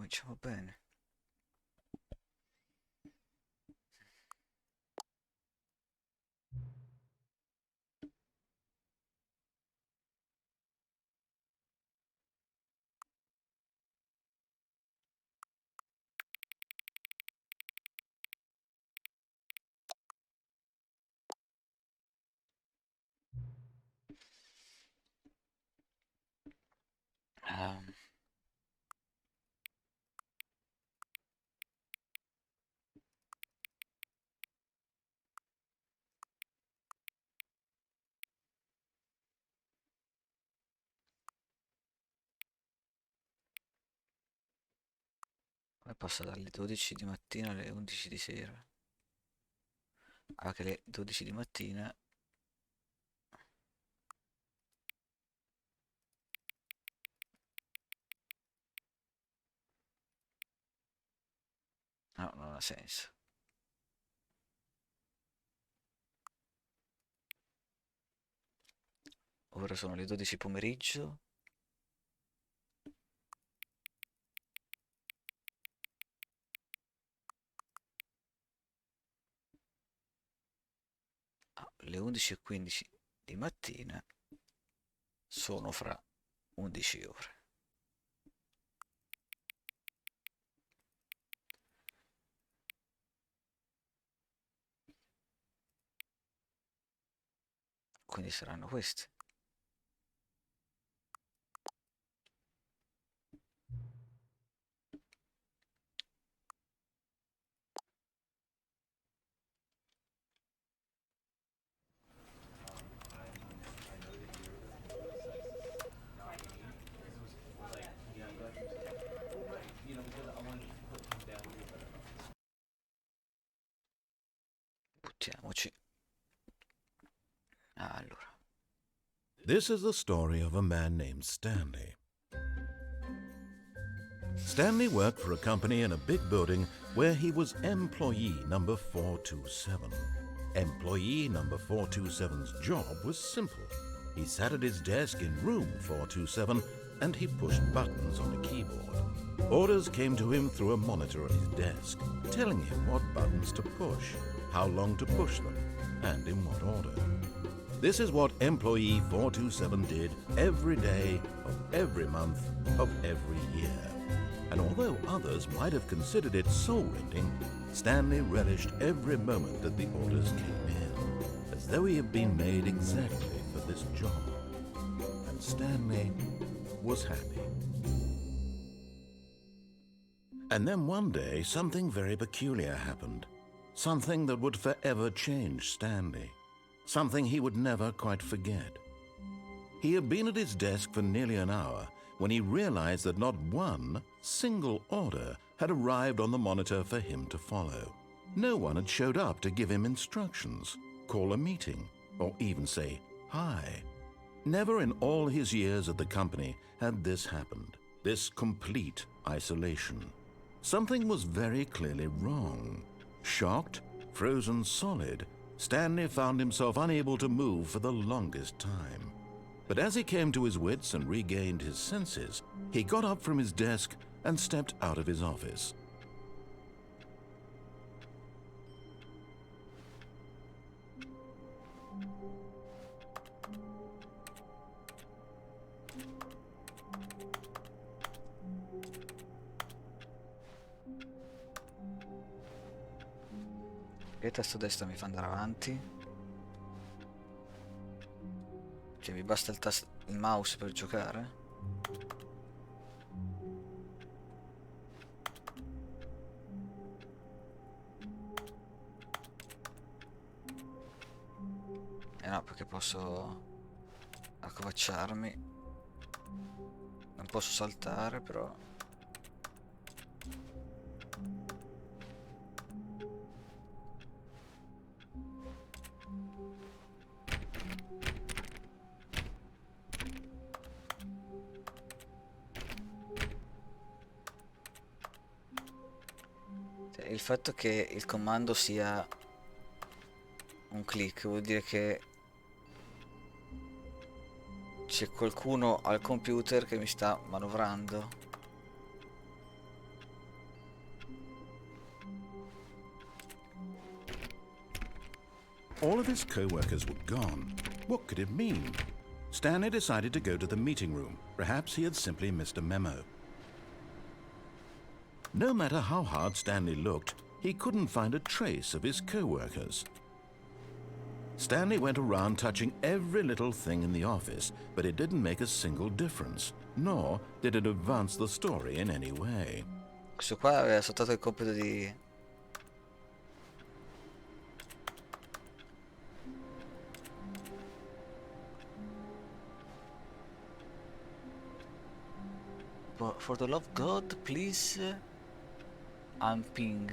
cominciamo bene. Ehm, Come passa dalle 12 di mattina alle 11 di sera? Ah, che le 12 di mattina... No, non ha senso. Ora sono le 12 pomeriggio. Ah, le 11:15 di mattina sono fra 11 ore. Quindi saranno queste. Buttiamoci. Allora. This is the story of a man named Stanley. Stanley worked for a company in a big building where he was employee number 427. Employee number 427's job was simple. He sat at his desk in room 427 and he pushed buttons on a keyboard. Orders came to him through a monitor at his desk, telling him what buttons to push, how long to push them, and in what order. This is what employee 427 did every day of every month of every year. And although others might have considered it soul-rending, Stanley relished every moment that the orders came in, as though he had been made exactly for this job. And Stanley was happy. And then one day, something very peculiar happened. Something that would forever change Stanley. Something he would never quite forget. He had been at his desk for nearly an hour when he realized that not one single order had arrived on the monitor for him to follow. No one had showed up to give him instructions, call a meeting, or even say hi. Never in all his years at the company had this happened, this complete isolation. Something was very clearly wrong. Shocked, frozen solid, Stanley found himself unable to move for the longest time. But as he came to his wits and regained his senses, he got up from his desk and stepped out of his office. Che tasto destro mi fa andare avanti? Cioè mi basta il mouse per giocare? Eh no, perché posso accovacciarmi. Non posso saltare, però. Cioè, il fatto che il comando sia un click vuol dire che c'è qualcuno al computer che mi sta manovrando. All of his co-workers were gone. What could it mean? Stanley decided to go to the meeting room. Perhaps he had simply missed a memo. No matter how hard Stanley looked, he couldn't find a trace of his co-workers. Stanley went around touching every little thing in the office, but it didn't make a single difference, nor did it advance the story in any way. Questo qua aveva saltato il compito di... For the love of God, please unping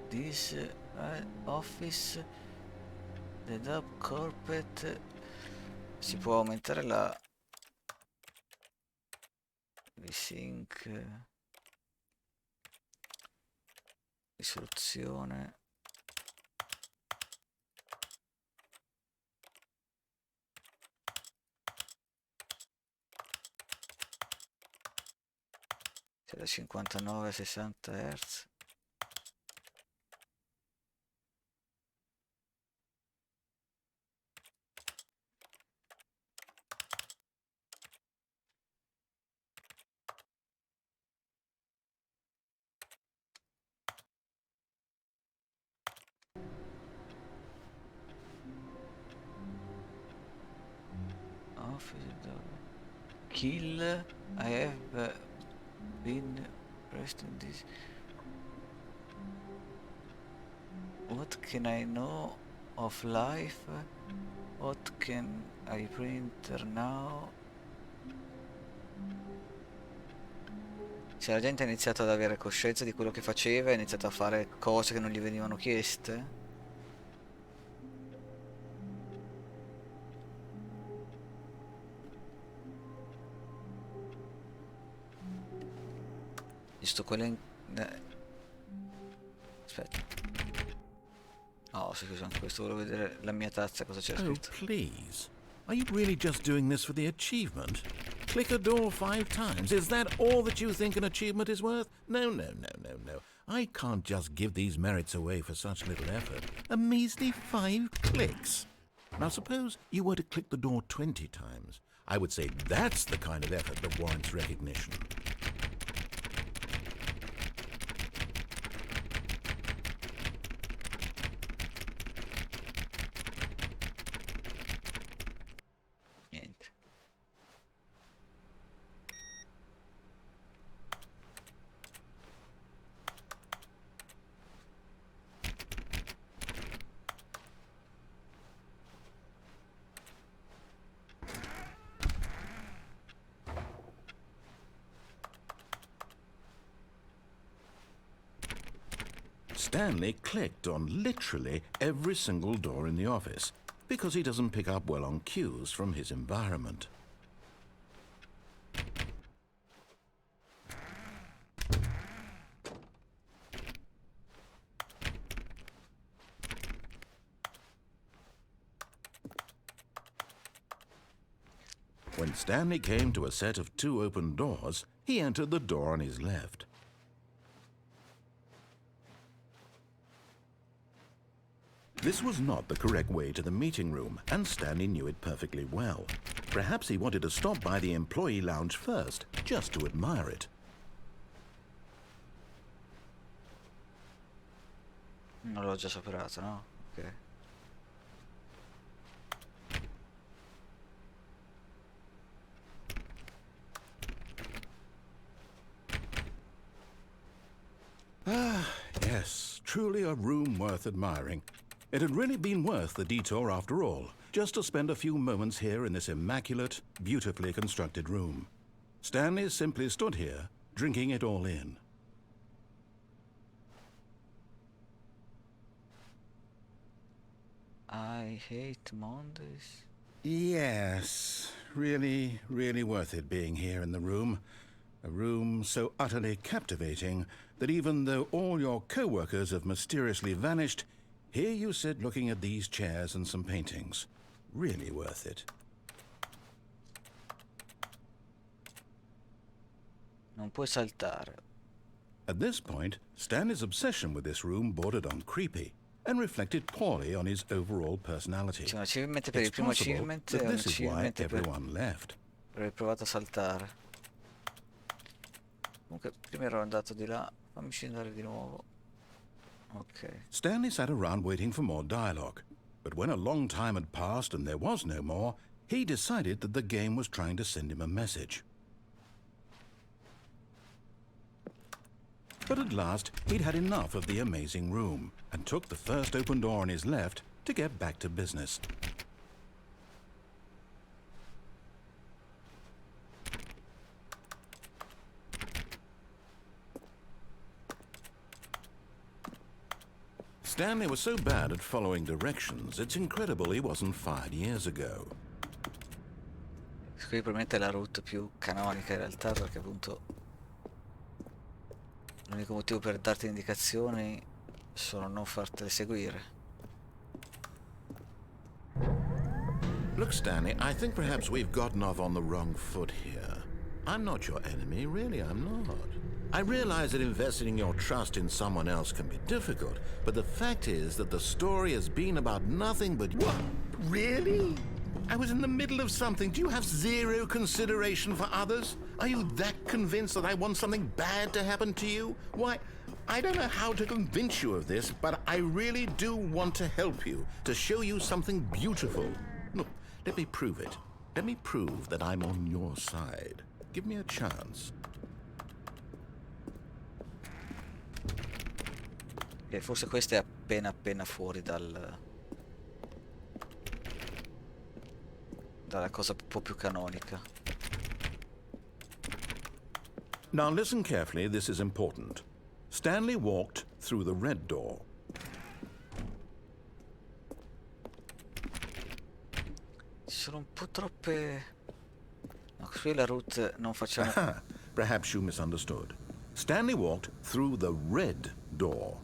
this office. The dub carpet. Si può aumentare la sync, risoluzione. Da 59 a 60 Hz. Kill, I have been pressed in this. What can I know of life? What can I print now? Se la gente ha iniziato ad avere coscienza di quello che faceva, ha iniziato a fare cose che non gli venivano chieste. Giusto quella in... Aspetta. Oh, scusa, questo volevo vedere la mia tazza, cosa c'è Oh, scritto. please. Are you really just doing this for the achievement? Click a door 5 times. Is that all that you think an achievement is worth? No, no, no, no, no. I can't just give these merits away for such little effort. A measly 5 clicks. Now suppose you were to click the door 20 times. I would say that's the kind of effort that warrants recognition. Niente. Stanley clicked on literally every single door in the office because he doesn't pick up well on cues from his environment. When Stanley came to a set of 2 open doors, he entered the door on his left. This was not the correct way to the meeting room, and Stanley knew it perfectly well. Perhaps he wanted to stop by the employee lounge first, just to admire it. Non l'ho già superato, no? Ok. Ah, yes, truly a room worth admiring. It had really been worth the detour after all, just to spend a few moments here in this immaculate, beautifully constructed room. Stanley simply stood here, drinking it all in. I hate Mondays. Yes, really, really worth it being here in the room. A room so utterly captivating that even though all your co-workers have mysteriously vanished, here you sit looking at these chairs and some paintings. Really worth it. Non puoi saltare. At this point, Stanley's obsession with this room bordered on creepy. and reflected poorly on his overall personality. C'è un achievement per It's il primo possible achievement that e un this is why achievement per everyone left. aver provato a saltare. Comunque prima ero andato di là, fammi scendere di nuovo. Ok. Stanley sat around waiting for more dialogue, but when a long time had passed and there was no more, he decided that the game was trying to send him a message. But at last, he'd had enough of the amazing room and took the first open door on his left to get back to business. Stanley was so bad at following directions, it's incredible he wasn't fired years ago. Qui probabilmente è la route più canonica in realtà, perché appunto l'unico motivo per darti indicazioni sono non fartele seguire. Look, Stanley, I think perhaps we've gotten off on the wrong foot here. I'm not your enemy, really, I'm not. I realize that investing your trust in someone else can be difficult, but the fact is that the story has been about nothing but... What? Really? I was in the middle of something. Do you have zero consideration for others? Are you that convinced that I want something bad to happen to you? Why, I don't know how to convince you of this, but I really do want to help you, to show you something beautiful. Look, let me prove it. Let me prove that I'm on your side. Give me a chance. E forse questa è appena fuori dalla cosa un po' più canonica. Now listen carefully, this is important. Stanley walked through the red door. Ci sono un po' troppe... No, qui la route non facciamo... Perhaps you misunderstood. Stanley walked through the red door.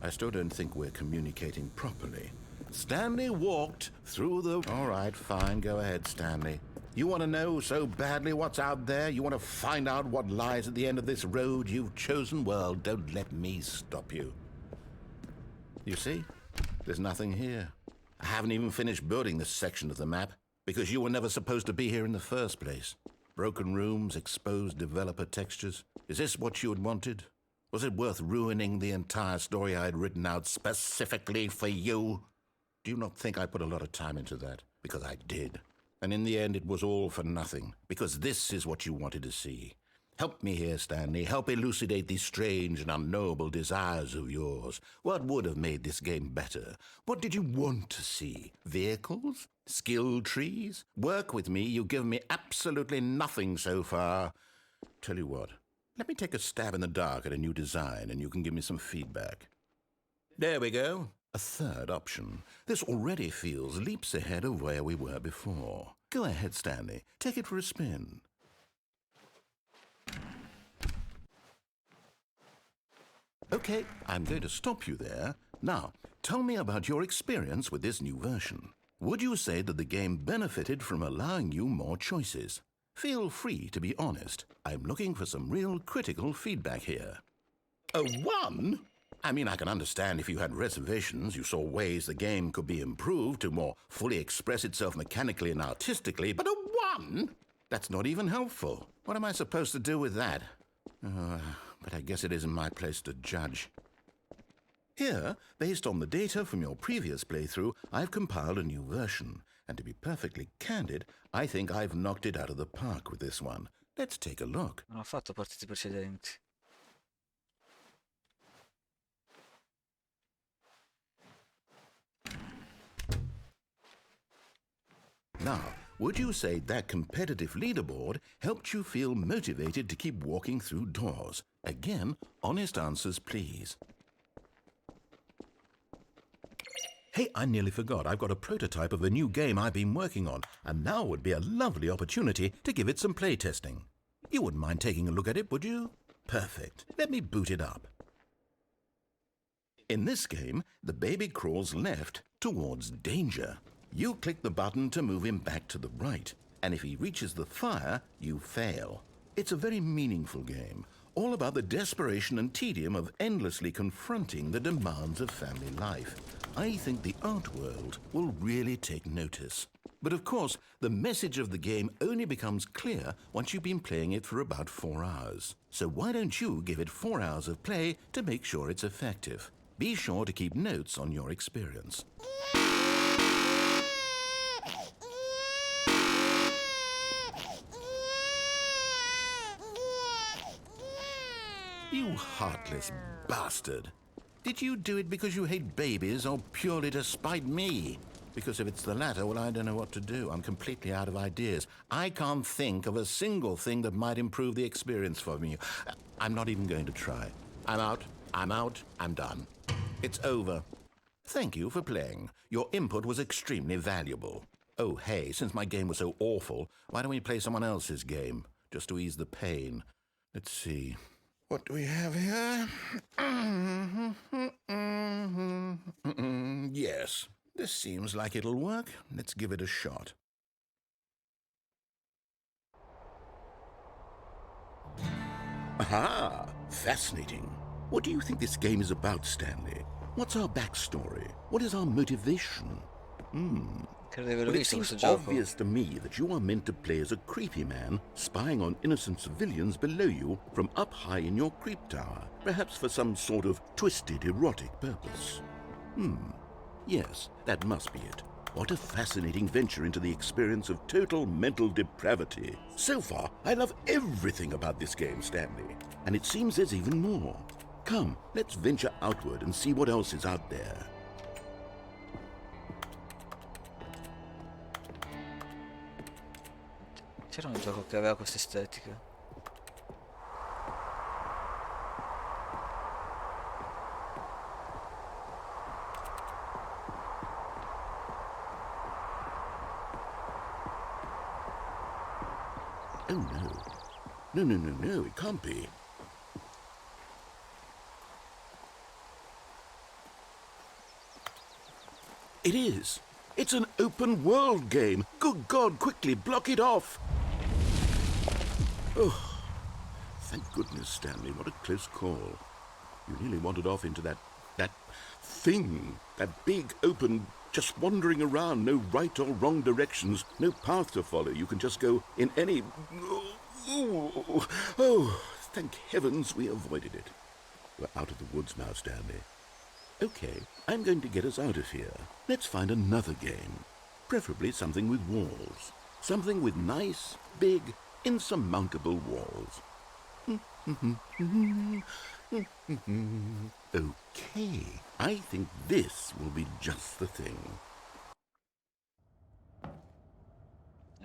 I still don't think we're communicating properly. Stanley walked through the... All right, fine, go ahead, Stanley. You want to know so badly what's out there? You want to find out what lies at the end of this road you've chosen? Well, don't let me stop you. You see? There's nothing here. I haven't even finished building this section of the map, because you were never supposed to be here in the first place. Broken rooms, exposed developer textures. Is this what you had wanted? Was it worth ruining the entire story I had written out specifically for you? Do you not think I put a lot of time into that? Because I did. And in the end, it was all for nothing, because this is what you wanted to see. Help me here, Stanley. Help elucidate these strange and unknowable desires of yours. What would have made this game better? What did you want to see? Vehicles? Skill trees? Work with me. You've given me absolutely nothing so far. Tell you what. Let me take a stab in the dark at a new design, and you can give me some feedback. There we go. A third option. This already feels leaps ahead of where we were before. Go ahead, Stanley. Take it for a spin. Okay, I'm going to stop you there. Now, tell me about your experience with this new version. Would you say that the game benefited from allowing you more choices? Feel free to be honest. I'm looking for some real critical feedback here. A 1? I mean, I can understand if you had reservations, you saw ways the game could be improved to more fully express itself mechanically and artistically, but a 1? That's not even helpful. What am I supposed to do with that? But I guess it isn't my place to judge. Here, based on the data from your previous playthrough, I've compiled a new version. And to be perfectly candid, I think I've knocked it out of the park with this one. Let's take a look. Non ho fatto partite precedenti. Now, would you say that competitive leaderboard helped you feel motivated to keep walking through doors? Again, honest answers, please. Hey, I nearly forgot. I've got a prototype of a new game I've been working on, and now would be a lovely opportunity to give it some playtesting. You wouldn't mind taking a look at it, would you? Perfect. Let me boot it up. In this game, the baby crawls left towards danger. You click the button to move him back to the right, and if he reaches the fire, you fail. It's a very meaningful game. all about the desperation and tedium of endlessly confronting the demands of family life. I think the art world will really take notice. But of course, the message of the game only becomes clear once you've been playing it for about 4 hours. So why don't you give it 4 hours of play to make sure it's effective? Be sure to keep notes on your experience. You heartless bastard. Did you do it because you hate babies or purely to spite me? Because if it's the latter, well, I don't know what to do. I'm completely out of ideas. I can't think of a single thing that might improve the experience for me. I'm not even going to try. I'm out, I'm done. It's over. Thank you for playing. Your input was extremely valuable. Oh, hey, since my game was so awful, why don't we play someone else's game, just to ease the pain? Let's see. What do we have here? Yes, this seems like it'll work. Let's give it a shot. Aha! Fascinating. What do you think this game is about, Stanley? What's our backstory? What is our motivation? Credo di averlo Well, it visto seems questo gioco. obvious to me that you are meant to play as a creepy man spying on innocent civilians below you from up high in your creep tower, perhaps for some sort of twisted erotic purpose. Yes, that must be it. What a fascinating venture into the experience of total mental depravity. So far, I love everything about this game, Stanley. And it seems there's even more. Come, let's venture outward and see what else is out there. C'era un gioco che aveva questa estetica. Oh no. No, it can't be. It is. It's an open world game. Good God, quickly block it off. Oh, thank goodness, Stanley. What a close call. You nearly wandered off into that thing. That big, open, just wandering around. No right or wrong directions. No path to follow. You can just go in any... Oh, thank heavens we avoided it. We're out of the woods now, Stanley. Okay, I'm going to get us out of here. Let's find another game. Preferably something with walls. Something with nice, big, insurmountable walls. Okay, I think this will be just the thing.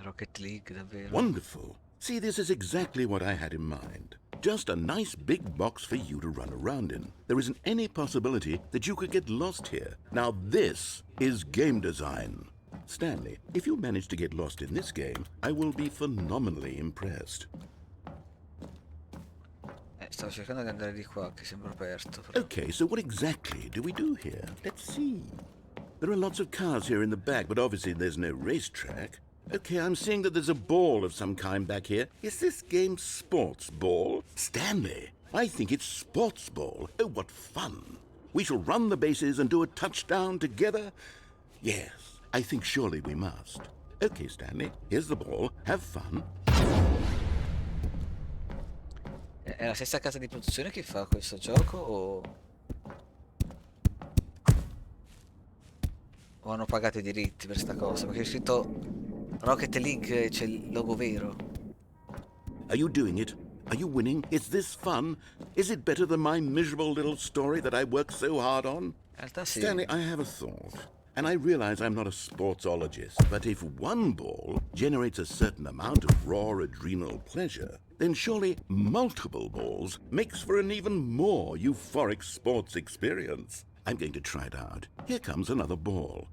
Rocket League, davvero. Wonderful. See, this is exactly what I had in mind. Just a nice big box for you to run around in. There isn't any possibility that you could get lost here. Now this is game design. Stanley, if you manage to get lost in this game, I will be phenomenally impressed. Stavo cercando di andare di qua, che sembra aperto. Però. Okay, so what exactly do we do here? Let's see. There are lots of cars here in the back, but obviously there's no racetrack. Okay, I'm seeing that there's a ball of some kind back here. Is this game sports ball? Stanley, I think it's sports ball. Oh, what fun. We shall run the bases and do a touchdown together? Yes, I think surely we must. Okay, Stanley, here's the ball. Have fun. È la stessa casa di produzione che fa questo gioco o hanno pagato i diritti per sta cosa? Perché è scritto Rocket League e c'è il logo vero. Are you doing it? Are you winning? Is this fun? Is it better than my miserable little story that I worked so hard on? In realtà sì. Stanley, I have a thought. And I realize I'm not a sportsologist, but if one ball generates a certain amount of raw adrenal pleasure, then surely multiple balls makes for an even more euphoric sports experience. I'm going to try it out. Here comes another ball.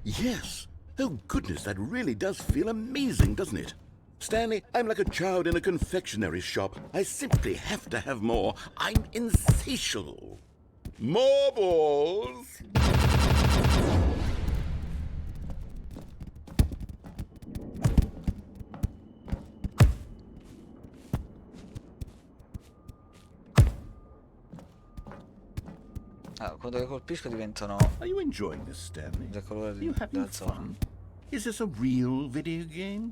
Yes! Oh goodness, that really does feel amazing, doesn't it? Stanley, I'm like a child in a confectionery shop. I simply have to have more. I'm insatiable. More balls! Ah, quando le colpisco diventano Are you enjoying this, Stanley? del colore Are you having della zona. fun? Is this a real video game?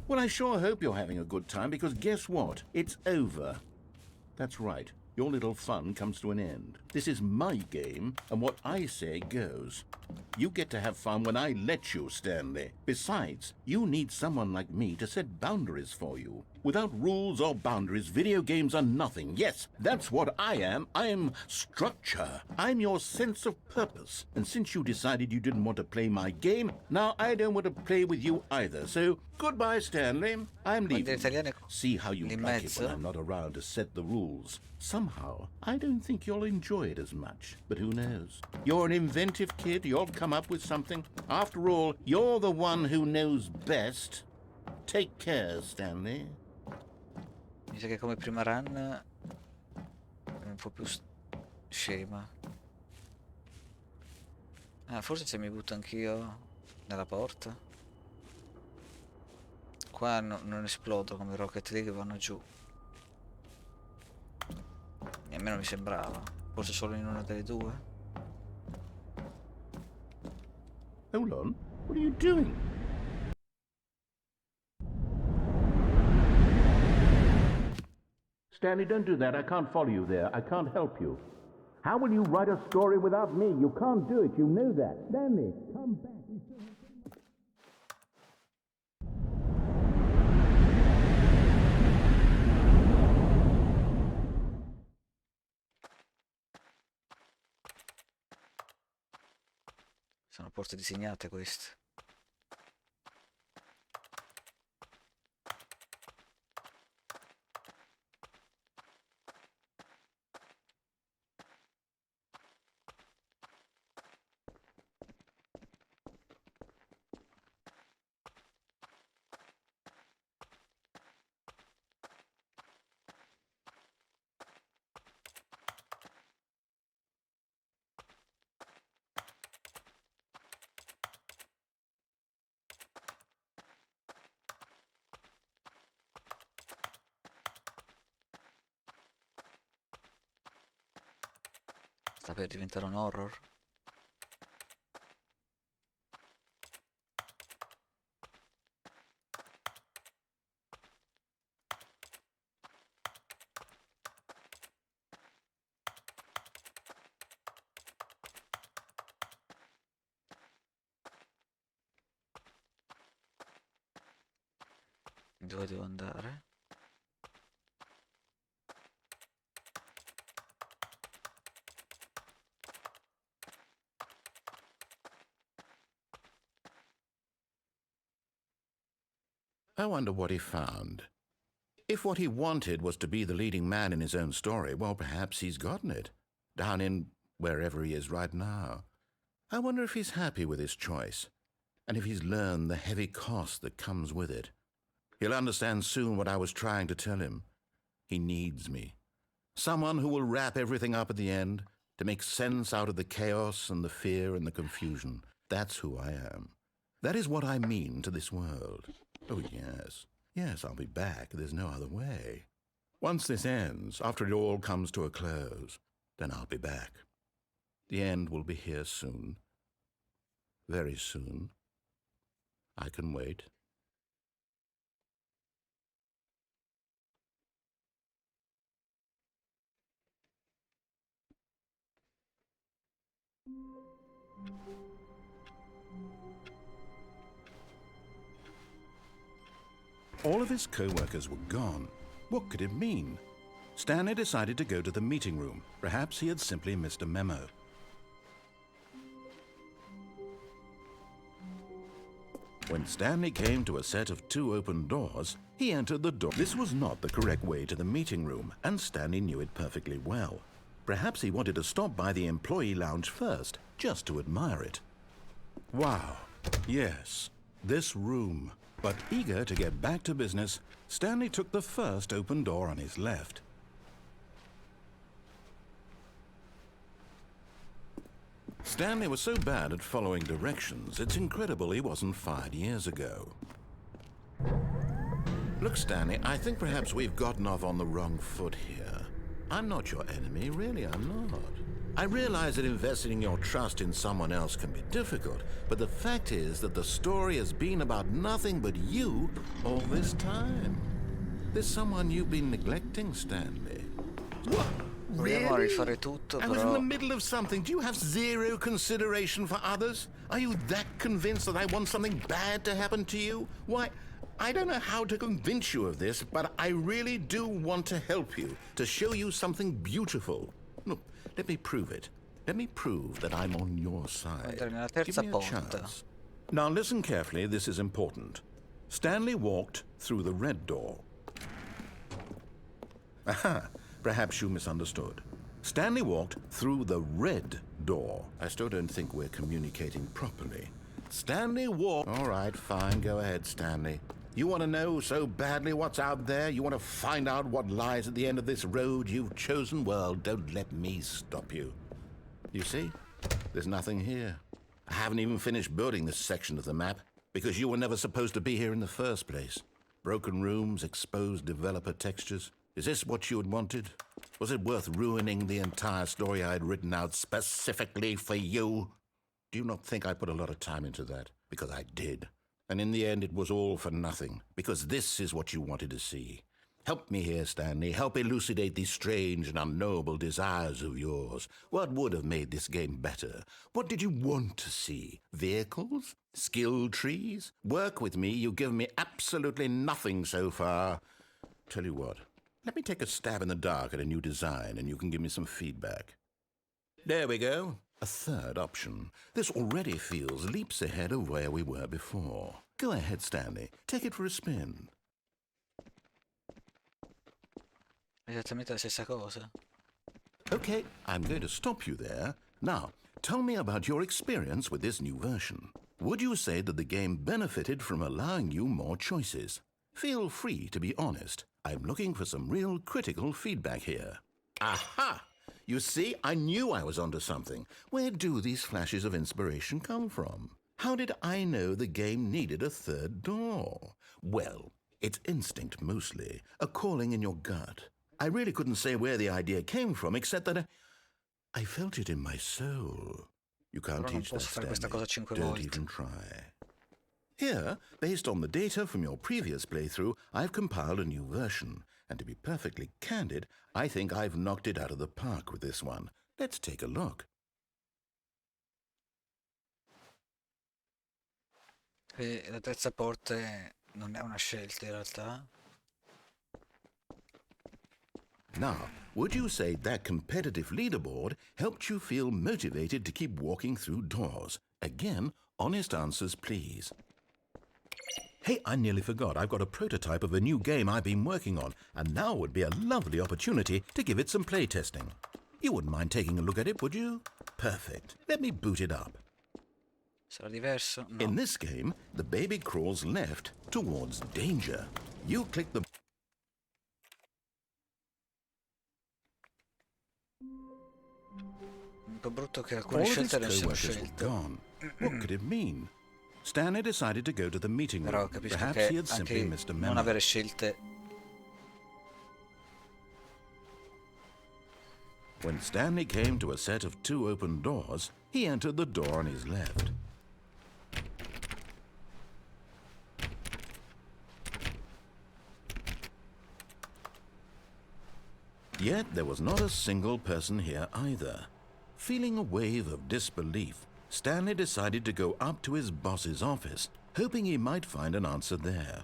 Well, I sure hope you're having a good time, because guess what? It's over. That's right. Your little fun comes to an end. This is my game, and what I say goes. You get to have fun when I let you, Stanley. Besides, you need someone like me to set boundaries for you. Without rules or boundaries, video games are nothing. Yes, that's what I am. I'm structure. I'm your sense of purpose. And since you decided you didn't want to play my game, now I don't want to play with you either. So, goodbye, Stanley. I'm leaving. See how you like it when I'm not around to set the rules. Somehow, I don't think you'll enjoy it as much. But who knows? You're an inventive kid. You'll come up with something. After all, you're the one who knows best. Take care, Stanley. Mi sa che come prima run è un po' più scema. Ah, forse se mi butto anch'io nella porta. Qua non esplodo come Rocket League che vanno giù. Nemmeno mi sembrava. Forse solo in una delle due. Hold on. What are you doing? Stanley, don't do that. I can't follow you there. I can't help you. How will you write a story without me? You can't do it. You know that. Stanley, come back. Sono porte disegnate queste. Sta per diventare un horror. Dove devo andare? I wonder what he found. If what he wanted was to be the leading man in his own story, well, perhaps he's gotten it, down in wherever he is right now. I wonder if he's happy with his choice, and if he's learned the heavy cost that comes with it. He'll understand soon what I was trying to tell him. He needs me. Someone who will wrap everything up at the end, to make sense out of the chaos and the fear and the confusion. That's who I am. That is what I mean to this world. Oh, yes. Yes, I'll be back. There's no other way. Once this ends, after it all comes to a close, then I'll be back. The end will be here soon. Very soon. I can wait. All of his co-workers were gone. What could it mean? Stanley decided to go to the meeting room. Perhaps he had simply missed a memo. When Stanley came to a set of 2 open doors, he entered the door. This was not the correct way to the meeting room, and Stanley knew it perfectly well. Perhaps he wanted to stop by the employee lounge first, just to admire it. Wow, yes, this room. But eager to get back to business, Stanley took the first open door on his left. Stanley was so bad at following directions, it's incredible he wasn't fired years ago. Look, Stanley, I think perhaps we've gotten off on the wrong foot here. I'm not your enemy, really, I'm not. I realize that investing your trust in someone else can be difficult, but the fact is that the story has been about nothing but you all this time. There's someone you've been neglecting, Stanley. What? Proviamo a Really? rifare tutto, I was in the però... middle of something. Do you have zero consideration for others? Are you that convinced that I want something bad to happen to you? Why, I don't know how to convince you of this, but I really do want to help you, to show you something beautiful. Look, let me prove it. Let me prove that I'm on your side. Andare nella Give terza me a porta. chance. Now listen carefully, this is important. Stanley walked through the red door. Aha, perhaps you misunderstood. Stanley walked through the red door. I still don't think we're communicating properly. Stanley walked... All right, fine, go ahead, Stanley. You want to know so badly what's out there? You want to find out what lies at the end of this road you've chosen? Well, don't let me stop you. You see, there's nothing here. I haven't even finished building this section of the map because you were never supposed to be here in the first place. Broken rooms, exposed developer textures. Is this what you had wanted? Was it worth ruining the entire story I had written out specifically for you? Do you not think I put a lot of time into that? Because I did. And in the end, it was all for nothing, because this is what you wanted to see. Help me here, Stanley. Help elucidate these strange and unknowable desires of yours. What would have made this game better? What did you want to see? Vehicles? Skill trees? Work with me. You've given me absolutely nothing so far. Tell you what, let me take a stab in the dark at a new design, and you can give me some feedback. There we go. A third option. This already feels leaps ahead of where we were before. Go ahead, Stanley. Take it for a spin. Esattamente la stessa cosa. Okay, I'm going to stop you there. Now, tell me about your experience with this new version. Would you say that the game benefited from allowing you more choices? Feel free to be honest. I'm looking for some real critical feedback here. Aha! You see, I knew I was onto something. Where do these flashes of inspiration come from? How did I know the game needed a third door? Well, it's instinct mostly, a calling in your gut. I really couldn't say where the idea came from, except that I felt it in my soul. You can't Però non teach that, posso fare questa Stanley. cosa 5 Don't volte. even try. Here, based on the data from your previous playthrough, I've compiled a new version. And to be perfectly candid, I think I've knocked it out of the park with this one. Let's take a look. La terza porta non è una scelta in realtà. Now, would you say that competitive leaderboard helped you feel motivated to keep walking through doors? Again, honest answers, please. Hey, I nearly forgot. I've got a prototype of a new game I've been working on, and now would be a lovely opportunity to give it some playtesting. You wouldn't mind taking a look at it, would you? Perfect. Let me boot it up. Sarà diverso? No. In this game, the baby crawls left towards danger. You click the... Un po' brutto che alcune All of scelte his non siano co-workers were scelte. gone. What could it mean? Stanley decided to go to the meeting Però room. capisco Perhaps che he had simply anche missed a non memo. avere scelte. When Stanley came to a set of 2 open doors, he entered the door on his left. Yet there was not a single person here either. Feeling a wave of disbelief, Stanley decided to go up to his boss's office, hoping he might find an answer there.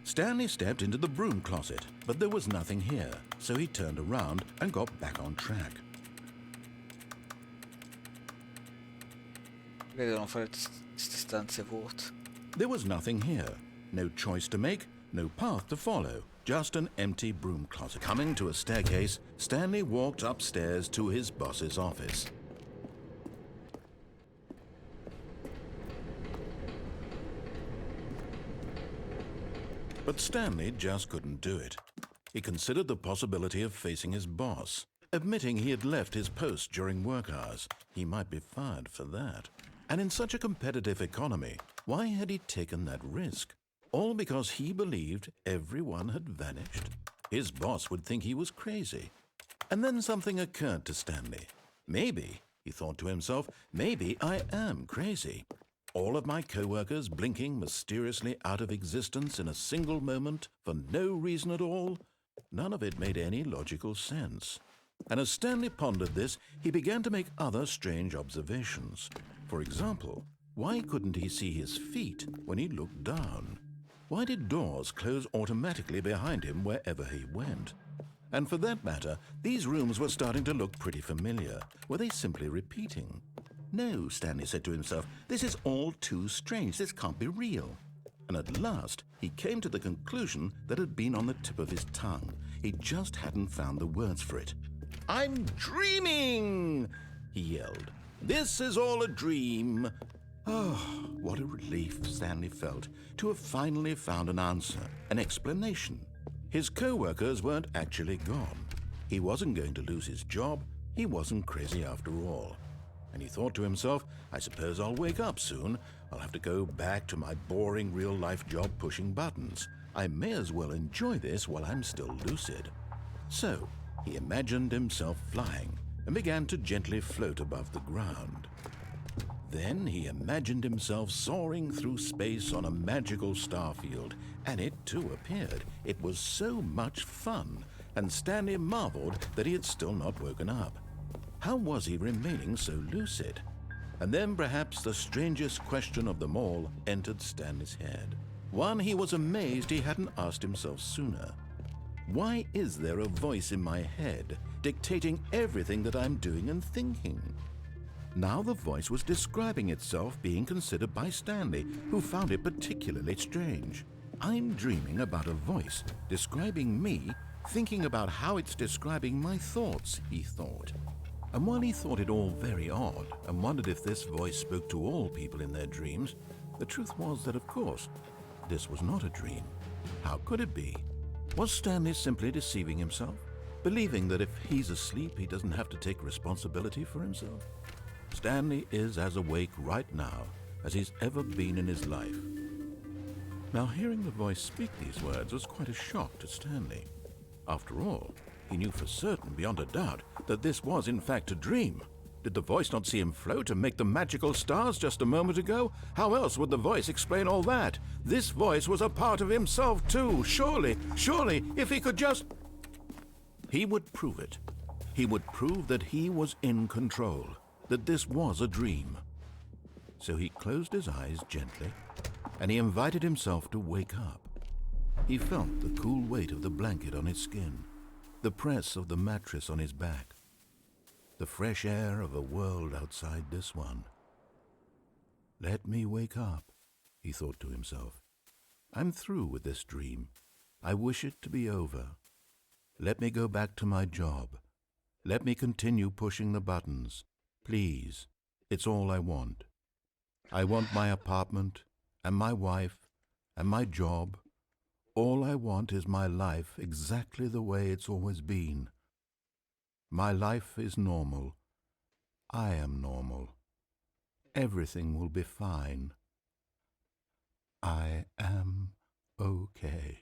Stanley stepped into the broom closet, but there was nothing here, so he turned around and got back on track. Devono fare queste stanze vuote. There was nothing here. No choice to make, no path to follow, just an empty broom closet. Coming to a staircase, Stanley walked upstairs to his boss's office. But Stanley just couldn't do it. He considered the possibility of facing his boss, admitting he had left his post during work hours. He might be fired for that. And in such a competitive economy, why had he taken that risk? All because he believed everyone had vanished? His boss would think he was crazy. And then something occurred to Stanley. Maybe, he thought to himself, maybe I am crazy. All of my co-workers blinking mysteriously out of existence in a single moment for no reason at all? None of it made any logical sense. And as Stanley pondered this, he began to make other strange observations. For example, why couldn't he see his feet when he looked down? Why did doors close automatically behind him wherever he went? And for that matter, these rooms were starting to look pretty familiar. Were they simply repeating? No, Stanley said to himself, this is all too strange. This can't be real. And at last, he came to the conclusion that had been on the tip of his tongue. He just hadn't found the words for it. "I'm dreaming!" he yelled. "This is all a dream." Oh, what a relief Stanley felt to have finally found an answer, an explanation. His co-workers weren't actually gone. He wasn't going to lose his job. He wasn't crazy after all. And he thought to himself, I suppose I'll wake up soon. I'll have to go back to my boring real-life job pushing buttons. I may as well enjoy this while I'm still lucid. So, he imagined himself flying and began to gently float above the ground. Then he imagined himself soaring through space on a magical starfield, and it too appeared. It was so much fun, and Stanley marveled that he had still not woken up. How was he remaining so lucid? And then perhaps the strangest question of them all entered Stanley's head. One he was amazed he hadn't asked himself sooner. Why is there a voice in my head dictating everything that I'm doing and thinking? Now the voice was describing itself being considered by Stanley, who found it particularly strange. I'm dreaming about a voice describing me, thinking about how it's describing my thoughts, he thought. And while he thought it all very odd and wondered if this voice spoke to all people in their dreams, the truth was that, of course, this was not a dream. How could it be? Was Stanley simply deceiving himself, believing that if he's asleep, he doesn't have to take responsibility for himself? Stanley is as awake right now as he's ever been in his life. Now, hearing the voice speak these words was quite a shock to Stanley. After all, he knew for certain, beyond a doubt, that this was in fact a dream. Did the voice not see him float and make the magical stars just a moment ago? How else would the voice explain all that? This voice was a part of himself too. Surely, if he could just... He would prove it. He would prove that he was in control, that this was a dream. So he closed his eyes gently, and he invited himself to wake up. He felt the cool weight of the blanket on his skin, the press of the mattress on his back, the fresh air of a world outside this one. Let me wake up, he thought to himself. I'm through with this dream. I wish it to be over. Let me go back to my job. Let me continue pushing the buttons. Please, it's all I want. I want my apartment and my wife and my job. All I want is my life exactly the way it's always been. My life is normal. I am normal. Everything will be fine. I am okay.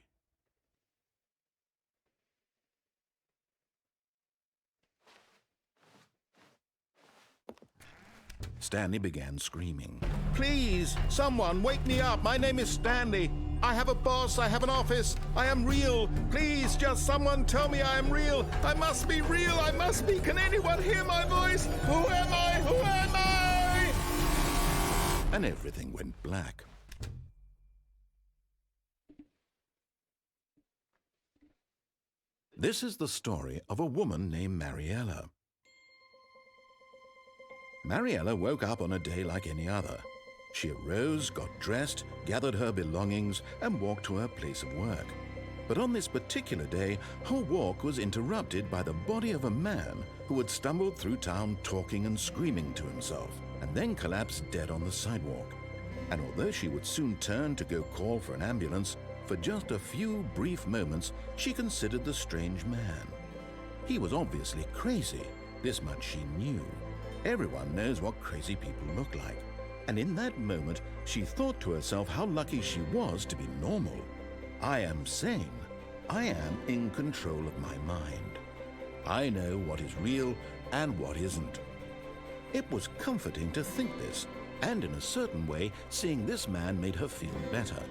Stanley began screaming. Please, someone, wake me up. My name is Stanley. I have a boss. I have an office. I am real. Please, just someone tell me I am real. I must be real. I must be. Can anyone hear my voice? Who am I? Who am I? And everything went black. This is the story of a woman named Mariella. Mariella woke up on a day like any other. She arose, got dressed, gathered her belongings, and walked to her place of work. But on this particular day, her walk was interrupted by the body of a man who had stumbled through town talking and screaming to himself, and then collapsed dead on the sidewalk. And although she would soon turn to go call for an ambulance, For just a few brief moments, she considered the strange man. He was obviously crazy. This much she knew. Everyone knows what crazy people look like. And in that moment, she thought to herself how lucky she was to be normal. I am sane. I am in control of my mind. I know what is real and what isn't. It was comforting to think this, and in a certain way, seeing this man made her feel better.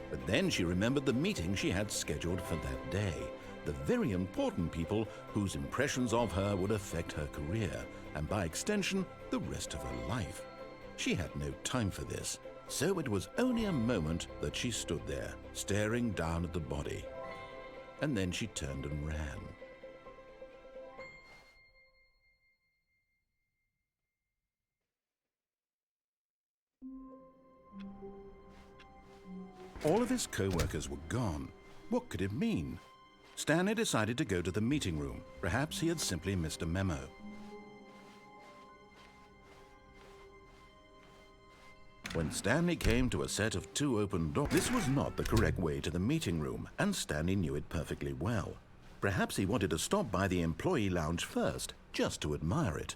But then she remembered the meeting she had scheduled for that day, the very important people whose impressions of her would affect her career, and by extension, the rest of her life. She had no time for this, so it was only a moment that she stood there, staring down at the body. And then she turned and ran. All of his co-workers were gone. What could it mean? Stanley decided to go to the meeting room. Perhaps he had simply missed a memo. When Stanley came to a set of 2 open doors, this was not the correct way to the meeting room, and Stanley knew it perfectly well. Perhaps he wanted to stop by the employee lounge first, just to admire it.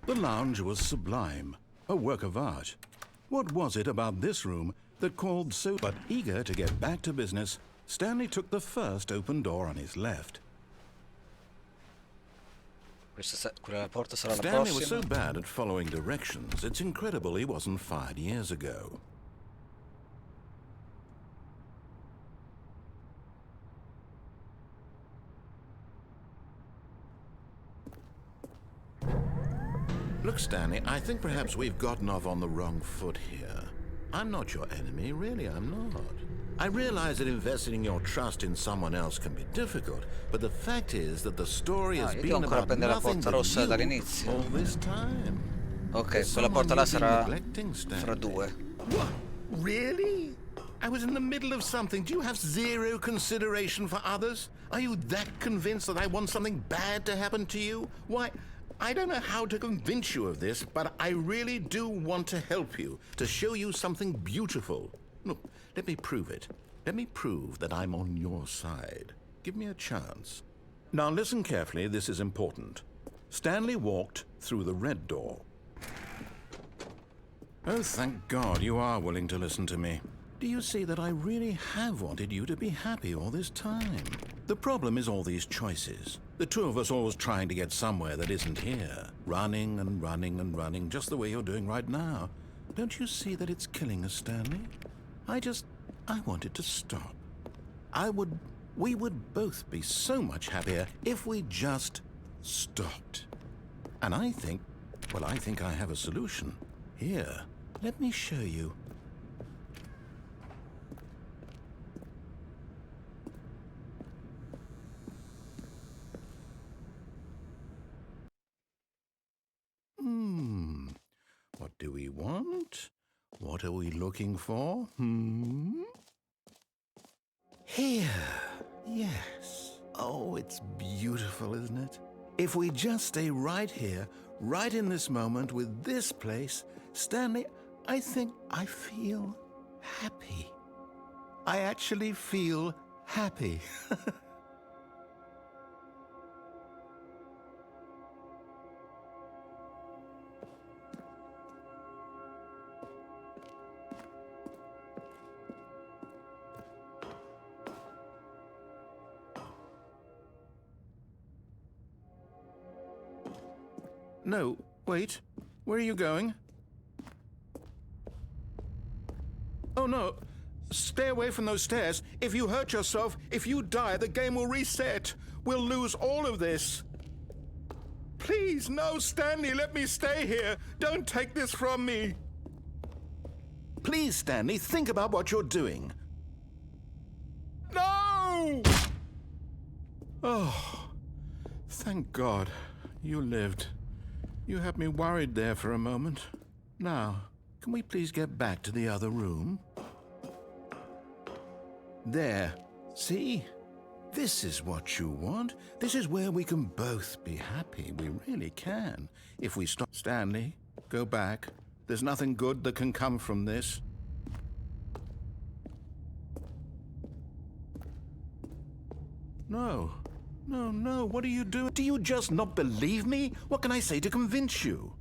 The lounge was sublime, a work of art. What was it about this room that called so? But eager to get back to business, Stanley took the first open door on his left. Quella porta sarà la Stanley was prossima. so bad at following directions, it's incredible he wasn't fired years ago. Look, Stanley, I think perhaps we've gotten off on the wrong foot here. I'm not your enemy, really, I'm not. I realize that investing your trust in someone else can be difficult, but the fact is that the story has io devo been ancora about prendere la nothing porta but rossa you dall'inizio. all this time. Ok, There's quella porta someone là you've been sarà neglecting, fra Stanley. 2. What? Really? I was in the middle of something. Do you have zero consideration for others? Are you that convinced that I want something bad to happen to you? Why, I don't know how to convince you of this, but I really do want to help you, to show you something beautiful. Look, let me prove it. Let me prove that I'm on your side. Give me a chance. Now listen carefully, this is important. Stanley walked through the red door. Oh, thank God you are willing to listen to me. Do you see that I really have wanted you to be happy all this time? The problem is all these choices. The two of us always trying to get somewhere that isn't here. Running and running and running, just the way you're doing right now. Don't you see that it's killing us, Stanley? I wanted to stop. We would both be so much happier if we just stopped. And I think I have a solution. Here, let me show you. What do we want? What are we looking for? Here. Yes. Oh, it's beautiful, isn't it? If we just stay right here, right in this moment with this place, Stanley, I think I feel happy. I actually feel happy. No, wait. Where are you going? Oh, no. Stay away from those stairs. If you hurt yourself, if you die, the game will reset. We'll lose all of this. Please, no, Stanley, let me stay here. Don't take this from me. Please, Stanley, think about what you're doing. No! Oh, thank God you lived. You had me worried there for a moment. Now, can we please get back to the other room? There. See? This is what you want. This is where we can both be happy. We really can. If we stop. Stanley, go back. There's nothing good that can come from this. No. No, what are you doing? Do you just not believe me? What can I say to convince you?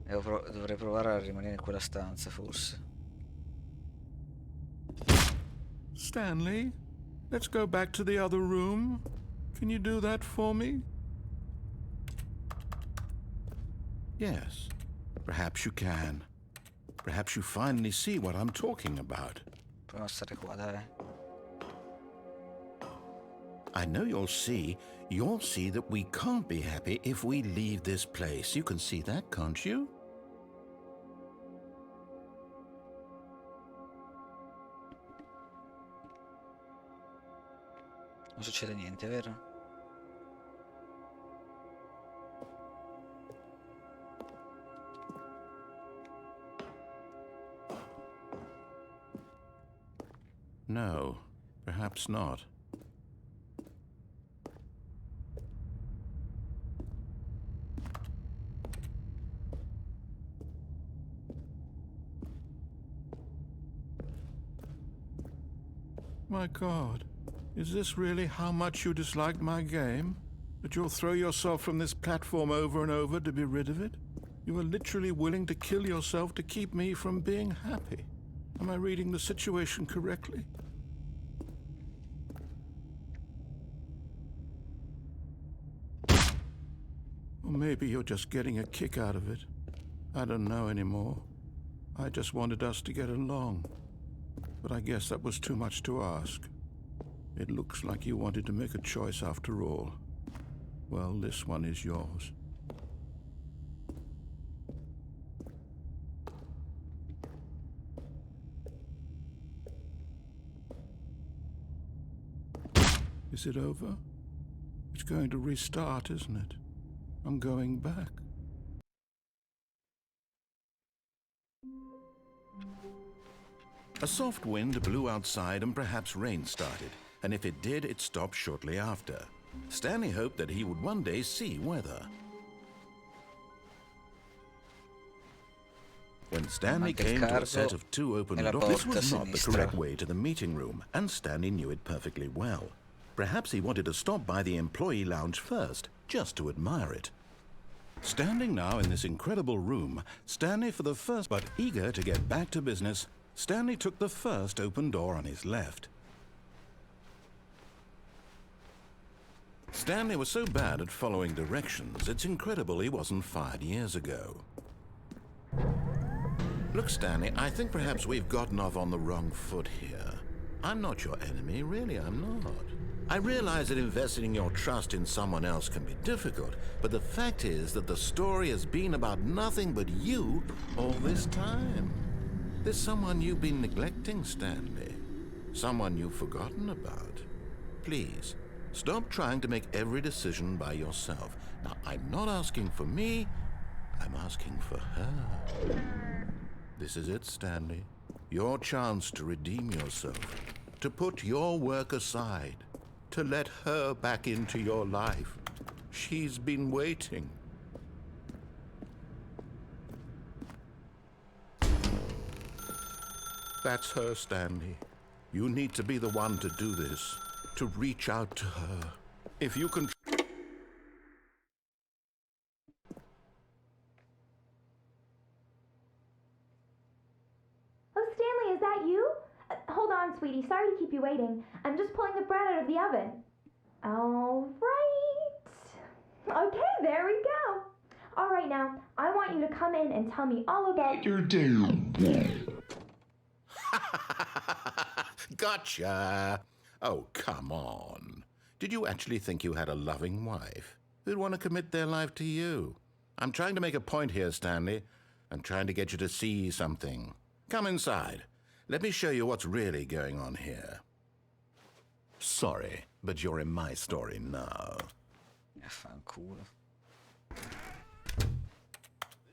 Dovrei provare a rimanere in quella stanza, forse. Stanley, let's go back to the other room. Can you do that for me? Yes, perhaps you can. Perhaps you finally see what I'm talking about. Proviamo a stare qua, dai. I know you'll see that we can't be happy if we leave this place. You can see that, can't you? Non succede niente, vero? No, perhaps not. My God, is this really how much you dislike my game? That you'll throw yourself from this platform over and over to be rid of it? You are literally willing to kill yourself to keep me from being happy. Am I reading the situation correctly? Or maybe you're just getting a kick out of it. I don't know anymore. I just wanted us to get along. But I guess that was too much to ask. It looks like you wanted to make a choice after all. Well, this one is yours. Is it over? It's going to restart, isn't it? I'm going back. A soft wind blew outside and perhaps rain started, and if it did, it stopped shortly after. Stanley hoped that he would one day see weather. When Stanley came to a set of 2 open doors, this was not the correct way to the meeting room, and Stanley knew it perfectly well. Perhaps he wanted to stop by the employee lounge first, just to admire it. Standing now in this incredible room, Stanley for the first, but eager to get back to business, Stanley took the first open door on his left. Stanley was so bad at following directions, it's incredible he wasn't fired years ago. Look, Stanley, I think perhaps we've gotten off on the wrong foot here. I'm not your enemy, really, I'm not. I realize that investing your trust in someone else can be difficult, but the fact is that the story has been about nothing but you all this time. There's someone you've been neglecting, Stanley. Someone you've forgotten about. Please, stop trying to make every decision by yourself. Now, I'm not asking for me, I'm asking for her. This is it, Stanley. Your chance to redeem yourself, to put your work aside, to let her back into your life. She's been waiting. That's her, Stanley. You need to be the one to do this, to reach out to her. If you can... Oh, Stanley, is that you? Hold on, sweetie. Sorry to keep you waiting. I'm just pulling the bread out of the oven. All right. Okay, there we go. All right, now, I want you to come in and tell me all about your day. Gotcha! Oh, come on. Did you actually think you had a loving wife who'd want to commit their life to you? I'm trying to make a point here, Stanley. I'm trying to get you to see something. Come inside. Let me show you what's really going on here. Sorry, but you're in my story now. Fanculo.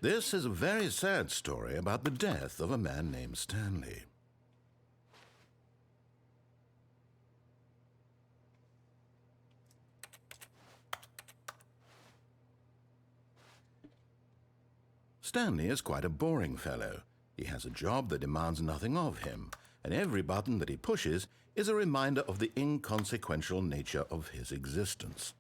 This is a very sad story about the death of a man named Stanley. Stanley is quite a boring fellow. He has a job that demands nothing of him, and every button that he pushes is a reminder of the inconsequential nature of his existence.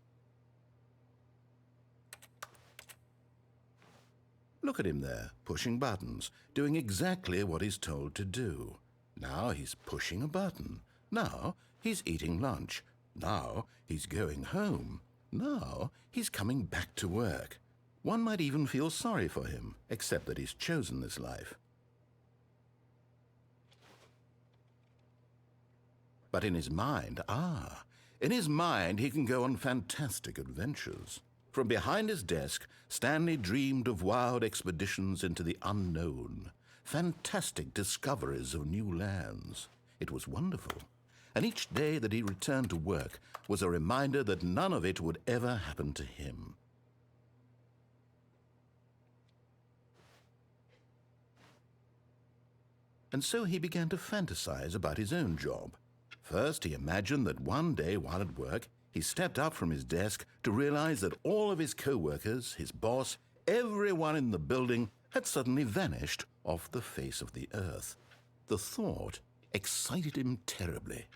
Look at him there, pushing buttons, doing exactly what he's told to do. Now he's pushing a button. Now he's eating lunch. Now he's going home. Now he's coming back to work. One might even feel sorry for him, except that he's chosen this life. But in his mind, in his mind he can go on fantastic adventures. From behind his desk, Stanley dreamed of wild expeditions into the unknown, fantastic discoveries of new lands. It was wonderful, and each day that he returned to work was a reminder that none of it would ever happen to him. And so he began to fantasize about his own job. First, he imagined that one day while at work, he stepped up from his desk to realize that all of his co-workers, his boss, everyone in the building had suddenly vanished off the face of the earth. The thought excited him terribly.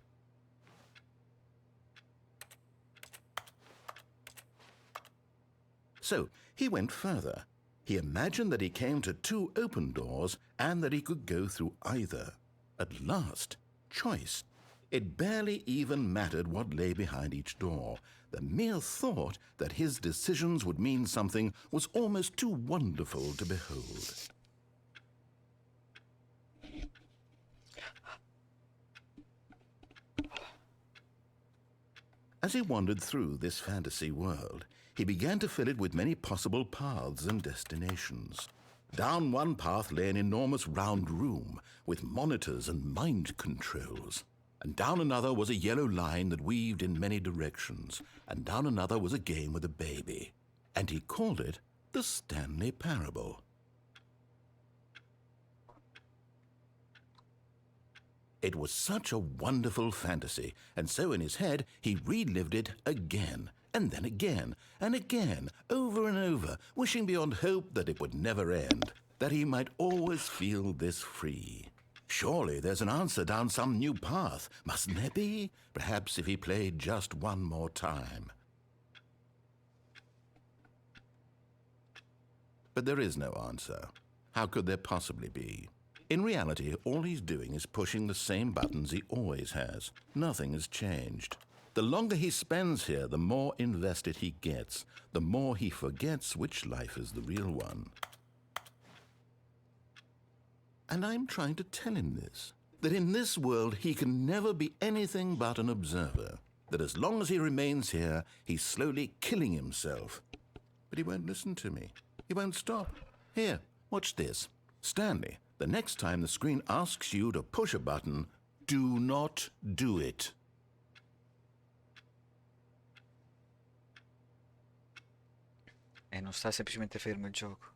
So he went further. He imagined that he came to 2 open doors and that he could go through either. At last, choice. It barely even mattered what lay behind each door. The mere thought that his decisions would mean something was almost too wonderful to behold. As he wandered through this fantasy world, he began to fill it with many possible paths and destinations. Down one path lay an enormous round room with monitors and mind controls. And down another was a yellow line that weaved in many directions, and down another was a game with a baby. And he called it the Stanley Parable. It was such a wonderful fantasy, and so in his head he relived it again, and then again, and again, over and over, wishing beyond hope that it would never end, that he might always feel this free. Surely there's an answer down some new path, mustn't there be? Perhaps if he played just one more time. But there is no answer. How could there possibly be? In reality, all he's doing is pushing the same buttons he always has. Nothing has changed. The longer he spends here, the more invested he gets, the more he forgets which life is the real one. And I'm trying to tell him this, that in this world he can never be anything but an observer, that as long as he remains here, he's slowly killing himself. But he won't listen to me. He won't stop. Here, watch this. Stanley, the next time the screen asks you to push a button, do not do it. E non sta semplicemente fermo il gioco.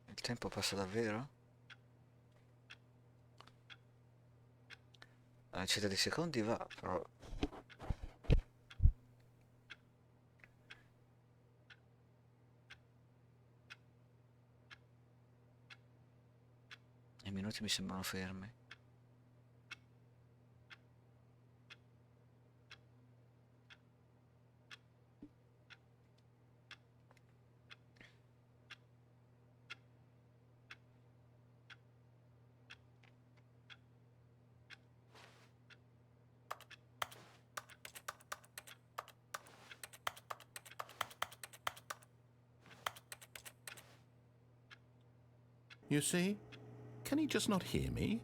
Il tempo passa davvero? La cifra di secondi va, però... I minuti mi sembrano fermi. You see? Can he just not hear me?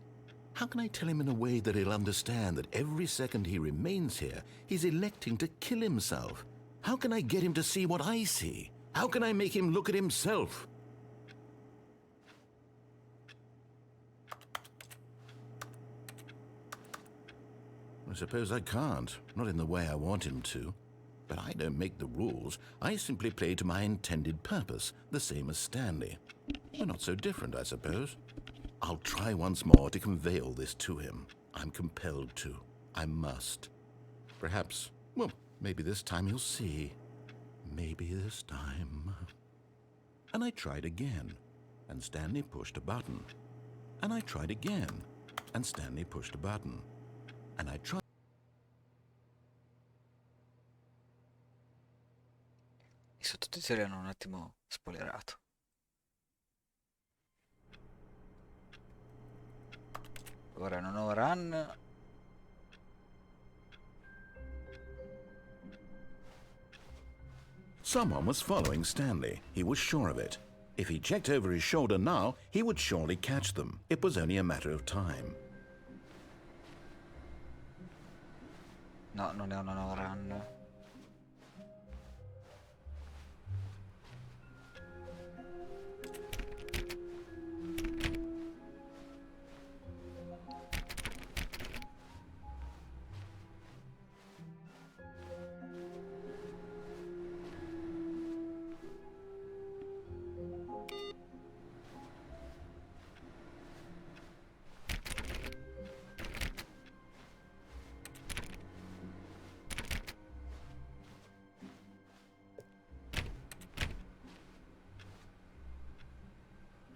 How can I tell him in a way that he'll understand that every second he remains here, he's electing to kill himself? How can I get him to see what I see? How can I make him look at himself? I suppose I can't, not in the way I want him to. But I don't make the rules. I simply play to my intended purpose, the same as Stanley. We're not so different, I suppose. I'll try once more to convey all this to him. I'm compelled to. I must. Perhaps, well, maybe this time he'll see. maybe this time. And I tried again, and Stanley pushed a button. And I tried again, and Stanley pushed a button. And I tried. I sottotitoli hanno un attimo spoilerato. Ora una nuova run. Someone was following Stanley. He was sure of it. If he checked over his shoulder now, he would surely catch them. It was only a matter of time. No, non è una nuova run.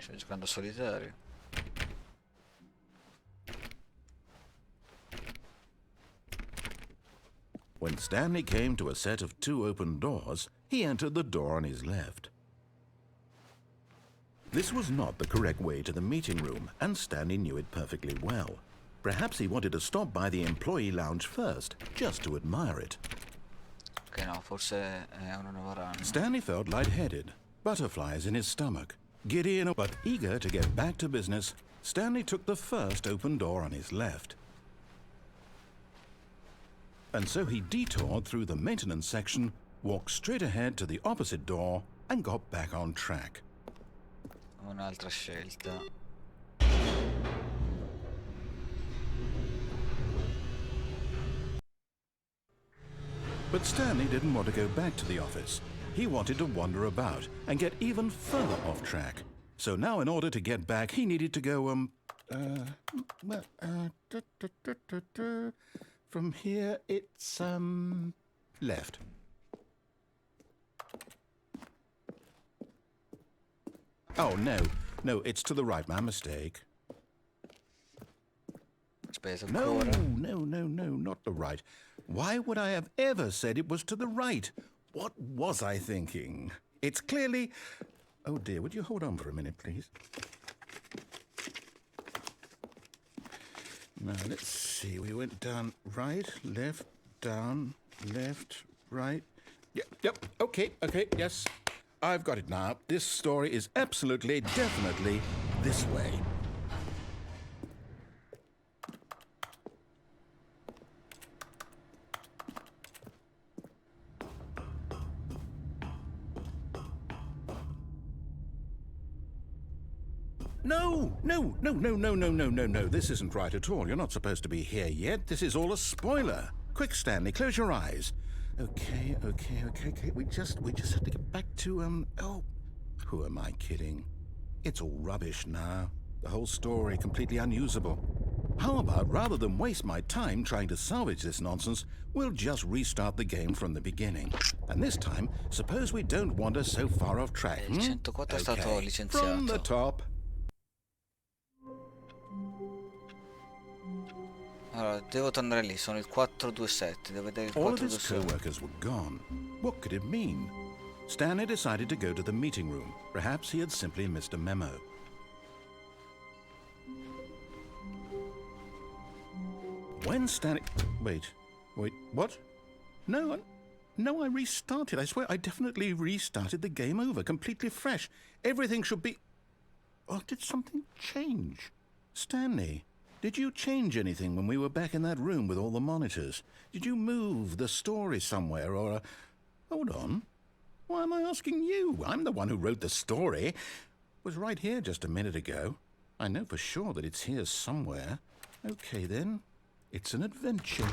Stai giocando solitario. When Stanley came to a set of 2 open doors, he entered the door on his left. This was not the correct way to the meeting room, and Stanley knew it perfectly well. Perhaps he wanted to stop by the employee lounge first, just to admire it. Ok, no, forse è una nuova run. Stanley felt lightheaded, butterflies in his stomach. Giddy but eager to get back to business, Stanley took the first open door on his left. And so he detoured through the maintenance section, walked straight ahead to the opposite door, and got back on track. Un'altra scelta. But Stanley didn't want to go back to the office. He wanted to wander about and get even further off track. So now in order to get back, he needed to go, from here it's, left. Oh, no, it's to the right, my mistake. Aspetta No, ancora. not the right. Why would I have ever said it was to the right? What was I thinking? It's clearly... Oh dear, would you hold on for a minute, please? Now, let's see. We went down right, left, down, left, right. Yep, okay, yes. I've got it now. This story is absolutely, definitely this way. No. This isn't right at all. You're not supposed to be here yet. This is all a spoiler. Quick, Stanley, close your eyes. Okay. We just have to get back to, oh, who am I kidding? It's all rubbish now. The whole story completely unusable. How about, rather than waste my time trying to salvage this nonsense, we'll just restart the game from the beginning. And this time, suppose we don't wander so far off track. Il 104 è stato From the licenziato. top. Allora, devo tornare lì, sono il 427, devo vedere il All of his 427. co-workers were gone. What could it mean? Stanley decided to go to the meeting room. Perhaps he had simply missed a memo. When Stanley... Wait, what? No, I restarted. I swear I definitely restarted the game over, completely fresh. Everything should be... Oh, did something change? Stanley, did you change anything when we were back in that room with all the monitors? Did you move the story somewhere or... Hold on. Why am I asking you? I'm the one who wrote the story. It was right here just a minute ago. I know for sure that it's here somewhere. Okay, then. It's an adventure.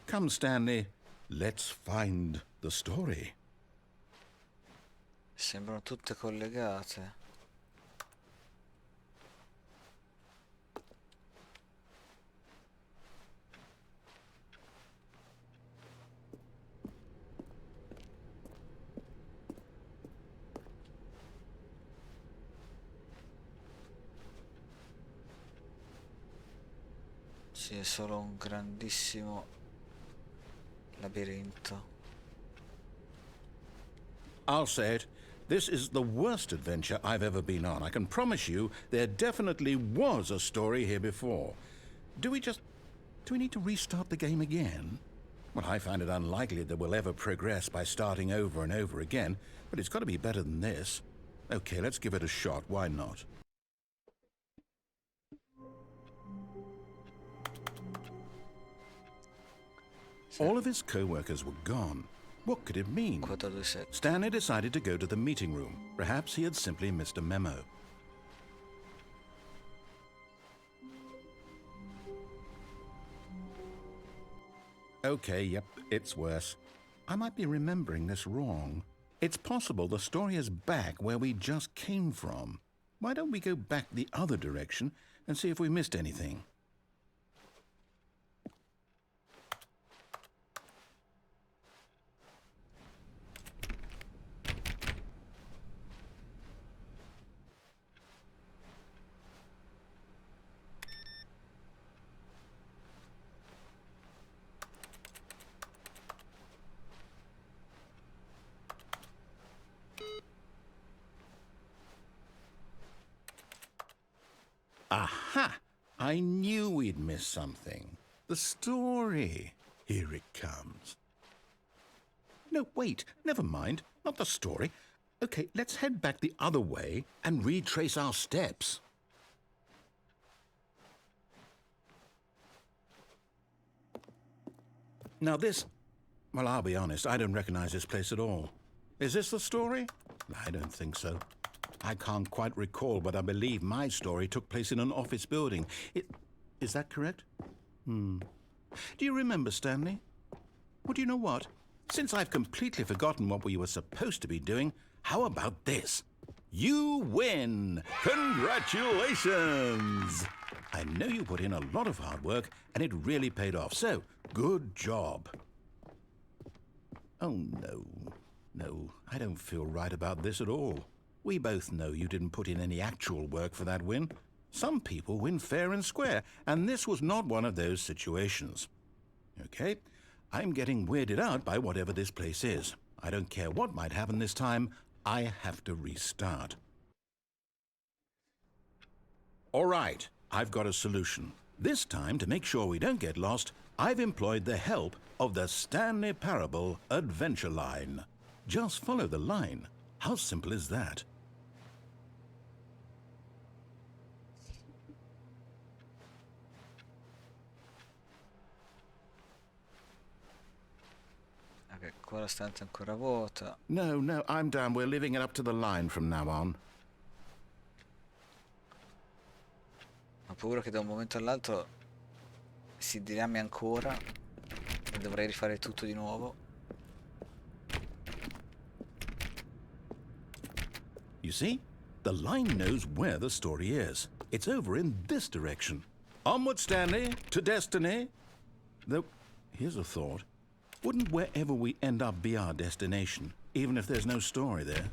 Come, Stanley. Let's find the story. Sembrano tutte collegate. Sì, è solo un grandissimo labirinto. I'll say it. This is the worst adventure I've ever been on. I can promise you there definitely was a story here before. Do we need to restart the game again? Well, I find it unlikely that we'll ever progress by starting over and over again, but it's got to be better than this. Okay, let's give it a shot. Why not? All of his co-workers were gone. What could it mean? 427. Stanley decided to go to the meeting room. Perhaps he had simply missed a memo. Okay, yep, it's worse. I might be remembering this wrong. It's possible the story is back where we just came from. Why don't we go back the other direction and see if we missed anything? Aha! I knew we'd missed something. The story. Here it comes. No, wait, never mind. Not the story. Okay, let's head back the other way and retrace our steps. Now this... Well, I'll be honest, I don't recognize this place at all. Is this the story? I don't think so. I can't quite recall, but I believe my story took place in an office building. Is that correct? Do you remember, Stanley? Well, do you know what? Since I've completely forgotten what we were supposed to be doing, how about this? You win! Congratulations! I know you put in a lot of hard work, and it really paid off, so good job. Oh, no. No, I don't feel right about this at all. We both know you didn't put in any actual work for that win. Some people win fair and square, and this was not one of those situations. Okay, I'm getting weirded out by whatever this place is. I don't care what might happen this time. I have to restart. All right, I've got a solution. This time, to make sure we don't get lost, I've employed the help of the Stanley Parable Adventure Line. Just follow the line. How simple is that? Ok, qua la stanza è ancora vuota. No, I'm down. We're living it up to the line from now on. Ho paura che da un momento all'altro si dirami ancora e dovrei rifare tutto di nuovo. You see? The line knows where the story is. It's over in this direction. Onward, Stanley, to destiny. Though, here's a thought. Wouldn't wherever we end up be our destination, even if there's no story there?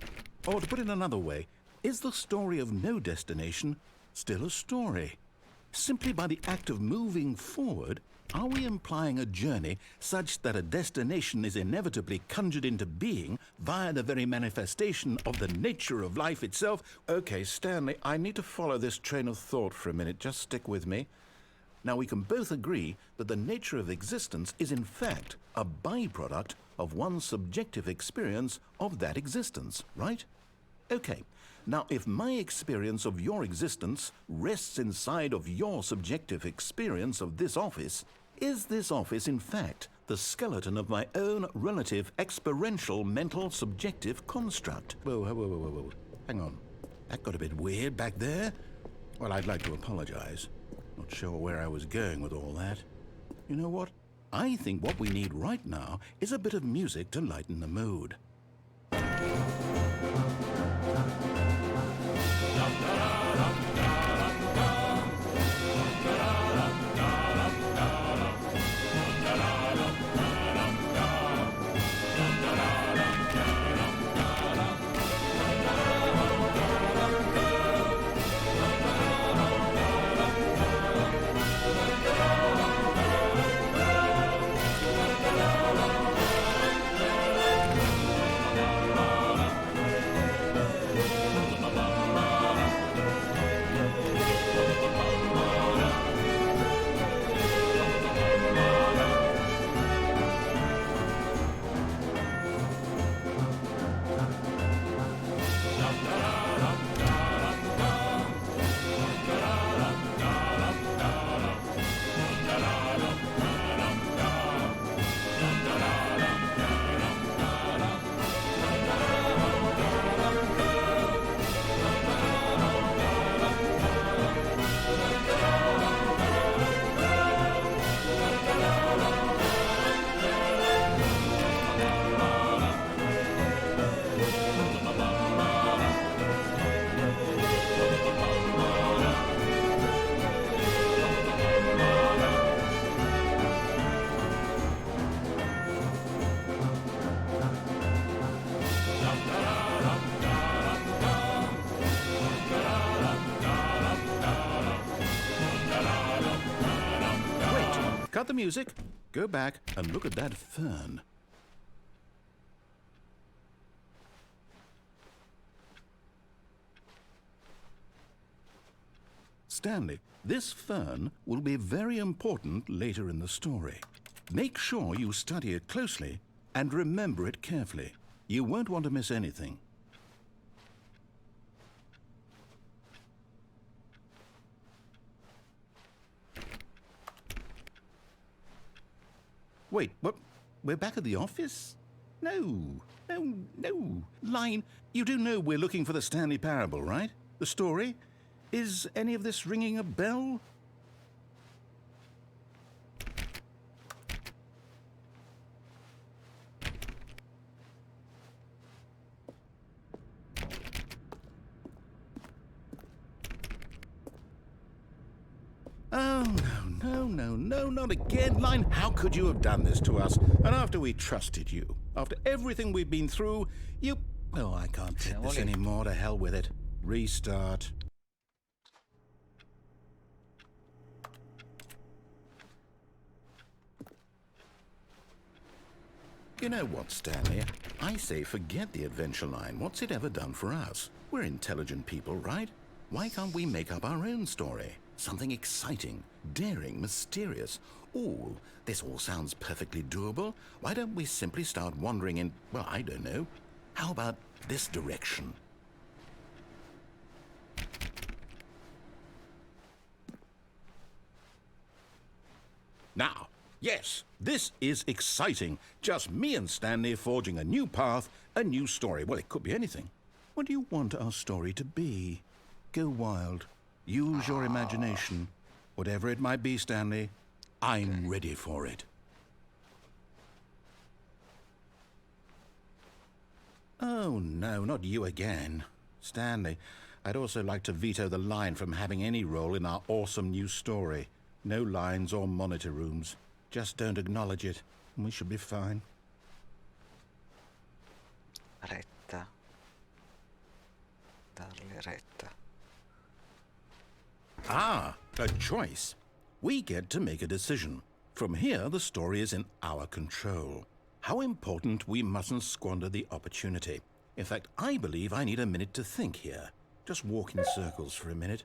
Or to put it another way, is the story of no destination still a story? Simply by the act of moving forward, are we implying a journey such that a destination is inevitably conjured into being via the very manifestation of the nature of life itself? Okay, Stanley, I need to follow this train of thought for a minute. Just stick with me. Now, we can both agree that the nature of existence is in fact a byproduct of one's subjective experience of that existence, right? Okay. Now, if my experience of your existence rests inside of your subjective experience of this office, is this office, in fact, the skeleton of my own relative experiential mental subjective construct? Whoa. Hang on. That got a bit weird back there. Well, I'd like to apologize. Not sure where I was going with all that. You know what? I think what we need right now is a bit of music to lighten the mood. cut the music, go back and look at that fern. Stanley, this fern will be very important later in the story. Make sure you study it closely and remember it carefully. You won't want to miss anything. Wait, what? We're back at the office? No. Line, you do know we're looking for the Stanley Parable, right? The story? Is any of this ringing a bell? Oh, no, not again, Line. How could you have done this to us? And after we trusted you, after everything we've been through, you... Oh, I can't take this anymore. To hell with it. Restart. You know what, Stanley? I say forget the adventure line. What's it ever done for us? We're intelligent people, right? Why can't we make up our own story? Something exciting, daring, mysterious. Ooh, this all sounds perfectly doable. Why don't we simply start wandering in, well, I don't know. How about this direction? Now, yes, this is exciting. Just me and Stanley forging a new path, a new story. Well, it could be anything. What do you want our story to be? Go wild. Use your imagination. Whatever it might be, Stanley, I'm ready for it. Oh, no, not you again. Stanley, I'd also like to veto the line from having any role in our awesome new story. No lines or monitor rooms. Just don't acknowledge it, and we should be fine. Retta. Darle retta. Ah, a choice. We get to make a decision. From here, the story is in our control. How important we mustn't squander the opportunity. In fact, I believe I need a minute to think here. Just walk in circles for a minute.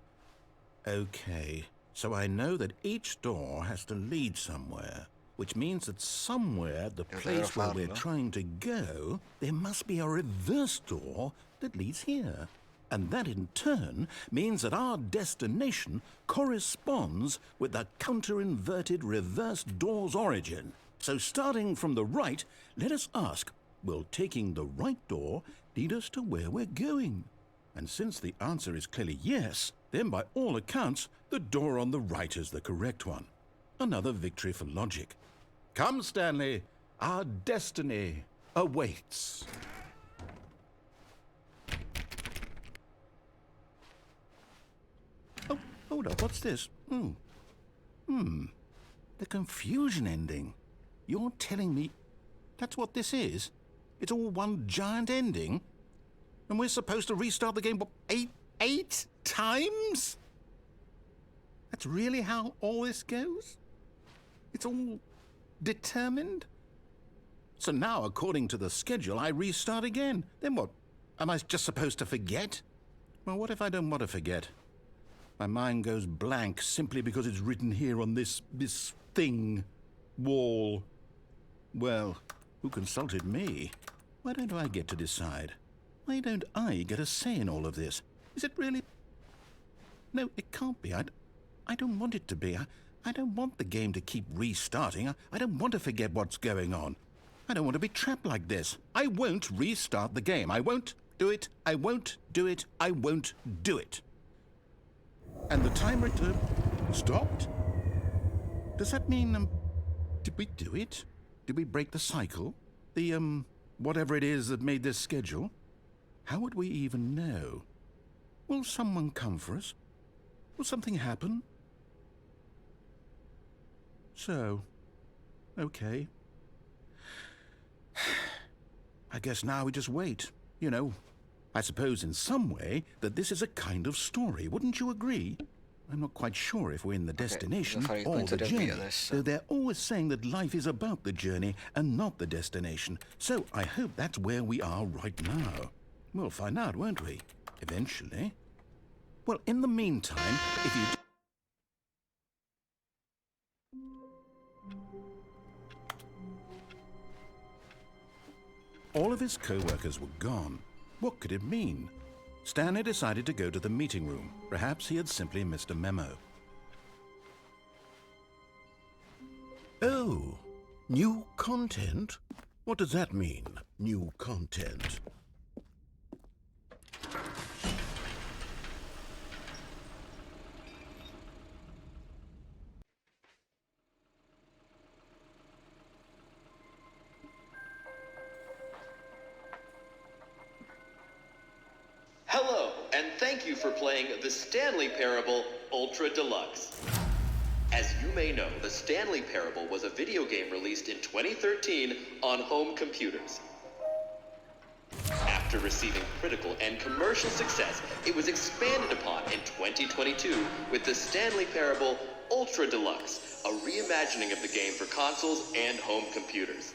Okay, so I know that each door has to lead somewhere, which means that somewhere at the place where we're trying to go, there must be a reverse door that leads here. And that in turn means that our destination corresponds with the counter-inverted reverse door's origin. So starting from the right, let us ask, will taking the right door lead us to where we're going? And since the answer is clearly yes, then by all accounts, the door on the right is the correct one. Another victory for logic. Come, Stanley, our destiny awaits. Oh, hold up, what's this? The confusion ending. You're telling me that's what this is? It's all one giant ending? And we're supposed to restart the game, what, eight times? That's really how all this goes? It's all determined? So now, according to the schedule, I restart again. Then what? Am I just supposed to forget? Well, what if I don't want to forget? My mind goes blank simply because it's written here on this thing, wall. Well, who consulted me? Why don't I get to decide? Why don't I get a say in all of this? Is it really? No, it can't be. I don't want it to be. I don't want the game to keep restarting. I don't want to forget what's going on. I don't want to be trapped like this. I won't restart the game. I won't do it. I won't do it. I won't do it. And the timer stopped? Does that mean, did we do it? Did we break the cycle? The, whatever it is that made this schedule? How would we even know? Will someone come for us? Will something happen? So, okay. I guess now we just wait. You know, I suppose in some way that this is a kind of story. Wouldn't you agree? I'm not quite sure if we're in the destination devo fare il or punto the di avvio journey, adesso. though they're always saying that life is about the journey and not the destination. So I hope that's where we are right now. We'll find out, won't we? Eventually. Well, in the meantime, if you... All of his co-workers were gone. What could it mean? Stanley decided to go to the meeting room. Perhaps he had simply missed a memo. Oh, new content? What does that mean, new content? Hello, and thank you for playing the Stanley Parable Ultra Deluxe. As you may know, the Stanley Parable was a video game released in 2013 on home computers. After receiving critical and commercial success, it was expanded upon in 2022 with the Stanley Parable Ultra Deluxe, a reimagining of the game for consoles and home computers.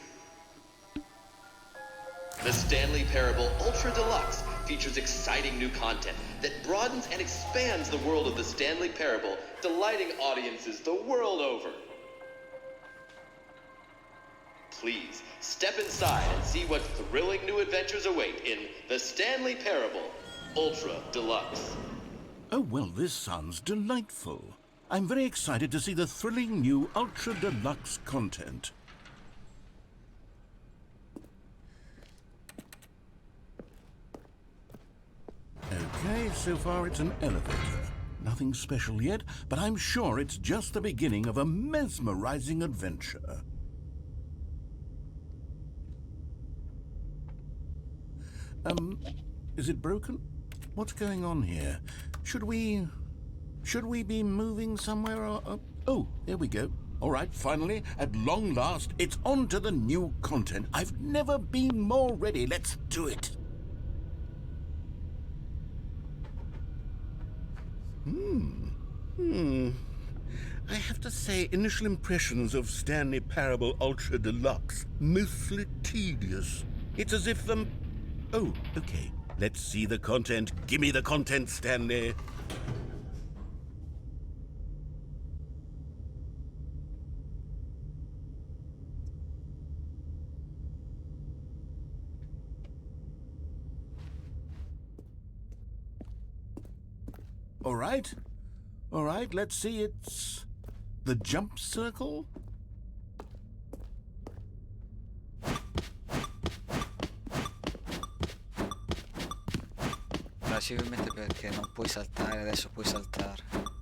The Stanley Parable Ultra Deluxe features exciting new content that broadens and expands the world of the Stanley Parable, delighting audiences the world over. Please, step inside and see what thrilling new adventures await in the Stanley Parable Ultra Deluxe. Oh, well, this sounds delightful. I'm very excited to see the thrilling new Ultra Deluxe content. Okay, so far it's an elevator. Nothing special yet, but I'm sure it's just the beginning of a mesmerizing adventure. Is it broken? What's going on here? Should we be moving somewhere or... Oh, there we go. All right, finally, at long last, it's on to the new content. I've never been more ready. Let's do it. I have to say, initial impressions of Stanley Parable Ultra Deluxe, mostly tedious. It's as if, Oh, okay. Let's see the content. Give me the content, Stanley. All right, let's see, it's the jump circle? Facilmente perché non puoi saltare, adesso puoi saltare.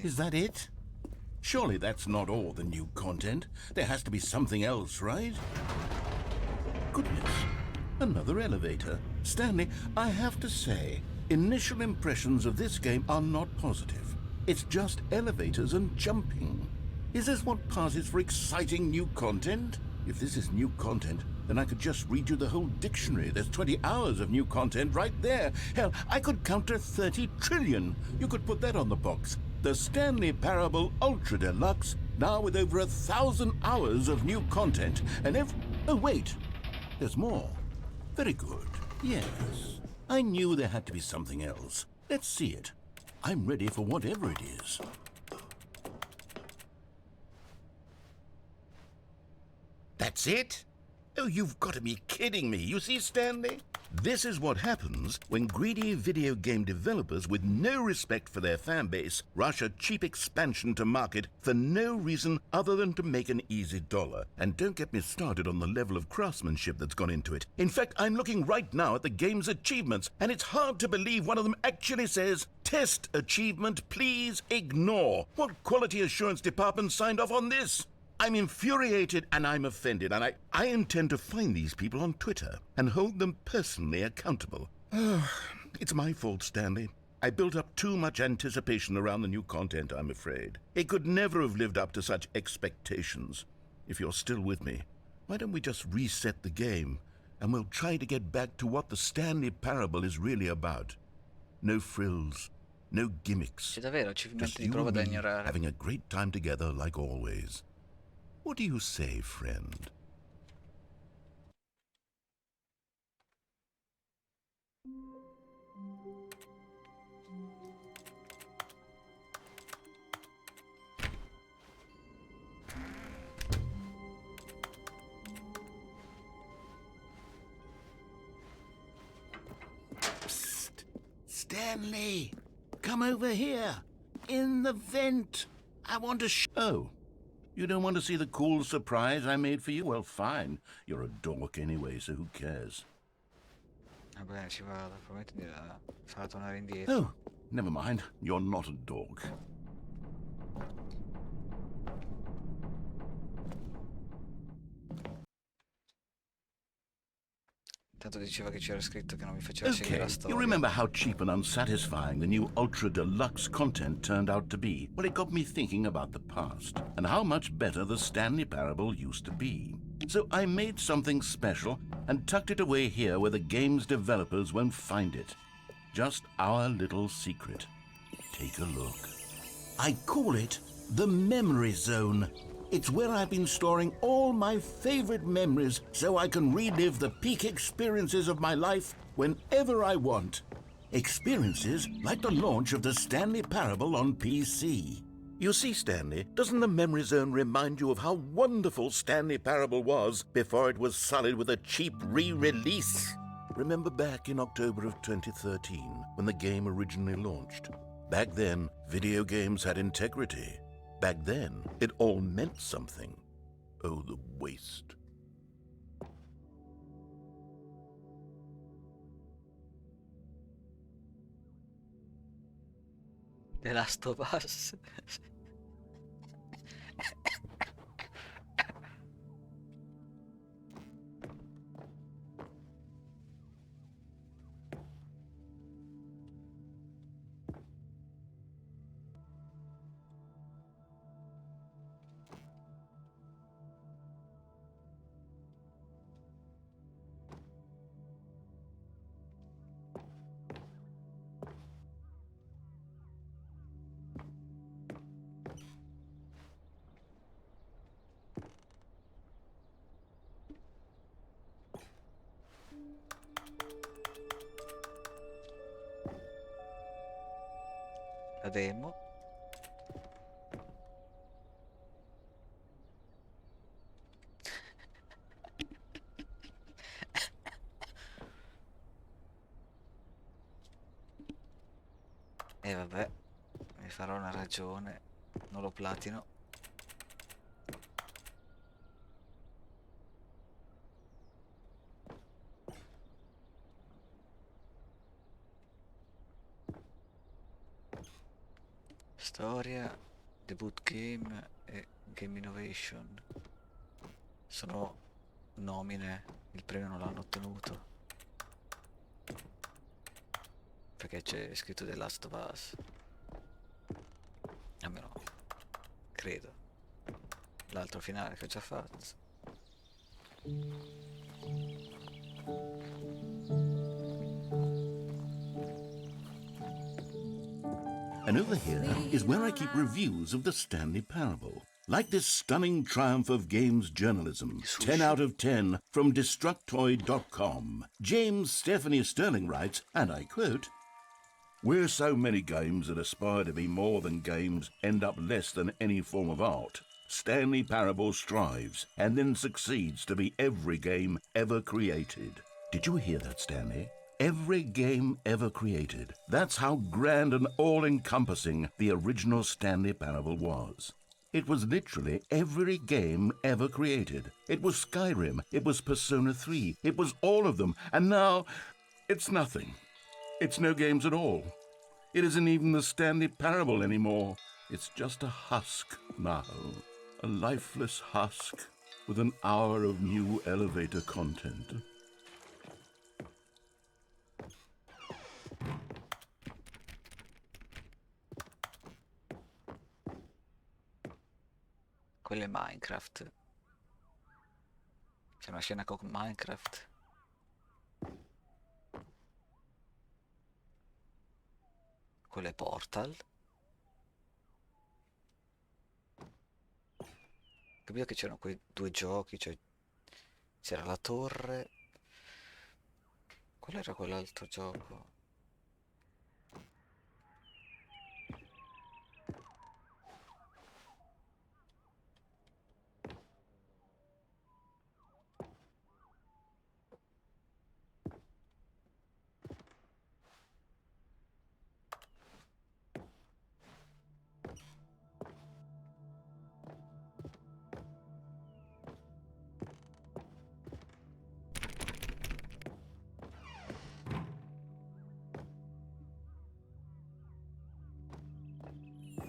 Is that it? Surely that's not all the new content. There has to be something else, right? Goodness, another elevator. Stanley, I have to say, initial impressions of this game are not positive. It's just elevators and jumping. Is this what passes for exciting new content? If this is new content, then I could just read you the whole dictionary. There's 20 hours of new content right there. Hell, I could count to 30 trillion. You could put that on the box. The Stanley Parable Ultra Deluxe, now with over 1,000 hours of new content. And oh, wait. There's more. Very good. Yes. I knew there had to be something else. Let's see it. I'm ready for whatever it is. That's it? Oh, you've got to be kidding me. You see, Stanley? This is what happens when greedy video game developers with no respect for their fan base rush a cheap expansion to market for no reason other than to make an easy dollar. And don't get me started on the level of craftsmanship that's gone into it. In fact, I'm looking right now at the game's achievements, and it's hard to believe one of them actually says, "Test achievement, please ignore." What quality assurance department signed off on this? I'm infuriated and I'm offended, and I intend to find these people on Twitter and hold them personally accountable. It's my fault, Stanley. I built up too much anticipation around the new content, I'm afraid. It could never have lived up to such expectations. If you're still with me, why don't we just reset the game and we'll try to get back to what the Stanley Parable is really about. No frills, no gimmicks. C'è davvero achievement Just di you prova and da me ignorare. having a great time together like always. What do you say, friend? Psst. Stanley, come over here. In the vent. I want to Oh, you don't want to see the cool surprise I made for you? Well, fine. You're a dork anyway, so who cares? Va bene, ci vado. Prometti di farla tornare indietro. Oh, never mind. You're not a dork. Tanto diceva che c'era scritto che non mi faceva seguire la Okay, storia. you remember how cheap and unsatisfying the new Ultra Deluxe content turned out to be? Well, it got me thinking about the past and how much better the Stanley Parable used to be. So I made something special and tucked it away here where the game's developers won't find it. Just our little secret. Take a look. I call it the Memory Zone. It's where I've been storing all my favorite memories so I can relive the peak experiences of my life whenever I want. Experiences like the launch of the Stanley Parable on PC. You see, Stanley, doesn't the Memory Zone remind you of how wonderful Stanley Parable was before it was sullied with a cheap re-release? Remember back in October of 2013 when the game originally launched? Back then, video games had integrity. Back then, it all meant something. Oh, the waste. The Last of Us. La demo. E vabbè, mi farò una ragione, non lo platino. Storia, debut game e game innovation sono nomine, il premio non l'hanno ottenuto perché c'è scritto The Last of Us, almeno credo. L'altro finale che ho già fatto. And over here is where I keep reviews of the Stanley Parable. Like this stunning triumph of games journalism, 10 out of 10 from Destructoid.com. James Stephanie Sterling writes, and I quote, "Where so many games that aspire to be more than games end up less than any form of art, Stanley Parable strives and then succeeds to be every game ever created. Did you hear that, Stanley? Every game ever created. That's how grand and all-encompassing the original Stanley Parable was. It was literally every game ever created. It was Skyrim, it was Persona 3, it was all of them, and now it's nothing. It's no games at all. It isn't even the Stanley Parable anymore. It's just a husk now. A lifeless husk with an hour of new elevator content. Quello è Minecraft. C'è una scena con Minecraft. Quello è Portal. Capito che c'erano quei due giochi, cioè c'era la torre. Qual era quell'altro gioco?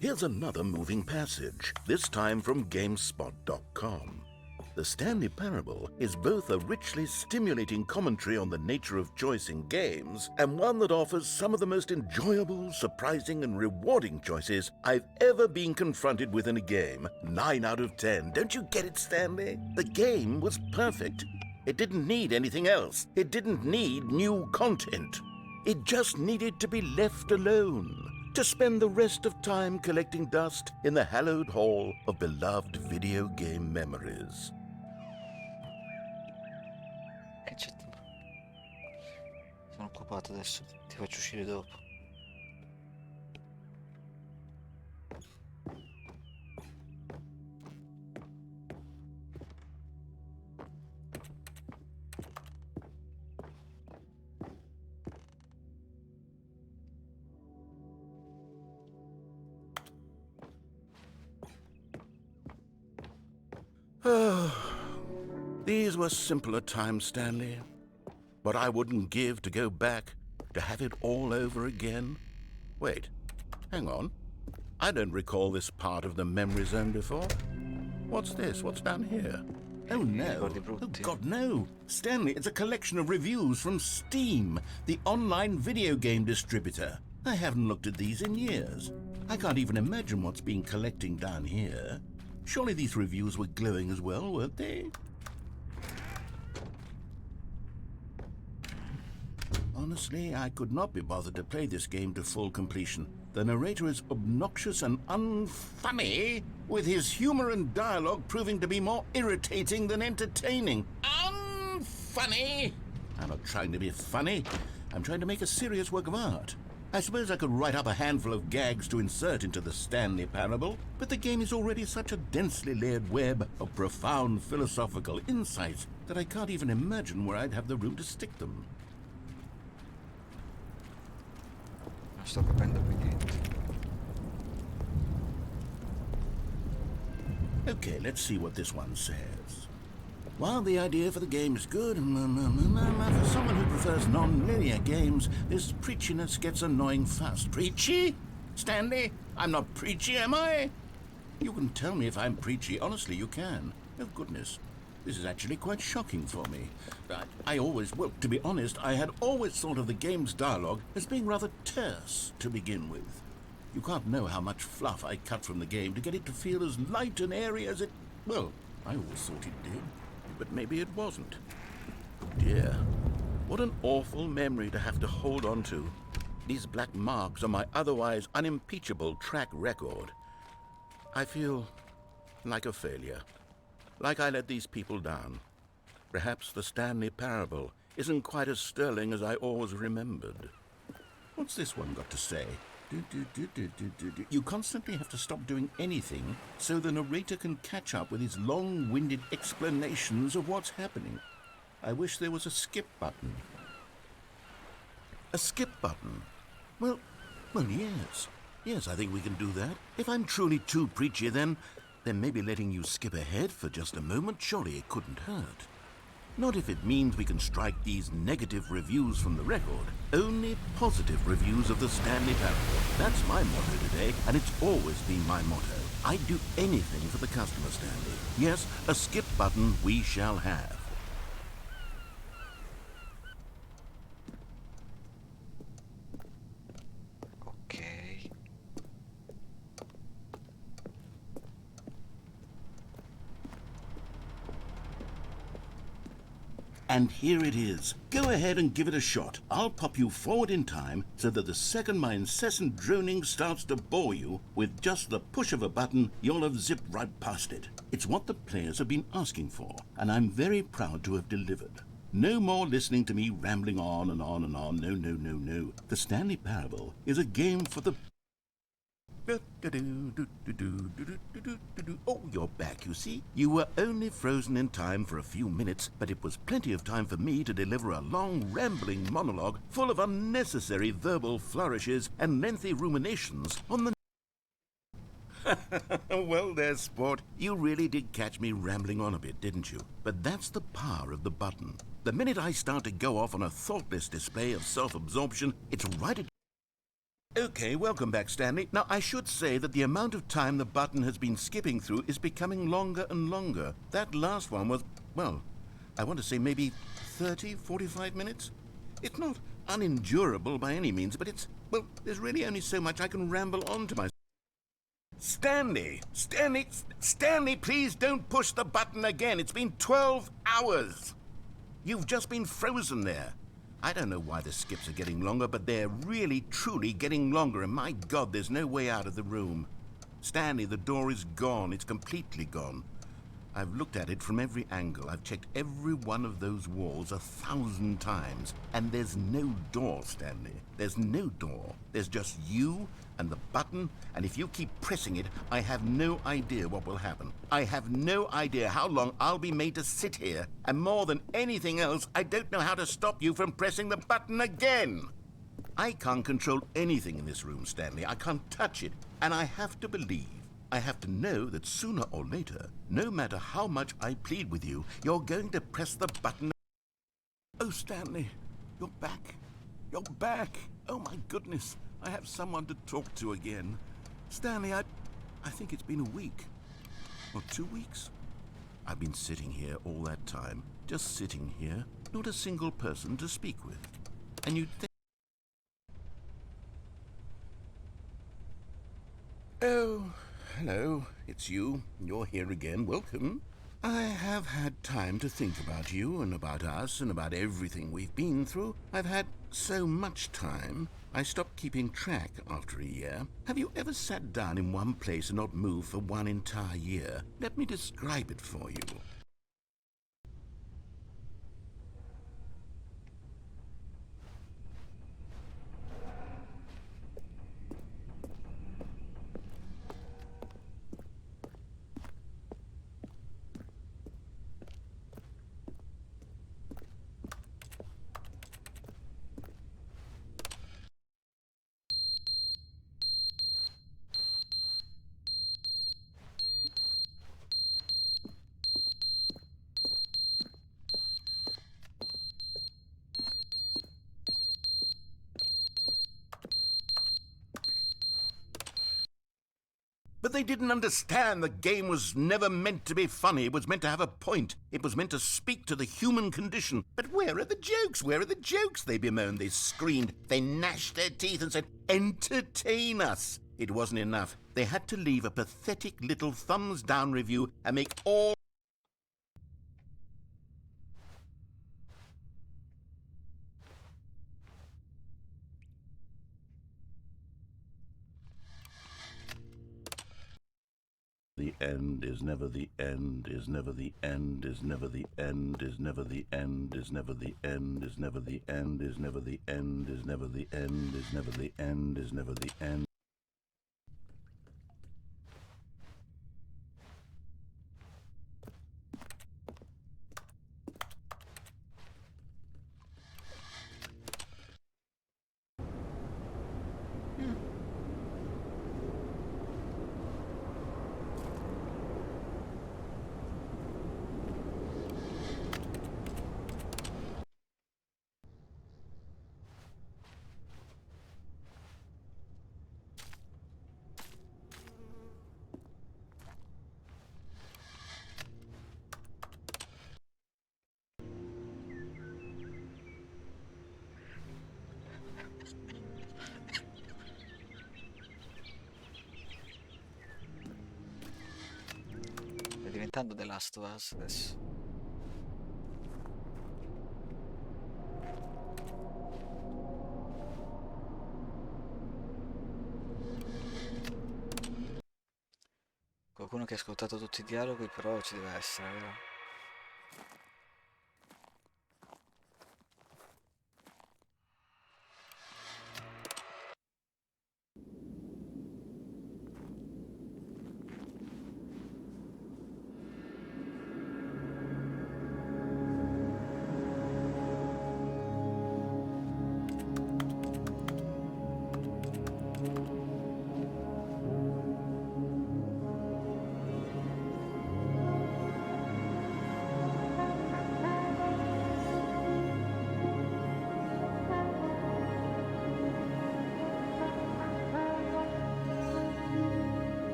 Here's another moving passage, this time from GameSpot.com. The Stanley Parable is both a richly stimulating commentary on the nature of choice in games and one that offers some of the most enjoyable, surprising, and rewarding choices I've ever been confronted with in a game. 9 out of 10. Don't you get it, Stanley? The game was perfect. It didn't need anything else. It didn't need new content. It just needed to be left alone, to spend the rest of time collecting dust in the hallowed hall of beloved video game memories. Sono occupato adesso, ti faccio uscire dopo. These were simpler times, Stanley. What I wouldn't give to go back, to have it all over again. Wait, hang on. I don't recall this part of the memory zone before. What's this? What's down here? Oh no. Oh God, no. Stanley, it's a collection of reviews from Steam, the online video game distributor. I haven't looked at these in years. I can't even imagine what's been collecting down here. Surely these reviews were glowing as well, weren't they? Honestly, I could not be bothered to play this game to full completion. The narrator is obnoxious and unfunny, with his humor and dialogue proving to be more irritating than entertaining. Unfunny! I'm not trying to be funny. I'm trying to make a serious work of art. I suppose I could write up a handful of gags to insert into the Stanley Parable, but the game is already such a densely layered web of profound philosophical insights that I can't even imagine where I'd have the room to stick them. Non sto capendo più niente. Okay, let's see what this one says. While the idea for the game is good, for someone who prefers non-linear games, this preachiness gets annoying fast. Preachy? Stanley? I'm not preachy, am I? You can tell me if I'm preachy. Honestly, you can. Oh, goodness. This is actually quite shocking for me. Well, to be honest, I had always thought of the game's dialogue as being rather terse to begin with. You can't know how much fluff I cut from the game to get it to feel as light and airy as it... Well, I always thought it did. But maybe it wasn't. Dear, what an awful memory to have to hold on to. These black marks on my otherwise unimpeachable track record. I feel like a failure. Like I let these people down. Perhaps the Stanley Parable isn't quite as sterling as I always remembered. What's this one got to say? You constantly have to stop doing anything so the narrator can catch up with his long-winded explanations of what's happening. I wish there was a skip button. A skip button? Well, yes. Yes, I think we can do that. If I'm truly too preachy, then maybe letting you skip ahead for just a moment, surely it couldn't hurt. Not if it means we can strike these negative reviews from the record. Only positive reviews of the Stanley Parable. That's my motto today, and it's always been my motto. I'd do anything for the customer, Stanley. Yes, a skip button we shall have. Ok. And here it is. Go ahead and give it a shot. I'll pop you forward in time so that the second my incessant droning starts to bore you, with just the push of a button, you'll have zipped right past it. It's what the players have been asking for, and I'm very proud to have delivered. No more listening to me rambling on and on and on. No, no, no, no. The Stanley Parable is a game for the... Oh, you're back, you see. You were only frozen in time for a few minutes, but it was plenty of time for me to deliver a long, rambling monologue full of unnecessary verbal flourishes and lengthy ruminations on the... Well, there's sport. You really did catch me rambling on a bit, didn't you? But that's the power of the button. The minute I start to go off on a thoughtless display of self-absorption, it's right at... Okay, welcome back, Stanley. Now, I should say that the amount of time the button has been skipping through is becoming longer and longer. That last one was, well, I want to say maybe 30, 45 minutes? It's not unendurable by any means, but it's, well, there's really only so much I can ramble on to myself. Stanley, please don't push the button again. It's been 12 hours. You've just been frozen there. I don't know why the skips are getting longer, but they're really, truly getting longer, and my God, there's no way out of the room. Stanley, the door is gone. It's completely gone. I've looked at it from every angle. I've checked every one of those walls 1,000 times, and there's no door, Stanley. There's no door. There's just you and the button, and if you keep pressing it, I have no idea what will happen. I have no idea how long I'll be made to sit here, and more than anything else, I don't know how to stop you from pressing the button again. I can't control anything in this room, Stanley. I can't touch it, and I have to believe, I have to know that sooner or later, no matter how much I plead with you, you're going to press the button. Oh, Stanley, you're back. You're back. Oh, my goodness. I have someone to talk to again. Stanley, I think it's been a week. Or 2 weeks. I've been sitting here all that time. Just sitting here. Not a single person to speak with. And you'd think... Oh, hello. It's you. You're here again. Welcome. I have had time to think about you and about us and about everything we've been through. I've had so much time, I stopped keeping track after a year. Have you ever sat down in one place and not moved for one entire year? Let me describe it for you. But they didn't understand the game was never meant to be funny. It was meant to have a point. It was meant to speak to the human condition. But where are the jokes? Where are the jokes? They bemoaned, they screamed, they gnashed their teeth and said, entertain us. It wasn't enough. They had to leave a pathetic little thumbs down review and make all... The end is never the end, is never the end, is never the end, is never the end, is never the end, is never the end, is never the end, is never the end, is never the end, is never the end. aspettando The Last of Us adesso. Qualcuno che ha ascoltato tutti i dialoghi però ci deve essere, vero?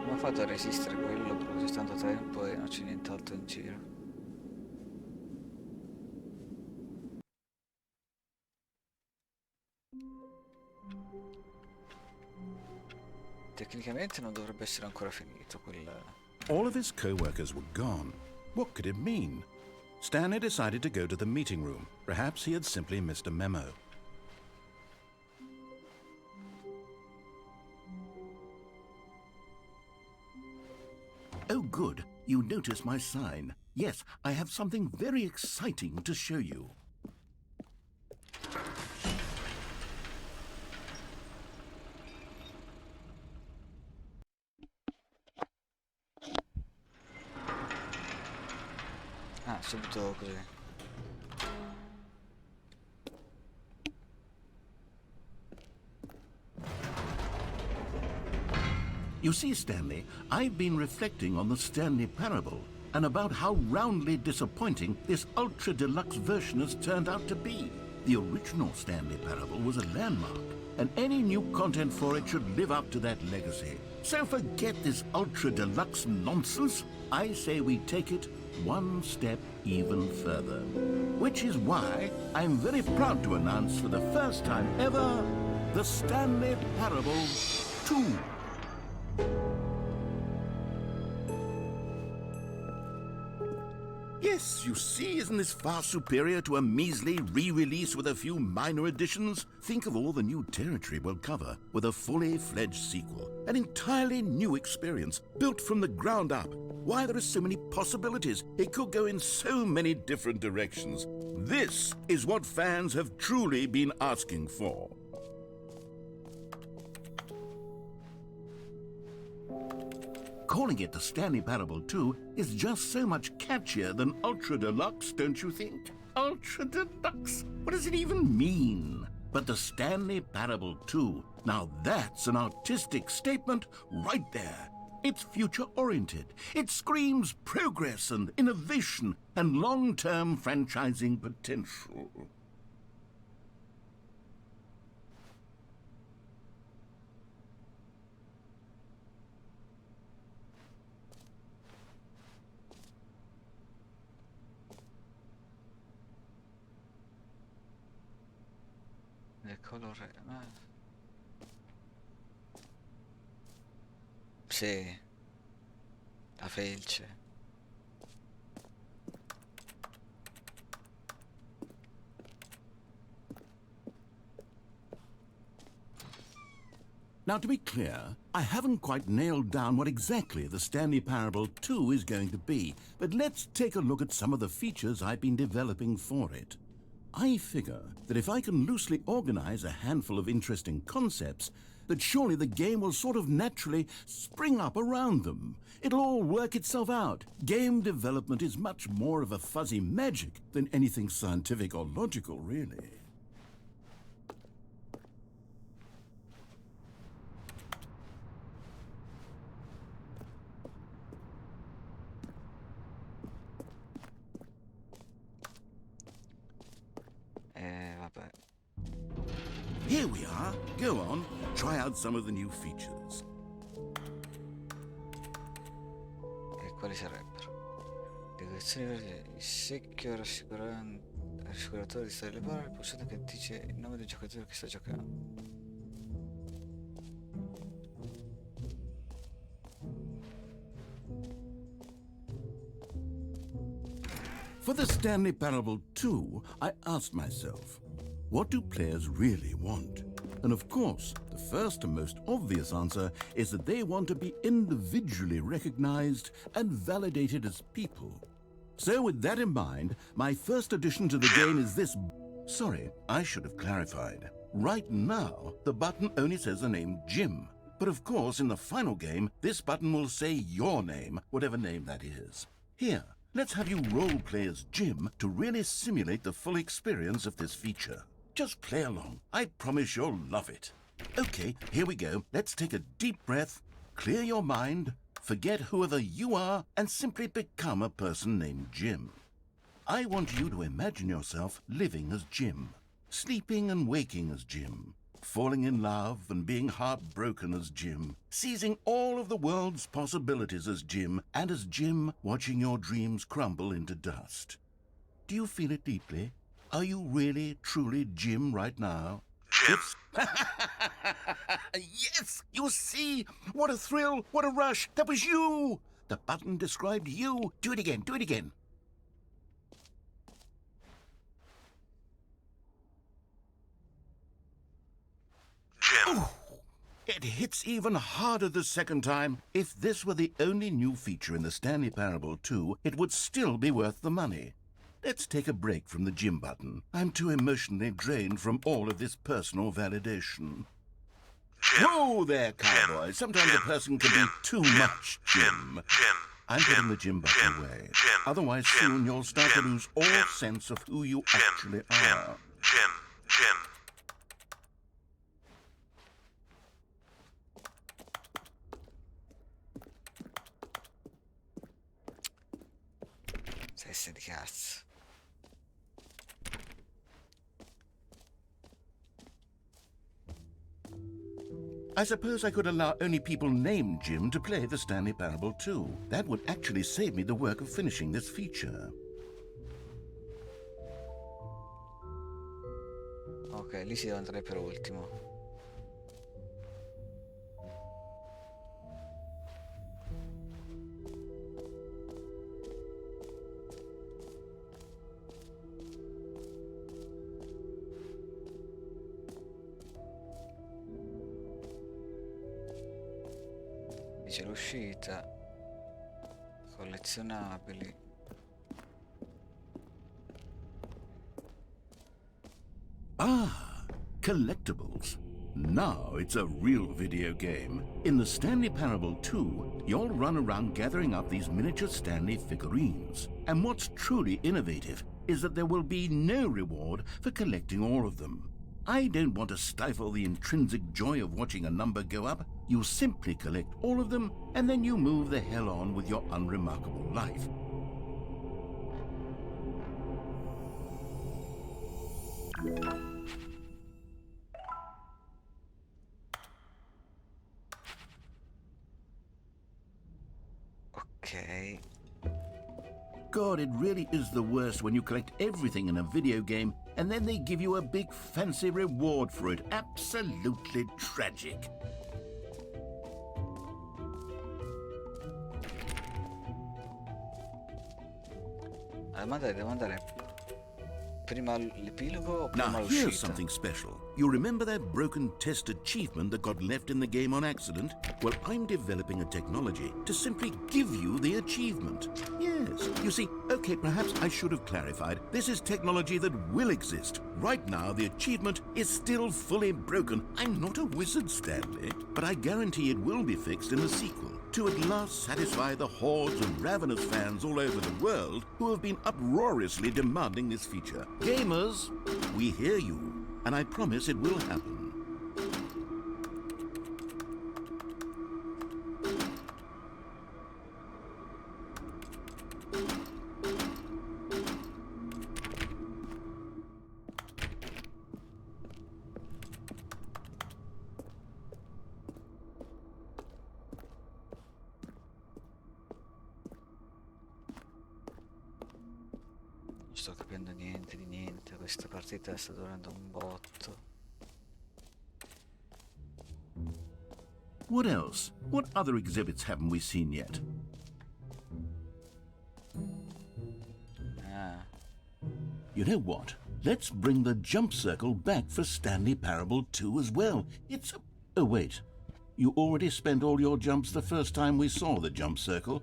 Come ha fatto a resistere quello per così tanto tempo e non c'è nient'altro in giro? Tecnicamente non dovrebbe essere ancora finito quel... All of his co-workers were gone. What could it mean? Stanley decided to go to the meeting room. Perhaps he had simply missed a memo. Oh, good. You notice my sign. Yes, I have something very exciting to show you. Ah, subito così. You see, Stanley, I've been reflecting on the Stanley Parable and about how roundly disappointing this ultra-deluxe version has turned out to be. The original Stanley Parable was a landmark, and any new content for it should live up to that legacy. So forget this ultra-deluxe nonsense. I say we take it one step even further. Which is why I'm very proud to announce for the first time ever, the Stanley Parable 2. Yes, you see, isn't this far superior to a measly re-release with a few minor additions? Think of all the new territory we'll cover with a fully fledged sequel. An entirely new experience, built from the ground up. Why, there are so many possibilities. It could go in so many different directions. This is what fans have truly been asking for. Calling it the Stanley Parable 2 is just so much catchier than Ultra Deluxe, don't you think? Ultra Deluxe? What does it even mean? But the Stanley Parable 2, now that's an artistic statement right there. It's future-oriented. It screams progress and innovation and long-term franchising potential. Il colore... Sì, la felce. Now, to be clear, I haven't quite nailed down what exactly the Stanley Parable 2 is going to be, but let's take a look at some of the features I've been developing for it. I figure that if I can loosely organize a handful of interesting concepts, that surely the game will sort of naturally spring up around them. It'll all work itself out. Game development is much more of a fuzzy magic than anything scientific or logical, really. Vabbè. Here we are. Go on, try out some of the new features. E quali sarebbero? Lezioni il secchio rassicuratore di stare le parole, il pulsante che dice il nome del giocatore che sta giocando. For the Stanley Parable 2, I asked myself, what do players really want? And of course, the first and most obvious answer is that they want to be individually recognized and validated as people. So with that in mind, my first addition to the game is this... Sorry, I should have clarified. Right now, the button only says the name Jim. But of course, in the final game, this button will say your name, whatever name that is. Here, let's have you role-play as Jim to really simulate the full experience of this feature. Just play along. I promise you'll love it. Okay, here we go. Let's take a deep breath, clear your mind, forget whoever you are, and simply become a person named Jim. I want you to imagine yourself living as Jim, sleeping and waking as Jim, falling in love and being heartbroken as Jim, seizing all of the world's possibilities as Jim, and as Jim watching your dreams crumble into dust. Do you feel it deeply? Are you really, truly Jim right now? Jim. Yes! You see? What a thrill! What a rush! That was you! The button described you. Do it again. Do it again. Jim. Ooh, it hits even harder the second time. If this were the only new feature in the Stanley Parable 2, it would still be worth the money. Let's take a break from the Jim button. I'm too emotionally drained from all of this personal validation. Jim. Whoa there, cowboy. Jim. Sometimes Jim. a person can Jim. be too Jim. much Jim. Jim. I'm Jim. putting the Jim button Jim. away. Jim. Otherwise, Jim. soon you'll start to Jim. lose all Jim. sense of who you Jim. actually are. Jim. Jim. Testa di cazzo. I suppose I could allow only people named Jim to play the Stanley Parable 2. That would actually save me the work of finishing this feature. Ok, lì si deve andare per ultimo. Dice l'uscita, collezionabili. Ah, collectibles. Now it's a real video game. In the Stanley Parable 2, you'll run around gathering up these miniature Stanley figurines. And what's truly innovative is that there will be no reward for collecting all of them. I don't want to stifle the intrinsic joy of watching a number go up. You simply collect all of them, and then you move the hell on with your unremarkable life. Ok. God, it really is the worst when you collect everything in a video game and then they give you a big fancy reward for it. Absolutely tragic. La domanda è, devo andare prima all'epilogo o Now, prima here's all'uscita? something special. You remember that broken test achievement that got left in the game on accident? Well, I'm developing a technology to simply give you the achievement. Yes. You see, okay, perhaps I should have clarified. This is technology that will exist. Right now, the achievement is still fully broken. I'm not a wizard, Stanley, but I guarantee it will be fixed in the sequel to at last satisfy the hordes of ravenous fans all over the world who have been uproariously demanding this feature. Gamers, we hear you, and I promise it will happen. sto capendo niente di niente. Questa partita sta durando un botto. What else? What other exhibits haven't we seen yet? Ah, You know what? Let's bring the jump circle back for Stanley Parable 2 as well. It's... Oh, wait. You already spent all your jumps the first time we saw the jump circle.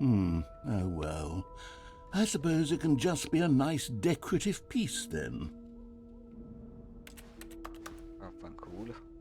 Oh well. I suppose it can just be a nice decorative piece then. vaffanculo.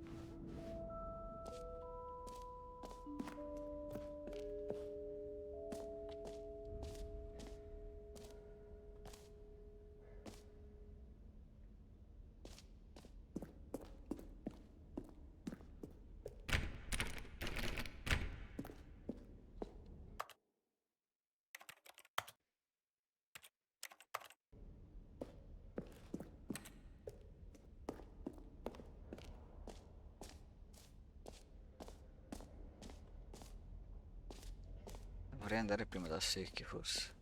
Vorrei andare prima da secchio, forse.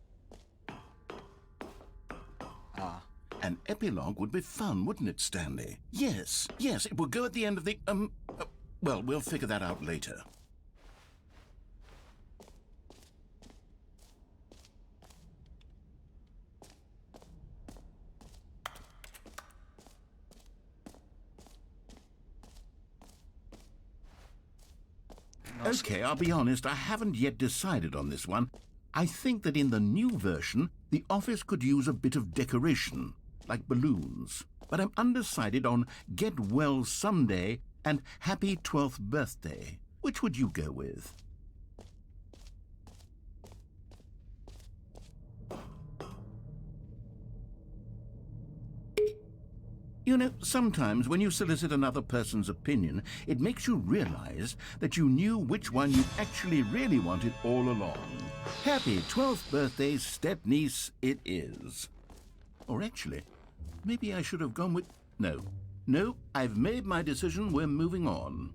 Ah, An epilogue would be fun, wouldn't it, Stanley? Yes, it would go at the end of the... well, we'll figure that out later. Okay, I'll be honest, I haven't yet decided on this one. I think that in the new version, the office could use a bit of decoration, like balloons. But I'm undecided on Get Well Someday and Happy 12th Birthday. Which would you go with? You know, sometimes when you solicit another person's opinion, it makes you realize that you knew which one you actually really wanted all along. Happy 12th birthday, step-niece, it is. Or actually, maybe I should have gone with... No, I've made my decision, we're moving on.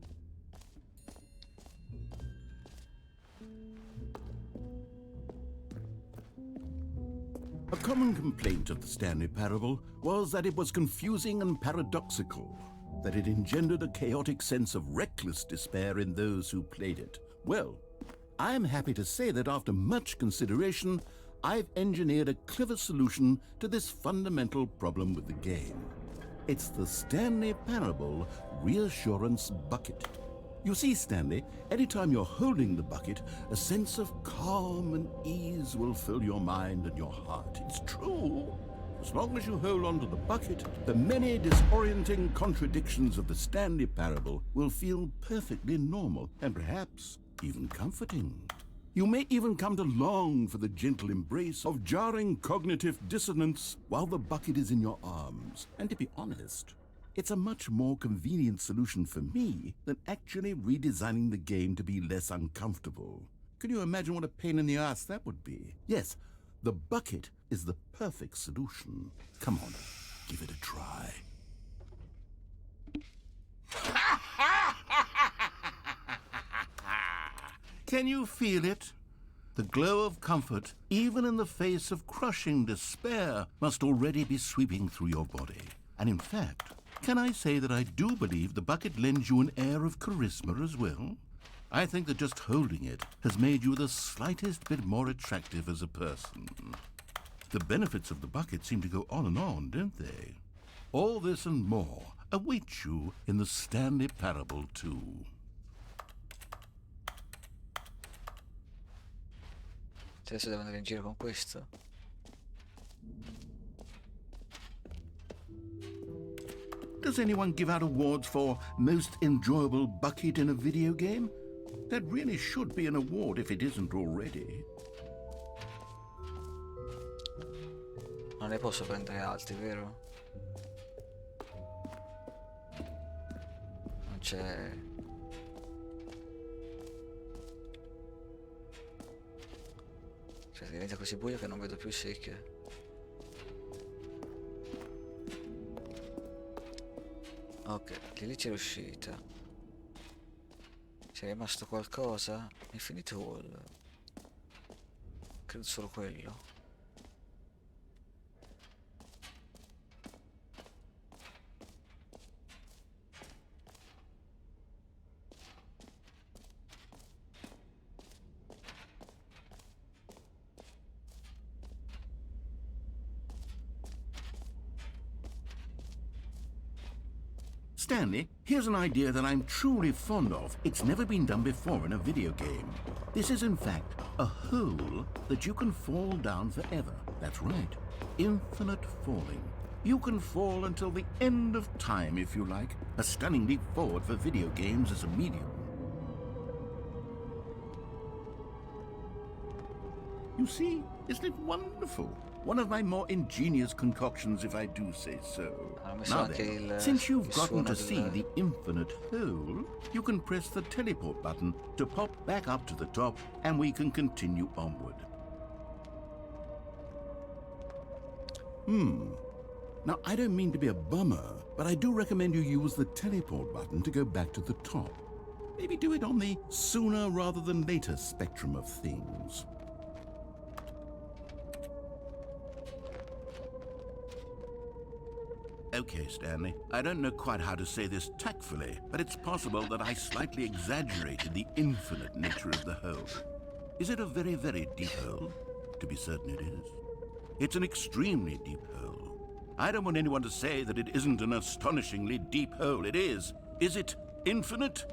A common complaint of the Stanley Parable was that it was confusing and paradoxical, that it engendered a chaotic sense of reckless despair in those who played it. Well, I'm happy to say that after much consideration, I've engineered a clever solution to this fundamental problem with the game. It's the Stanley Parable Reassurance Bucket. You see, Stanley, anytime you're holding the bucket, a sense of calm and ease will fill your mind and your heart. It's true. As long as you hold on to the bucket, the many disorienting contradictions of the Stanley Parable will feel perfectly normal and perhaps even comforting. You may even come to long for the gentle embrace of jarring cognitive dissonance while the bucket is in your arms. And to be honest, it's a much more convenient solution for me than actually redesigning the game to be less uncomfortable. Can you imagine what a pain in the ass that would be? Yes, the bucket is the perfect solution. Come on, give it a try. Can you feel it? The glow of comfort, even in the face of crushing despair, must already be sweeping through your body. And in fact, can I say that I do believe the bucket lends you an air of charisma as well? I think that just holding it has made you the slightest bit more attractive as a person. The benefits of the bucket seem to go on and on, don't they? All this and more await you in the Stanley Parable 2. Adesso devo andare in giro con questo. Does anyone give out awards for most enjoyable bucket in a video game? That really should be an award if it isn't already. Non ne posso prendere altri, vero? Non c'è... Cioè diventa così buio che non vedo più il secchio. Ok, lì c'è l'uscita. C'è rimasto qualcosa? Infinite Wall. Credo solo quello. Stanley, here's an idea that I'm truly fond of. It's never been done before in a video game. This is, in fact, a hole that you can fall down forever. That's right. Infinite falling. You can fall until the end of time, if you like. A stunning leap forward for video games as a medium. You see, isn't it wonderful? One of my more ingenious concoctions, if I do say so. Now then, since you've gotten to see the infinite hole, you can press the teleport button to pop back up to the top, and we can continue onward. Now, I don't mean to be a bummer, but I do recommend you use the teleport button to go back to the top. Maybe do it on the sooner rather than later spectrum of things. Okay, Stanley, I don't know quite how to say this tactfully, but it's possible that I slightly exaggerated the infinite nature of the hole. Is it a very, very deep hole? To be certain it is. It's an extremely deep hole. I don't want anyone to say that it isn't an astonishingly deep hole. It is. Is it infinite?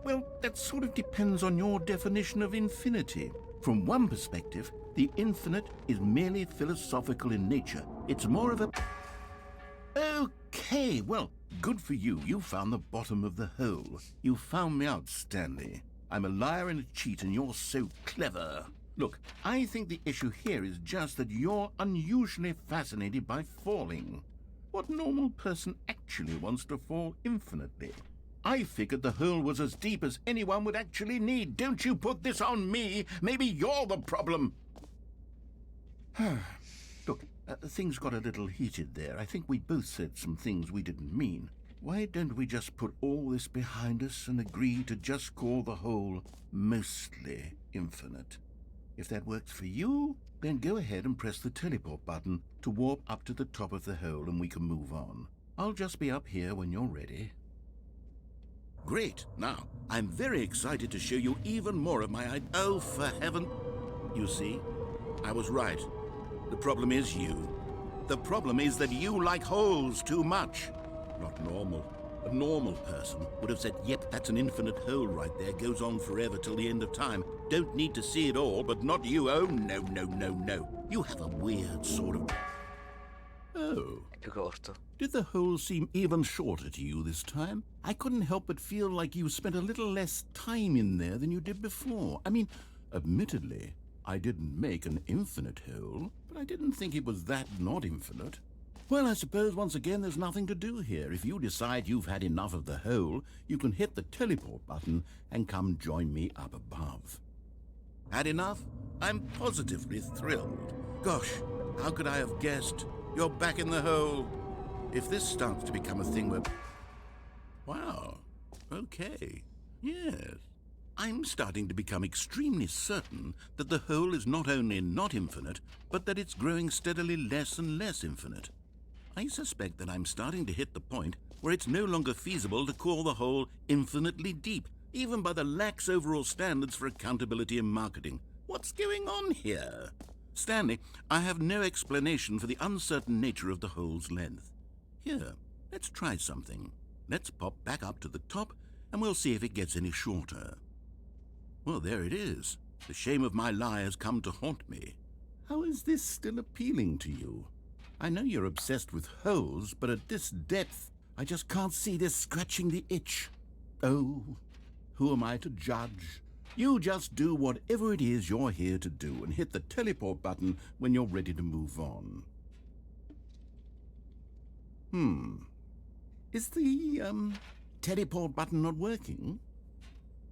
Well, that sort of depends on your definition of infinity. From one perspective, the infinite is merely philosophical in nature. It's more of a... Okay, well, good for you. You found the bottom of the hole. You found me out, Stanley. I'm a liar and a cheat, and you're so clever. Look, I think the issue here is just that you're unusually fascinated by falling. What normal person actually wants to fall infinitely? I figured the hole was as deep as anyone would actually need. Don't you put this on me. Maybe you're the problem. Look, things got a little heated there. I think we both said some things we didn't mean. Why don't we just put all this behind us and agree to just call the hole mostly infinite? If that works for you, then go ahead and press the teleport button to warp up to the top of the hole and we can move on. I'll just be up here when you're ready. Great. Now, I'm very excited to show you even more of my... Oh, for heaven... You see, I was right. The problem is you. The problem is that you like holes too much. Not normal. A normal person would have said, yep, that's an infinite hole right there, goes on forever till the end of time. Don't need to see it all, but not you. Oh, no, no, no, no. You have a weird sort of... Oh. Più corto. Did the hole seem even shorter to you this time? I couldn't help but feel like you spent a little less time in there than you did before. I mean, admittedly, I didn't make an infinite hole, but I didn't think it was that not infinite. Well, I suppose once again there's nothing to do here. If you decide you've had enough of the hole, you can hit the teleport button and come join me up above. Had enough? I'm positively thrilled. Gosh, how could I have guessed? You're back in the hole. If this starts to become a thing where... Wow. Okay. Yes. I'm starting to become extremely certain that the hole is not only not infinite, but that it's growing steadily less and less infinite. I suspect that I'm starting to hit the point where it's no longer feasible to call the hole infinitely deep, even by the lax overall standards for accountability and marketing. What's going on here? Stanley, I have no explanation for the uncertain nature of the hole's length. Here, let's try something. Let's pop back up to the top, and we'll see if it gets any shorter. Well, there it is. The shame of my lie has come to haunt me. How is this still appealing to you? I know you're obsessed with holes, but at this depth, I just can't see this scratching the itch. Oh, who am I to judge? You just do whatever it is you're here to do and hit the teleport button when you're ready to move on. Is the, teleport button not working?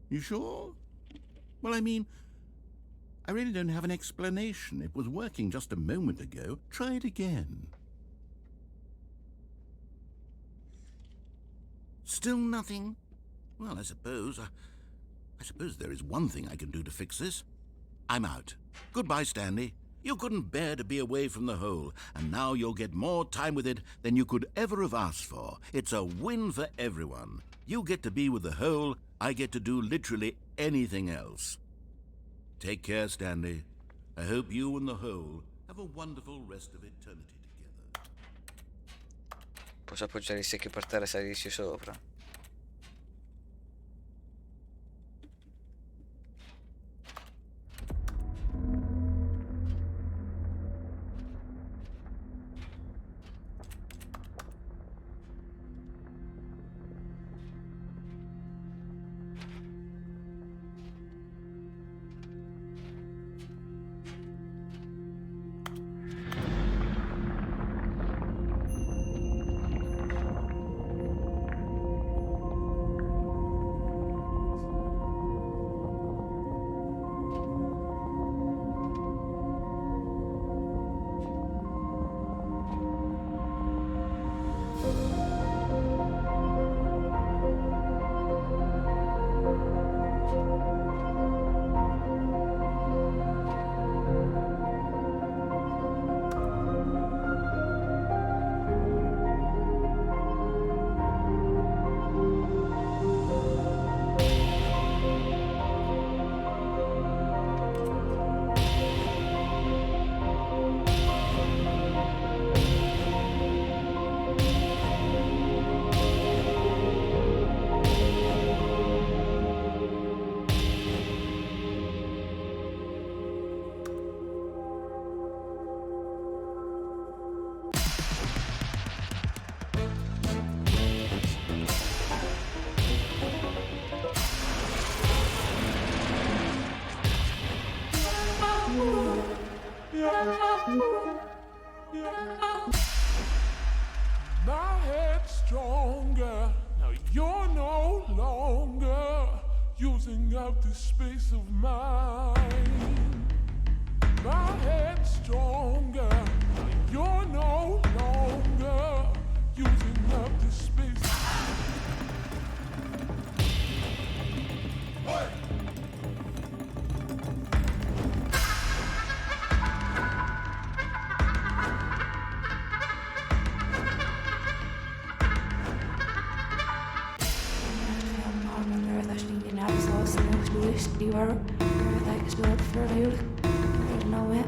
You sure? Well, I mean, I really don't have an explanation. It was working just a moment ago. Try it again. Still nothing? Well, I suppose there is one thing I can do to fix this. I'm out. Goodbye, Stanley. You couldn't bear to be away from the hole, and now you'll get more time with it than you could ever have asked for. It's a win for everyone. You get to be with the hole, I get to do literally anything else. Take care, Stanley. I hope you and the hole have a wonderful rest of eternity together. posso appoggiare il secchio per terra e salirci sopra. My head's stronger. Now you're no longer using up this space of mine. My head's stronger. Now you're no longer using up this space. Hey! Die waren eigenlijk speelt verhuwelijk. Nou hè.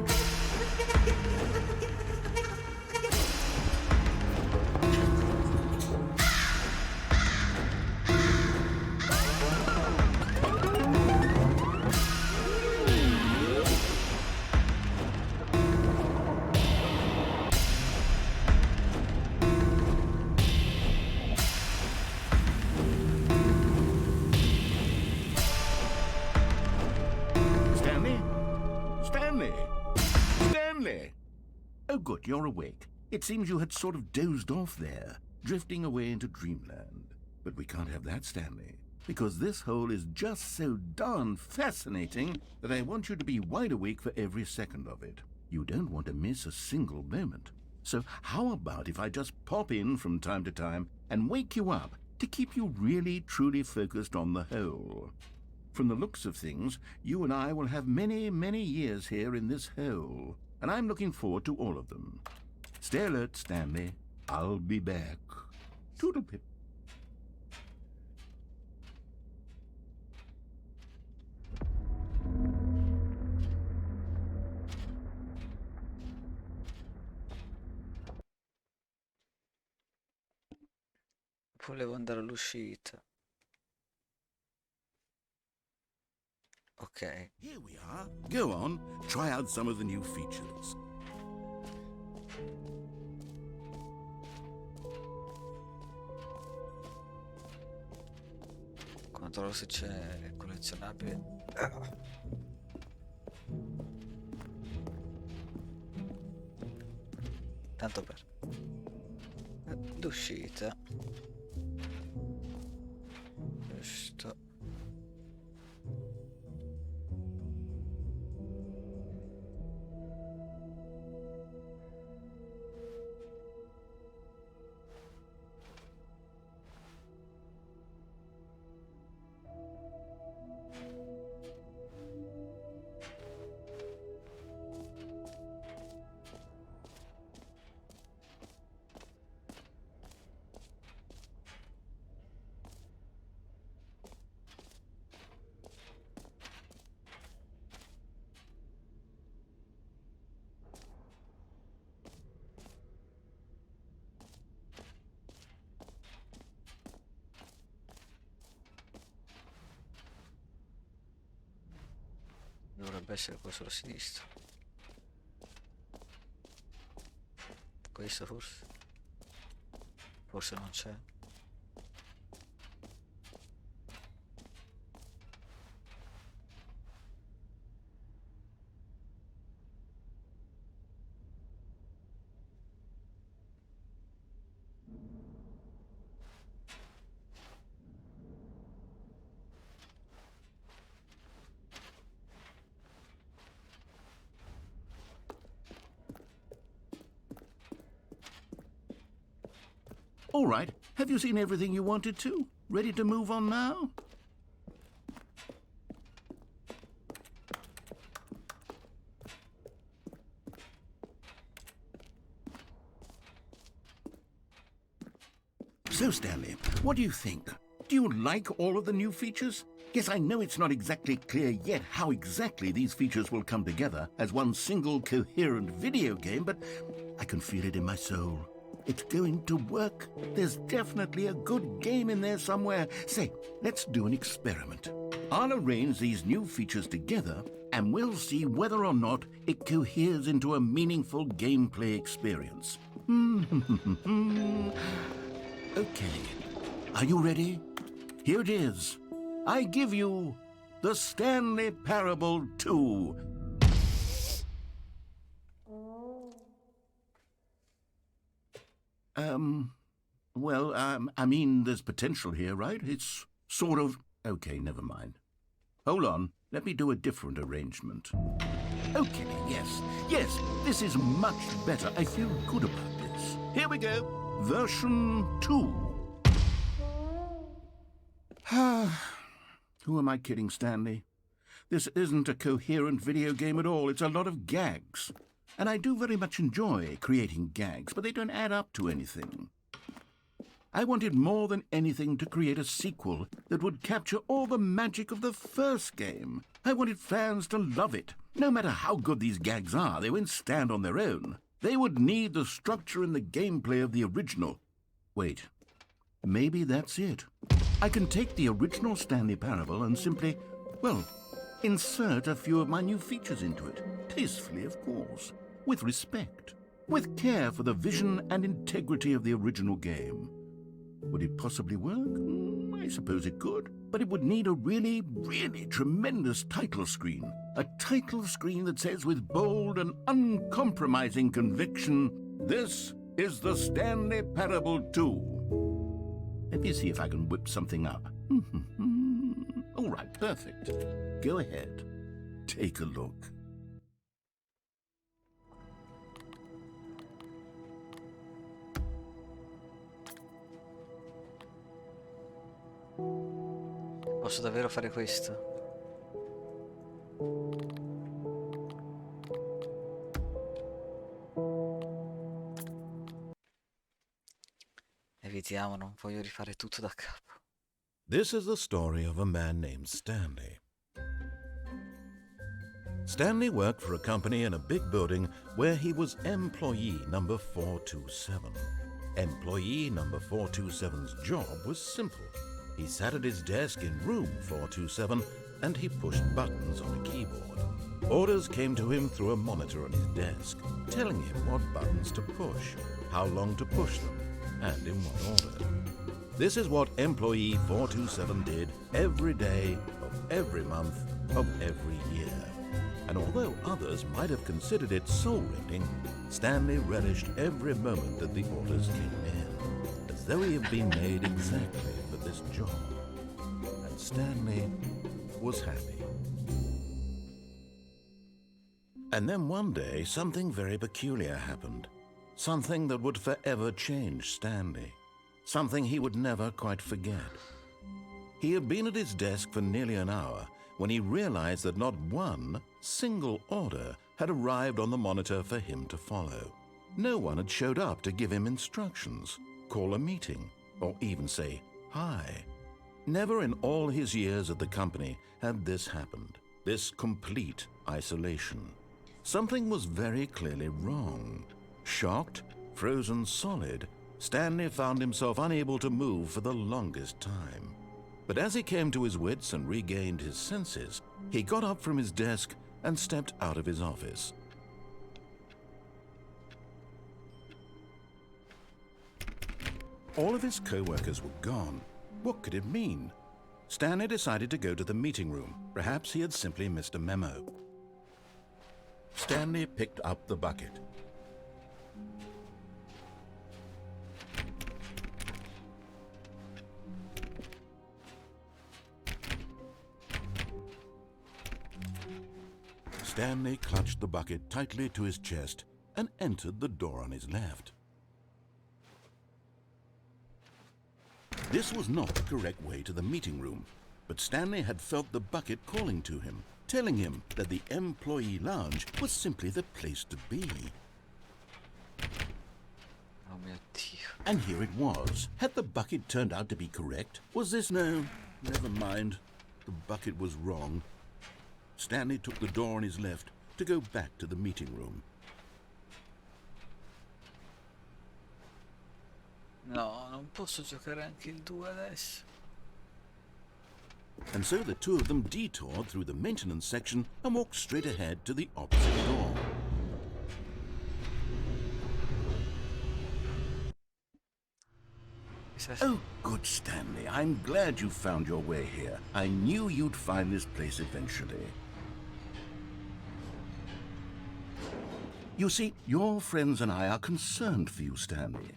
Stanley! Oh, good, you're awake. It seems you had sort of dozed off there, drifting away into dreamland. But we can't have that, Stanley, because this hole is just so darn fascinating that I want you to be wide awake for every second of it. You don't want to miss a single moment. So how about if I just pop in from time to time and wake you up to keep you really, truly focused on the hole? From the looks of things, you and I will have many, many years here in this hole, and I'm looking forward to all of them. Stay alert, Stanley. I'll be back. Toodle-pip. Volevo andare all'uscita. Ok. Here we are. Go on, try out some of the new features. Controllo se c'è il collezionabile. Tanto per l'uscita. Giusto. dovrebbe essere qua sulla sinistra. Questo forse? Forse non c'è. All right. Have you seen everything you wanted to? Ready to move on now? So, Stanley, what do you think? Do you like all of the new features? Yes, I know it's not exactly clear yet how exactly these features will come together as one single coherent video game, but I can feel it in my soul. It's going to work. There's definitely a good game in there somewhere. Say, let's do an experiment. I'll arrange these new features together, and we'll see whether or not it coheres into a meaningful gameplay experience. Okay. Are you ready? Here it is. I give you the Stanley Parable 2. I mean, there's potential here, right? It's sort of... Okay, never mind. Hold on, let me do a different arrangement. Okay, yes, this is much better. I feel good about this. Here we go. Version 2. Who am I kidding, Stanley? This isn't a coherent video game at all. It's a lot of gags. And I do very much enjoy creating gags, but they don't add up to anything. I wanted more than anything to create a sequel that would capture all the magic of the first game. I wanted fans to love it. No matter how good these gags are, they won't stand on their own. They would need the structure and the gameplay of the original. Wait, maybe that's it. I can take the original Stanley Parable and simply, well, insert a few of my new features into it. Tastefully, of course. With respect. With care for the vision and integrity of the original game. Would it possibly work? I suppose it could. But it would need a really, really tremendous title screen. A title screen that says with bold and uncompromising conviction, "This is the Stanley Parable 2." Let me see if I can whip something up. All right, perfect. Go ahead. Take a look. Posso davvero fare questo? Evitiamo, non voglio rifare tutto da capo. This is the story of a man named Stanley. Stanley worked for a company in a big building where he was employee number 427. Employee number 427's job was simple. He sat at his desk in room 427 and he pushed buttons on a keyboard. Orders came to him through a monitor on his desk, telling him what buttons to push, how long to push them, and in what order. This is what employee 427 did every day of every month of every year. And although others might have considered it soul-rending, Stanley relished every moment that the orders came in, as though he had been made exactly for this job. And Stanley was happy. And then one day, something very peculiar happened. Something that would forever change Stanley. Something he would never quite forget. He had been at his desk for nearly an hour when he realized that not one single order had arrived on the monitor for him to follow. No one had showed up to give him instructions, call a meeting, or even say hi. Never in all his years at the company had this happened, this complete isolation. Something was very clearly wrong. Shocked, frozen solid, Stanley found himself unable to move for the longest time. But as he came to his wits and regained his senses, he got up from his desk and stepped out of his office. All of his co-workers were gone. What could it mean? Stanley decided to go to the meeting room. Perhaps he had simply missed a memo. Stanley picked up the bucket. Stanley clutched the bucket tightly to his chest and entered the door on his left. This was not the correct way to the meeting room, but Stanley had felt the bucket calling to him, telling him that the employee lounge was simply the place to be. Oh mio Dio. And here it was. Had the bucket turned out to be correct? Was this no? Never mind. The bucket was wrong. Stanley took the door on his left to go back to the meeting room. No, non posso giocare anche il 2 adesso. And so the two of them detoured through the maintenance section and walked straight ahead to the opposite door. Oh, good Stanley. I'm glad you found your way here. I knew you'd find this place eventually. You see, your friends and I are concerned for you, Stanley.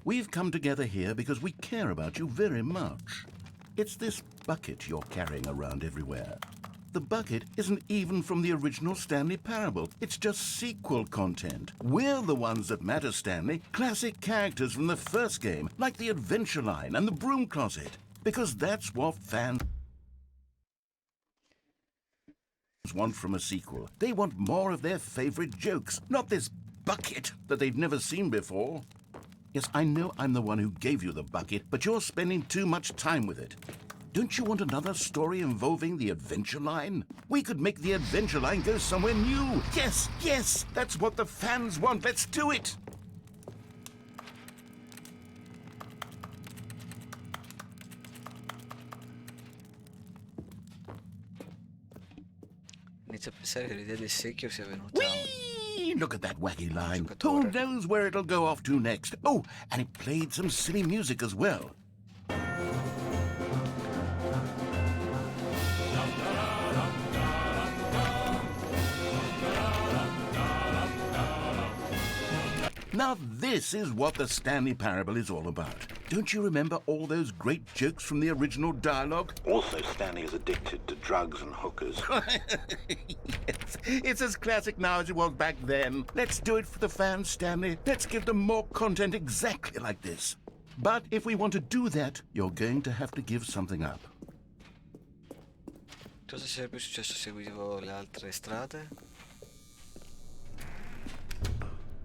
We've come together here because we care about you very much. It's this bucket you're carrying around everywhere. The bucket isn't even from the original Stanley Parable. It's just sequel content. We're the ones that matter, Stanley. Classic characters from the first game, like the Adventure Line and the Broom Closet. Because that's what fans want from a sequel. They want more of their favorite jokes, not this bucket that they've never seen before. Yes, I know I'm the one who gave you the bucket, but you're spending too much time with it. Don't you want another story involving the Adventure Line? We could make the Adventure Line go somewhere new. Yes, yes, that's what the fans want. Let's do it. Inizio a pensare che l'idea del secchio sia venuta. Whee! Look at that wacky line. Who giocatore. knows where it'll go off to next? Oh, and it played some silly music as well. Now this is what the Stanley Parable is all about. Don't you remember all those great jokes from the original dialogue? Also, Stanley is addicted to drugs and hookers. Yes, it's as classic now as it was back then. Let's do it for the fans, Stanley. Let's give them more content exactly like this. But if we want to do that, you're going to have to give something up. Cosa sarebbe successo se seguivo le altre strade?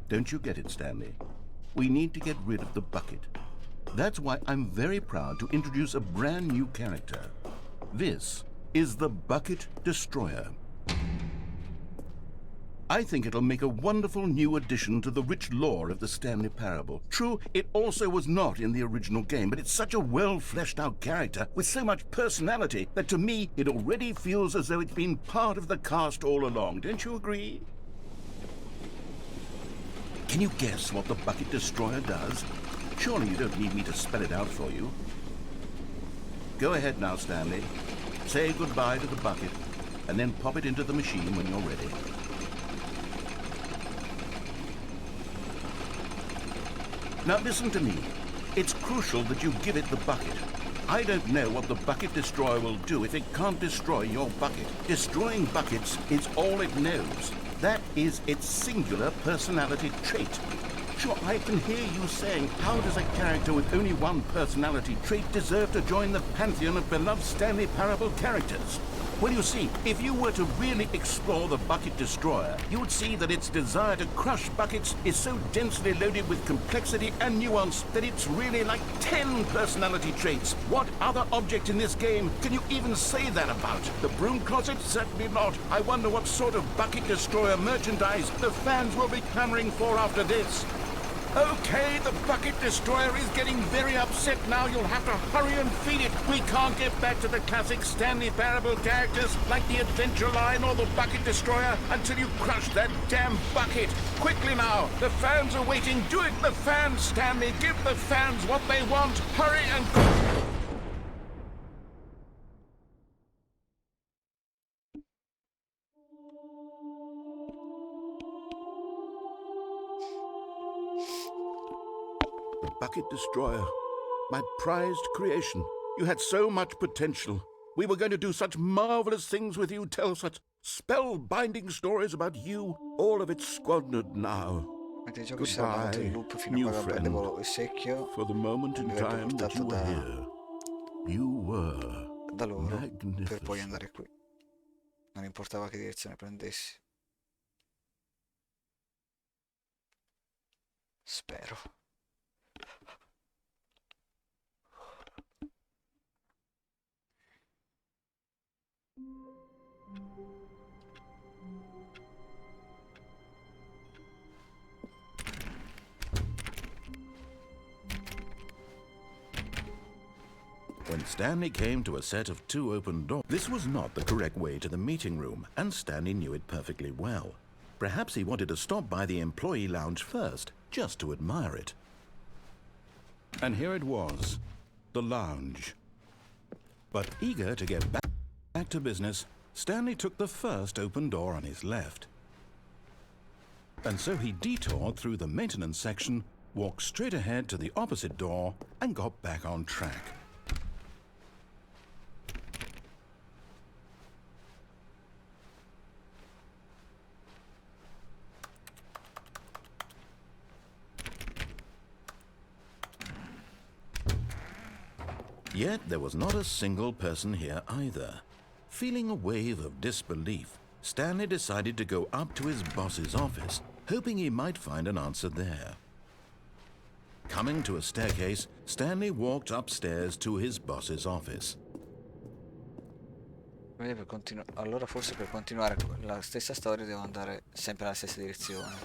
Don't you get it, Stanley? We need to get rid of the bucket. That's why I'm very proud to introduce a brand new character. This is the Bucket Destroyer. I think it'll make a wonderful new addition to the rich lore of the Stanley Parable. True, it also was not in the original game, but it's such a well-fleshed-out character with so much personality that to me it already feels as though it's been part of the cast all along. Don't you agree? Can you guess what the Bucket Destroyer does? Surely you don't need me to spell it out for you. Go ahead now, Stanley. Say goodbye to the bucket, and then pop it into the machine when you're ready. Now listen to me. It's crucial that you give it the bucket. I don't know what the Bucket Destroyer will do if it can't destroy your bucket. Destroying buckets is all it knows. That is its singular personality trait. Sure, I can hear you saying, how does a character with only one personality trait deserve to join the pantheon of beloved Stanley Parable characters? Well, you see, if you were to really explore the Bucket Destroyer, you would see that its desire to crush buckets is so densely loaded with complexity and nuance that it's really like 10 personality traits. What other object in this game can you even say that about? The Broom Closet? Certainly not. I wonder what sort of Bucket Destroyer merchandise the fans will be clamoring for after this. Okay, the bucket destroyer is getting very upset now. You'll have to hurry and feed it. We can't get back to the classic Stanley Parable characters like the Adventure Line or the bucket destroyer until you crush that damn bucket. Quickly now, the fans are waiting. Do it, the fans, Stanley. Give the fans what they want. Hurry and... The bucket destroyer. My prized creation. You had so much potential. We were going to do such marvelous things with you, tell such spellbinding stories about you. All of it squandered now. Mentre il gioco si sarà andato in loop fino a new quando friend. prendevo il secchio, For the moment in mi avrebbe time that portato you were here, you were da loro per magnificent. poi andare qui. Non importava che direzione prendessi. Spero. When Stanley came to a set of 2 open doors, this was not the correct way to the meeting room, and Stanley knew it perfectly well. Perhaps he wanted to stop by the employee lounge first, just to admire it. And here it was, the lounge. But eager to get back to business, Stanley took the first open door on his left. And so he detoured through the maintenance section, walked straight ahead to the opposite door, and got back on track. Yet there was not a single person here either. Feeling a wave of disbelief, Stanley decided to go up to his boss's office, hoping he might find an answer there. Coming to a staircase, Stanley walked upstairs to his boss's office. Allora forse per continuare la stessa storia devo andare sempre nella stessa direzione.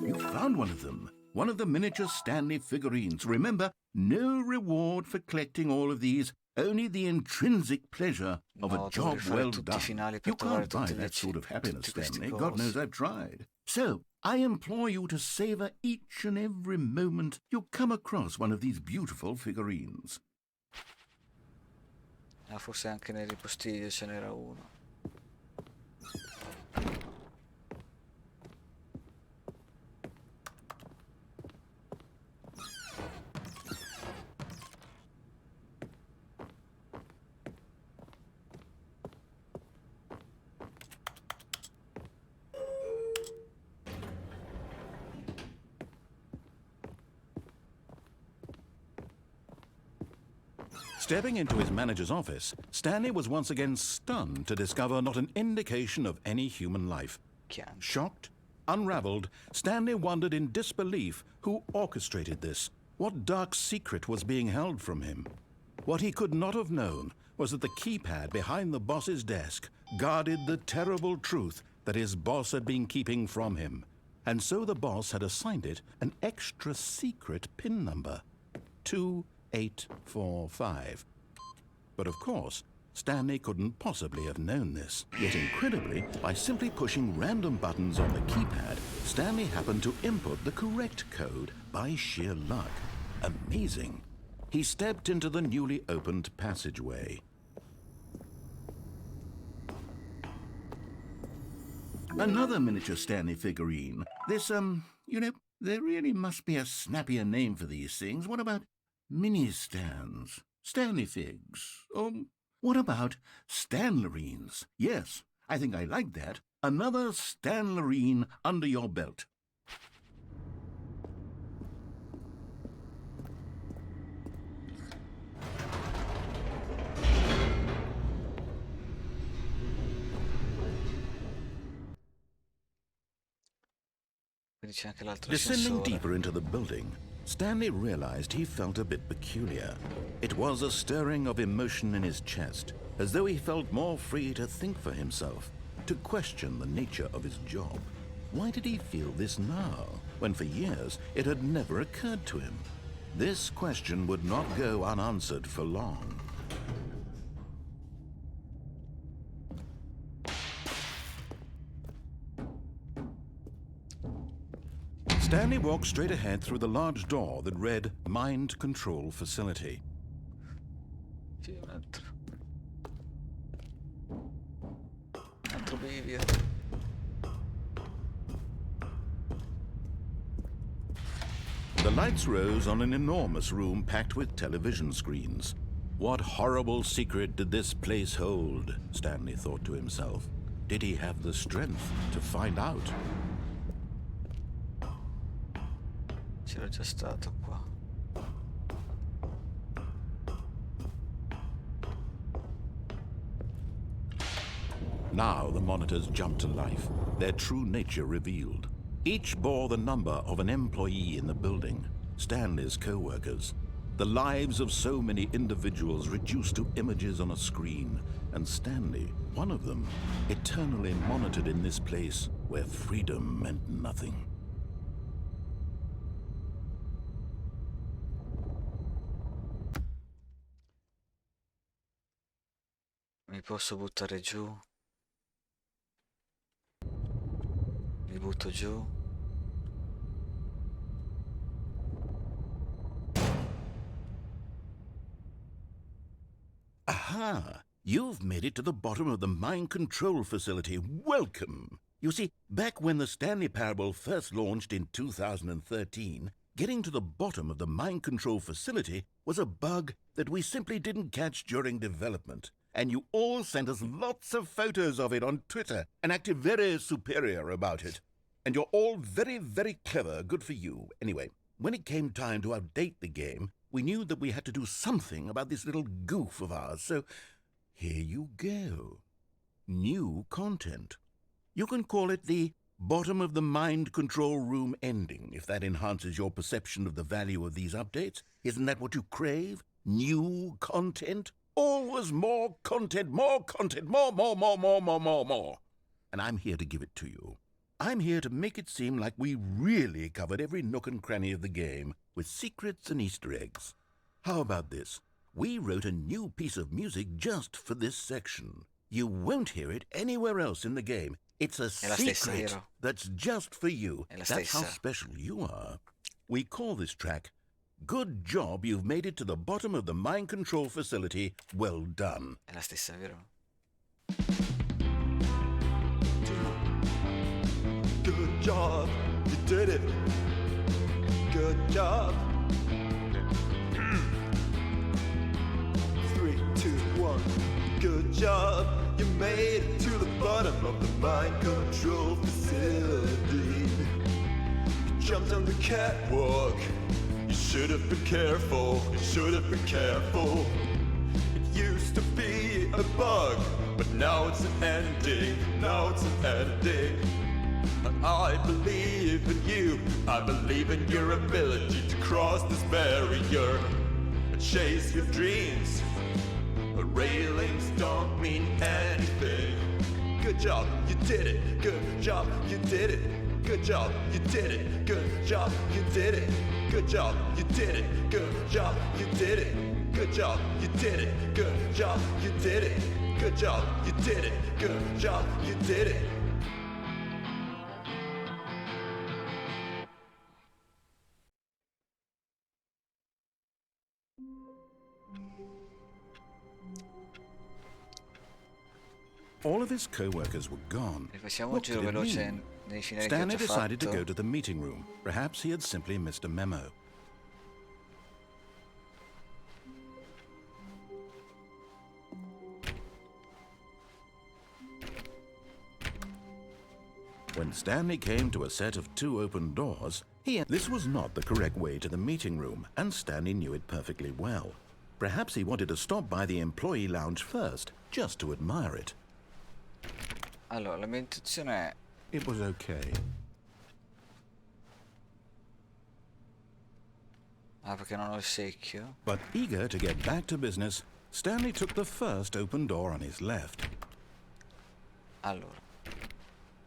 You found one of them. One of the miniature Stanley figurines. Remember, no reward for collecting all of these, only the intrinsic pleasure of a job well done. You can't buy that sort of happiness, Stanley. God knows I've tried. So, I implore you to savor each and every moment you come across one of these beautiful figurines. Ah, forse anche nei ripostigli ce n'era uno. Stepping into his manager's office, Stanley was once again stunned to discover not an indication of any human life. Shocked, unraveled, Stanley wondered in disbelief who orchestrated this. What dark secret was being held from him? What he could not have known was that the keypad behind the boss's desk guarded the terrible truth that his boss had been keeping from him. And so the boss had assigned it an extra secret PIN number. 2845. But of course, Stanley couldn't possibly have known this. Yet incredibly, by simply pushing random buttons on the keypad, Stanley happened to input the correct code by sheer luck. Amazing. He stepped into the newly opened passageway. Another miniature Stanley figurine. This, there really must be a snappier name for these things. What about mini-stands? Stanley figs? What about Stanlerines? Yes, I think I like that. Another Stanlerine under your belt. Descending deeper into the building, Stanley realized he felt a bit peculiar. It was a stirring of emotion in his chest, as though he felt more free to think for himself, to question the nature of his job. Why did he feel this now, when for years it had never occurred to him? This question would not go unanswered for long. Stanley walked straight ahead through the large door that read Mind Control Facility. Sì, un altro bivio. The lights rose on an enormous room packed with television screens. What horrible secret did this place hold? Stanley thought to himself. Did he have the strength to find out? C'ero già stato qua. Now the monitors jumped to life, their true nature revealed. Each bore the number of an employee in the building, Stanley's co-workers. The lives of so many individuals reduced to images on a screen, and Stanley, one of them, eternally monitored in this place where freedom meant nothing. Mi posso buttare giù? Mi butto giù? Aha! You've made it to the bottom of the mind control facility. Welcome! You see, back when the Stanley Parable first launched in 2013, getting to the bottom of the mind control facility was a bug that we simply didn't catch during development. And you all sent us lots of photos of it on Twitter and acted very superior about it. And you're all very, very clever. Good for you. Anyway, when it came time to update the game, we knew that we had to do something about this little goof of ours. So here you go. New content. You can call it the bottom of the mind control room ending, if that enhances your perception of the value of these updates. Isn't that what you crave? New content? Always more content, more content, more. And I'm here to give it to you. I'm here to make it seem like we really covered every nook and cranny of the game with secrets and Easter eggs. How about this? We wrote a new piece of music just for this section. You won't hear it anywhere else in the game. It's a secret that's just for you. That's how special you are. We call this track Good Job You've Made It to the Bottom of the Mind Control Facility. Well done. È la stessa, vero? Good job, you did it. Good job. 3, 2, 1. Good job, you made it to the bottom of the mind control facility. You jumped on the catwalk. You should have been careful. You should have been careful. It used to be a bug, but now it's an ending. Now it's an ending. I believe in you. I believe in your ability to cross this barrier and chase your dreams. But railings don't mean anything. Good job, you did it. Good job, you did it. Good job, you did it. Good job, you did it. Good job, you did it. Good job, you did it. Good job, you did it. Good job, you did it. Good job, you did it. Good job, you did it. All of his co-workers were gone. Rifacciamo un What giro could it veloce mean? nei finali che ho Stanley già decided to fatto. go to the meeting room. Perhaps he had simply missed a memo. When Stanley came to a set of 2 open doors, this was not the correct way to the meeting room, and Stanley knew it perfectly well. Perhaps he wanted to stop by the employee lounge first, just to admire it. Allora, la mia intuizione è... It was okay. Ah, perché non ho il secchio? But eager to get back to business, Stanley took the first open door on his left. Allora,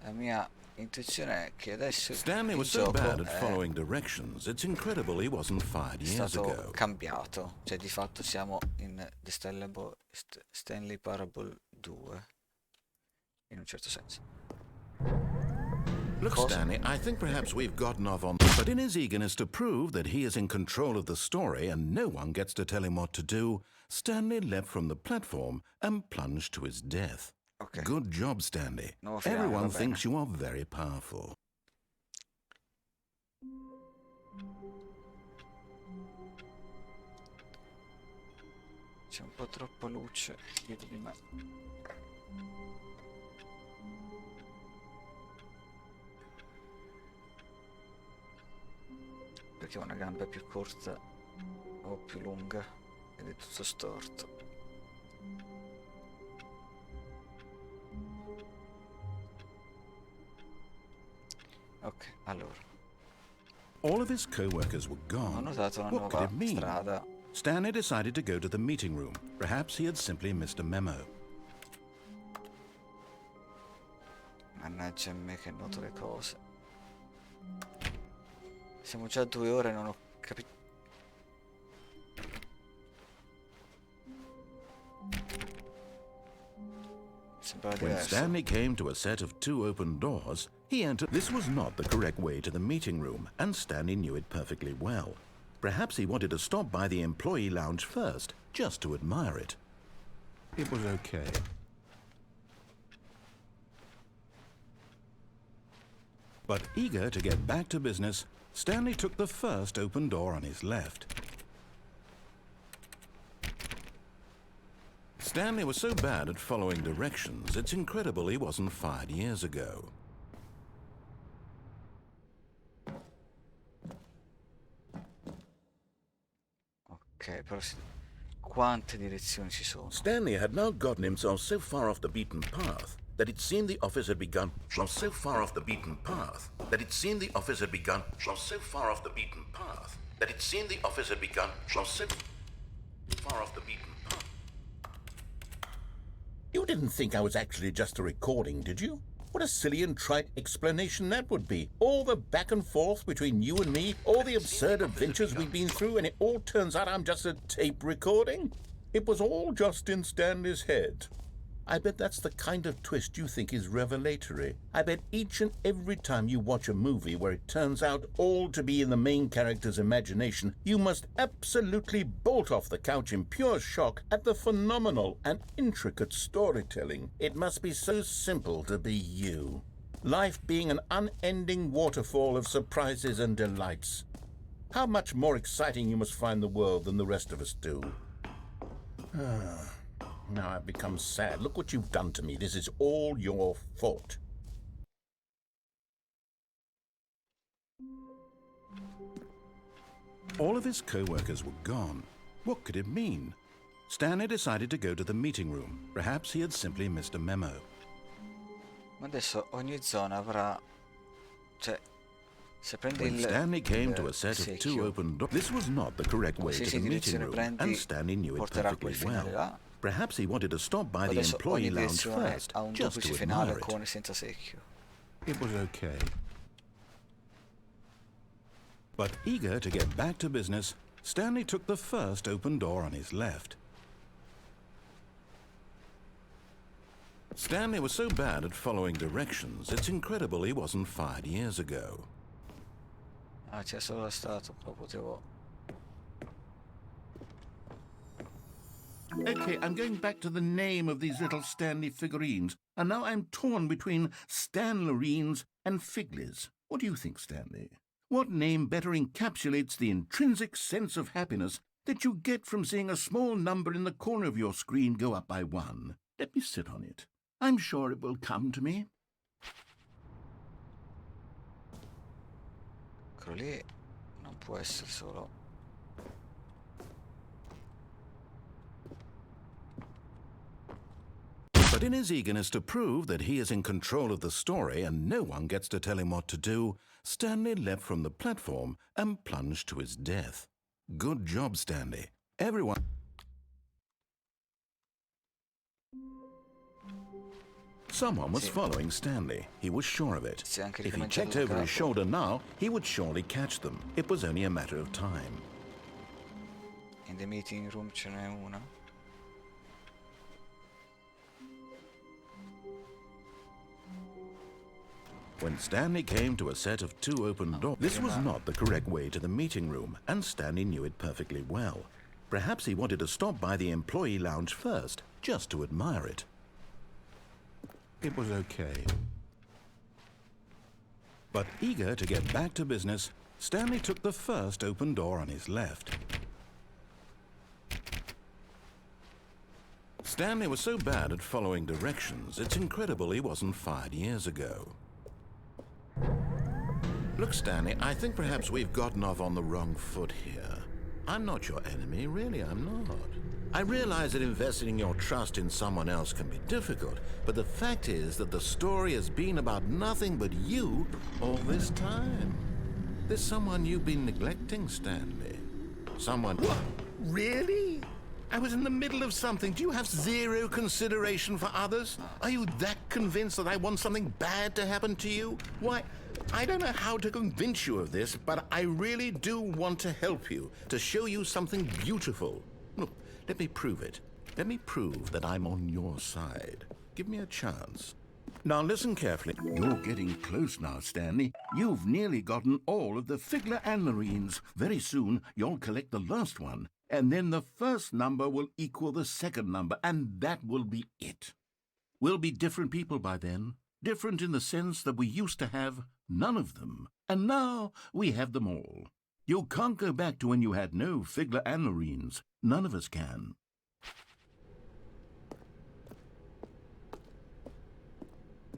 la mia L'intuizione è che adesso Stanley il was so gioco bad at è following directions, it's incredible he wasn't fired years stato ago. cambiato. Cioè, di fatto siamo in Stanley Parable 2. In un certo senso. Look, Cosa? Stanley, I think perhaps we've gotten off on... But in his eagerness to prove that he is in control of the story and no one gets to tell him what to do, Stanley leapt from the platform and plunged to his death. Ok. Good job, Stanley. Nuovo finale, Everyone va bene. thinks you are very powerful. C'è un po' troppa luce dietro di me. Perché ho una gamba più corta o più lunga ed è tutto storto. Ok, allora. All of his co-workers were Ho gone. notato una What could nuova it mean? strada. Stanley decided to go to the meeting room. Perhaps he had simply missed a memo. Mannaggia me che noto le cose. Siamo già a 2 ore e non ho capito. Sembrava When diverso. Stanley came to a set of 2 open doors, he entered. This was not the correct way to the meeting room, and Stanley knew it perfectly well. Perhaps he wanted to stop by the employee lounge first, just to admire it. It was okay. But eager to get back to business, Stanley took the first open door on his left. Stanley was so bad at following directions, it's incredible he wasn't fired years ago. Ok, però quante direzioni ci sono? Stanley had now gotten himself so far off the beaten path that it seemed the office had begun from so far off the beaten path that it seemed the office had begun from so far off the beaten path that it seemed the office had begun from so far off the beaten path. You didn't think I was actually just a recording, did you? What a silly and trite explanation that would be. All the back and forth between you and me, all the absurd adventures we've been through, and it all turns out I'm just a tape recording? It was all just in Stanley's head. I bet that's the kind of twist you think is revelatory. I bet each and every time you watch a movie where it turns out all to be in the main character's imagination, you must absolutely bolt off the couch in pure shock at the phenomenal and intricate storytelling. It must be so simple to be you. Life being an unending waterfall of surprises and delights. How much more exciting you must find the world than the rest of us do. Now I've become sad. Look what you've done to me. This is all your fault. All of his co-workers were gone. What could it mean? Stanley decided to go to the meeting room. Perhaps he had simply missed a memo. Ma adesso ogni zona avrà... Cioè, se prendi When il... Stanley came to a set of 2 secchio, open doors, this was not the correct way to qualsiasi the meeting direzione room, prendi, and Stanley knew it porterà a quel perfectly finale well. là. Perhaps he wanted to stop by the Adesso employee ogni lounge direzione first, ha un just duplice to finale admire it. con e senza secchio. It was okay. But eager to get back to business, Stanley took the first open door on his left. Stanley was so bad at following directions, it's incredible he wasn't fired years ago. Ah, c'è solo la statua, però potevo... Okay, I'm going back to the name of these little Stanley figurines, and now I'm torn between Stanlerines and Figlies. What do you think, Stanley? What name better encapsulates the intrinsic sense of happiness that you get from seeing a small number in the corner of your screen go up by 1? Let me sit on it. I'm sure it will come to me. Quello lì non può essere solo... But in his eagerness to prove that he is in control of the story and no one gets to tell him what to do, Stanley leapt from the platform and plunged to his death. Good job, Stanley. Everyone... Someone was Sì. following Stanley. He was sure of it. Si è anche If he ricominciato checked da over his capo. shoulder now, he would surely catch them. It was only a matter of time. In the meeting room ce n'è una. When Stanley came to a set of 2 open doors, this was not the correct way to the meeting room, and Stanley knew it perfectly well. Perhaps he wanted to stop by the employee lounge first, just to admire it. It was okay. But eager to get back to business, Stanley took the first open door on his left. Stanley was so bad at following directions, it's incredible he wasn't fired years ago. Look, Stanley, I think perhaps we've gotten off on the wrong foot here. I'm not your enemy, really, I'm not. I realize that investing your trust in someone else can be difficult, but the fact is that the story has been about nothing but you all this time. There's someone you've been neglecting, Stanley. Someone... What? Really? I was in the middle of something. Do you have zero consideration for others? Are you that convinced that I want something bad to happen to you? Why, I don't know how to convince you of this, but I really do want to help you, to show you something beautiful. Look, let me prove it. Let me prove that I'm on your side. Give me a chance. Now listen carefully. You're getting close now, Stanley. You've nearly gotten all of the Figler and Marines. Very soon, you'll collect the last one. And then the first number will equal the second number, and that will be it. We'll be different people by then. Different in the sense that we used to have none of them. And now we have them all. You can't go back to when you had no Figler and Marines. None of us can.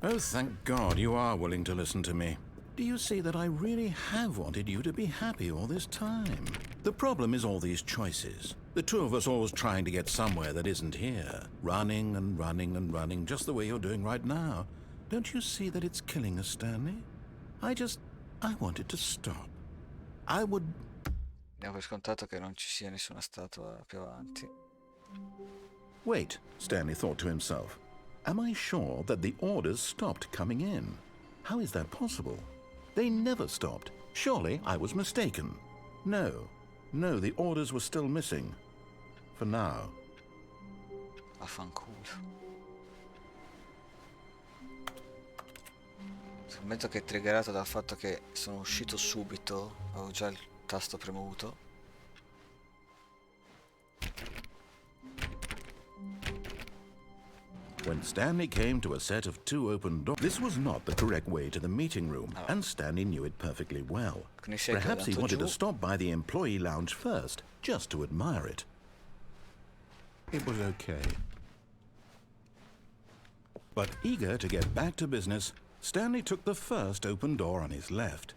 Oh, thank God you are willing to listen to me. Do you see that I really have wanted you to be happy all this time? The problem is all these choices. The two of us always trying to get somewhere that isn't here. Running and running and running, just the way you're doing right now. Don't you see that it's killing us, Stanley? I wanted to stop. I would... Diamo per scontato che non ci sia nessuna statua più avanti. Wait, Stanley thought to himself. Am I sure that the orders stopped coming in? How is that possible? They never stopped. Surely I was mistaken. No, the orders were still missing. For now. Vaffanculo. Scommetto che è triggerato dal fatto che sono uscito subito, avevo già il tasto premuto. When Stanley came to a set of 2 open doors, this was not the correct way to the meeting room, and Stanley knew it perfectly well. Perhaps he wanted to stop by the employee lounge first, just to admire it. It was okay. But eager to get back to business, Stanley took the first open door on his left.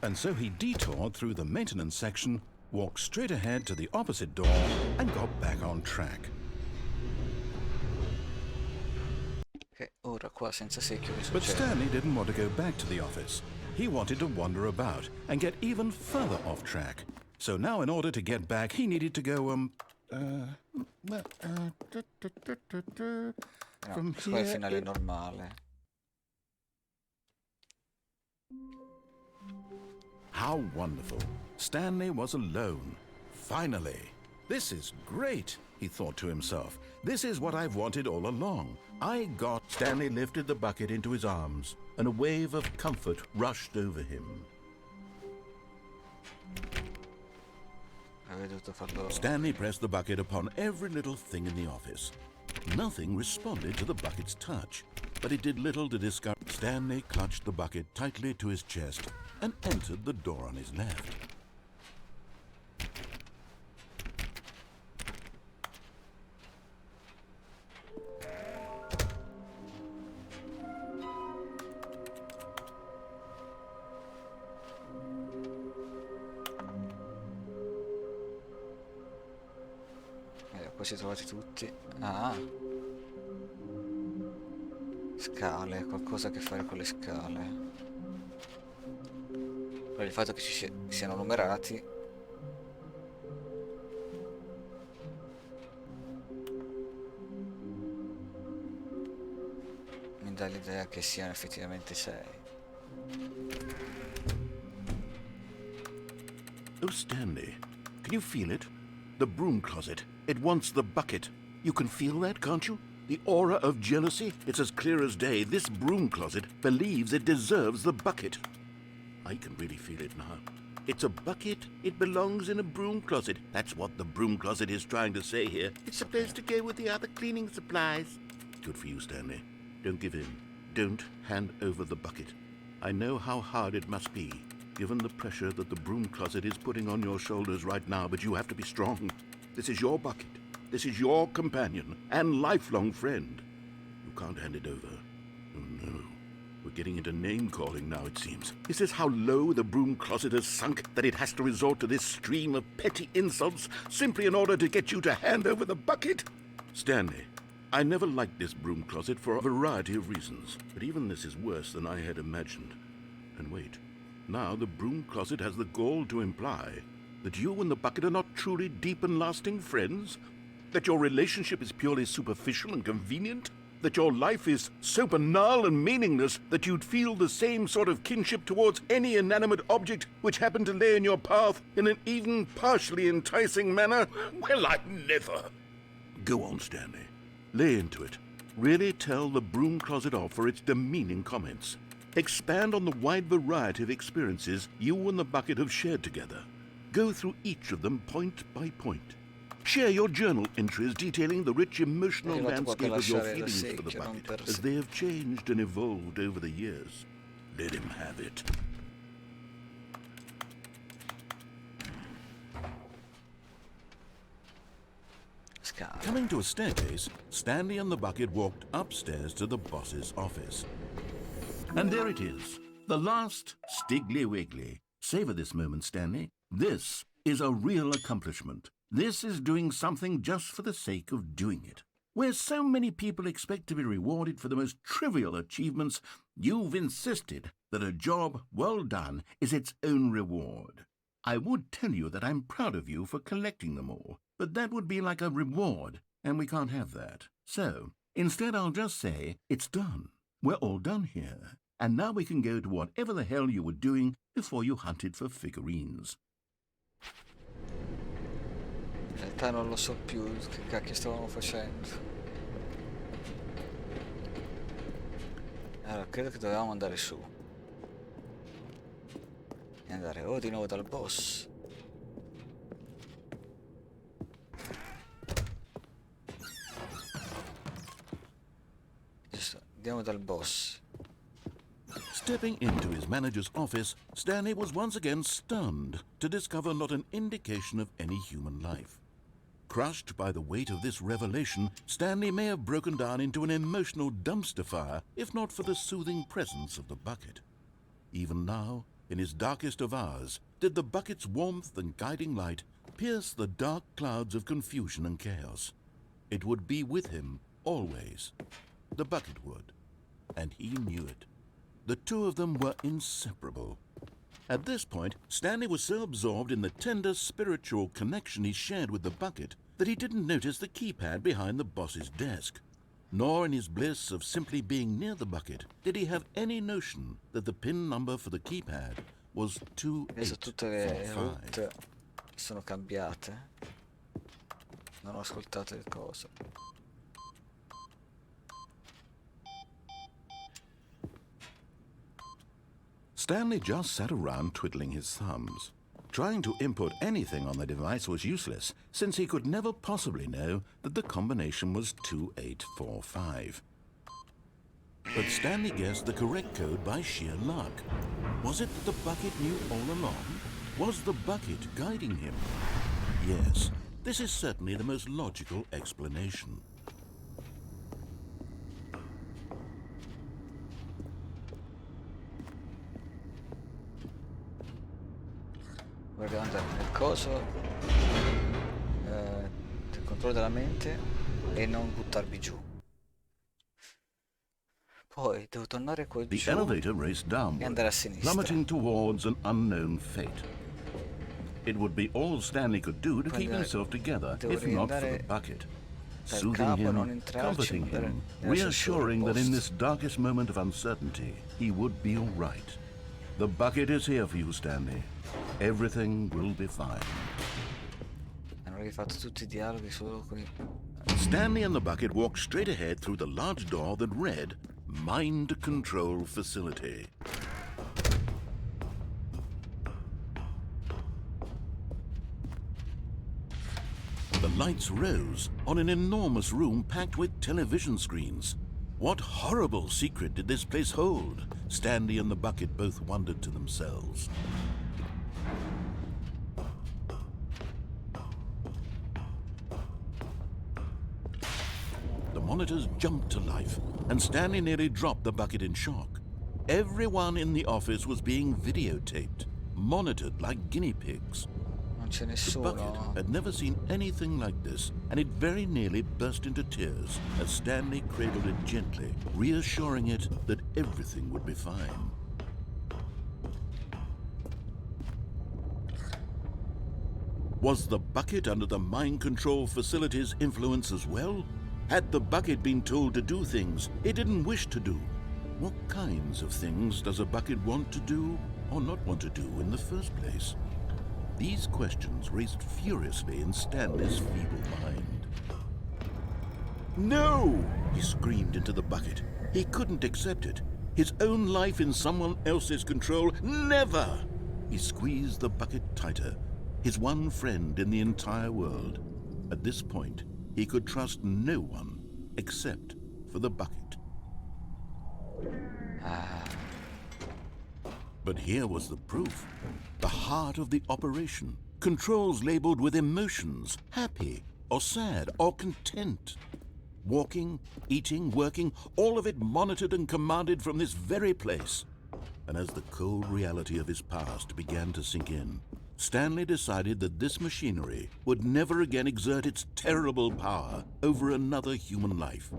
And so he detoured through the maintenance section, walked straight ahead to the opposite door, and got back on track. Ora qua senza secchio che But succede? Stanley didn't want to go back to the office. He wanted to wander about and get even further off track. So now in order to get back, he needed to go, No, from questo è il here... finale normale. How wonderful. Stanley was alone. Finally. This is great, he thought to himself. This is what I've wanted all along. Stanley lifted the bucket into his arms, and a wave of comfort rushed over him. Stanley pressed the bucket upon every little thing in the office. Nothing responded to the bucket's touch, but it did little to discourage. Stanley clutched the bucket tightly to his chest and entered the door on his left. Qua si trovati tutti. Ah, scale, qualcosa a che fare con le scale. Però il fatto che siano numerati. dà l'idea che siano effettivamente 6. Oh, Stanley, can you feel it? The broom closet. It wants the bucket. You can feel that, can't you? The aura of jealousy? It's as clear as day. This broom closet believes it deserves the bucket. I can really feel it now. It's a bucket. It belongs in a broom closet. That's what the broom closet is trying to say here. It's supposed to go with the other cleaning supplies. Good for you, Stanley. Don't give in. Don't hand over the bucket. I know how hard it must be, given the pressure that the broom closet is putting on your shoulders right now, but you have to be strong. This is your bucket. This is your companion and lifelong friend. You can't hand it over. Oh, no. We're getting into name-calling now, it seems. Is this how low the broom closet has sunk, that it has to resort to this stream of petty insults simply in order to get you to hand over the bucket? Stanley, I never liked this broom closet for a variety of reasons, but even this is worse than I had imagined. And wait, now the broom closet has the gall to imply that you and the bucket are not truly deep and lasting friends? That your relationship is purely superficial and convenient? That your life is so banal and meaningless that you'd feel the same sort of kinship towards any inanimate object which happened to lay in your path in an even partially enticing manner? Well, I never. Go on, Stanley. Lay into it. Really tell the broom closet off for its demeaning comments. Expand on the wide variety of experiences you and the bucket have shared together. Go through each of them point by point. Share your journal entries detailing the rich emotional landscape of your feelings for the bucket as they have changed and evolved over the years. Let him have it. Coming to a staircase, Stanley and the bucket walked upstairs to the boss's office. And there it is, the last Stiggly Wiggly. Savor this moment, Stanley. This is a real accomplishment. This is doing something just for the sake of doing it. Where so many people expect to be rewarded for the most trivial achievements, you've insisted that a job well done is its own reward. I would tell you that I'm proud of you for collecting them all, but that would be like a reward, and we can't have that. So, instead I'll just say, it's done. We're all done here, and now we can go to whatever the hell you were doing before you hunted for figurines. In realtà non lo so più che cacchio stavamo facendo. Allora, credo che dovevamo andare su. E andare di nuovo dal boss. Giusto, andiamo dal boss. Stepping into his manager's office, Stanley was once again stunned to discover not an indication of any human life. Crushed by the weight of this revelation, Stanley may have broken down into an emotional dumpster fire if not for the soothing presence of the bucket. Even now, in his darkest of hours, did the bucket's warmth and guiding light pierce the dark clouds of confusion and chaos. It would be with him always. The bucket would, and he knew it. The two of them were inseparable. At this point, Stanley was so absorbed in the tender spiritual connection he shared with the bucket that he didn't notice the keypad behind the boss's desk. Nor in his bliss of simply being near the bucket did he have any notion that the PIN number for the keypad was Adesso tutte le 2845. route sono cambiate. Non ho ascoltato il coso. Stanley just sat around twiddling his thumbs. Trying to input anything on the device was useless, since he could never possibly know that the combination was 2845. But Stanley guessed the correct code by sheer luck. Was it that the bucket knew all along? Was the bucket guiding him? Yes, this is certainly the most logical explanation. Volevo andare nel coso del controllo della mente e non buttarmi giù. Poi devo tornare qua The giù elevator raced e downward, andare a sinistra. plummeting towards an unknown fate. It would be all Stanley could do to keep himself together, if not for the bucket. soothing him, comforting him, reassuring that in this darkest moment of uncertainty, he would be all right. The bucket is here for you, Stanley. Everything will be fine. Hanno rifatto tutti i dialoghi solo con i... Stanley and the bucket walked straight ahead through the large door that read, Mind Control Facility. The lights rose on an enormous room packed with television screens. What horrible secret did this place hold? Stanley and the bucket both wondered to themselves. The monitors jumped to life, and Stanley nearly dropped the bucket in shock. Everyone in the office was being videotaped, monitored like guinea pigs. Non c'è The nessuno. bucket had never seen anything like this, and it very nearly burst into tears as Stanley cradled it gently, reassuring it that everything would be fine. Was the bucket under the mind control facility's influence as well? Had the bucket been told to do things it didn't wish to do? What kinds of things does a bucket want to do or not want to do in the first place? These questions raced furiously in Stanley's feeble mind. No! He screamed into the bucket. He couldn't accept it. His own life in someone else's control, never! He squeezed the bucket tighter, his one friend in the entire world. At this point, he could trust no one except for the bucket. But here was the proof. The heart of the operation. Controls labeled with emotions, happy or sad or content. Walking, eating, working, all of it monitored and commanded from this very place. And as the cold reality of his past began to sink in, Stanley decided that this machinery would never again exert its terrible power over another human life.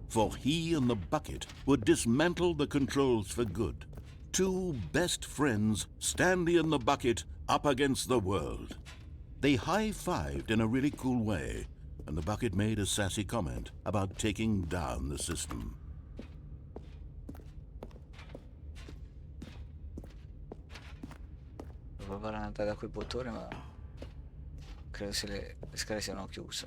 For he and the bucket would dismantle the controls for good. Two best friends, Stanley and the bucket, up against the world. They high-fived in a really cool way, and the bucket made a sassy comment about taking down the system. Devo provare ad andare da quel bottone, ma credo se le scale siano chiuse.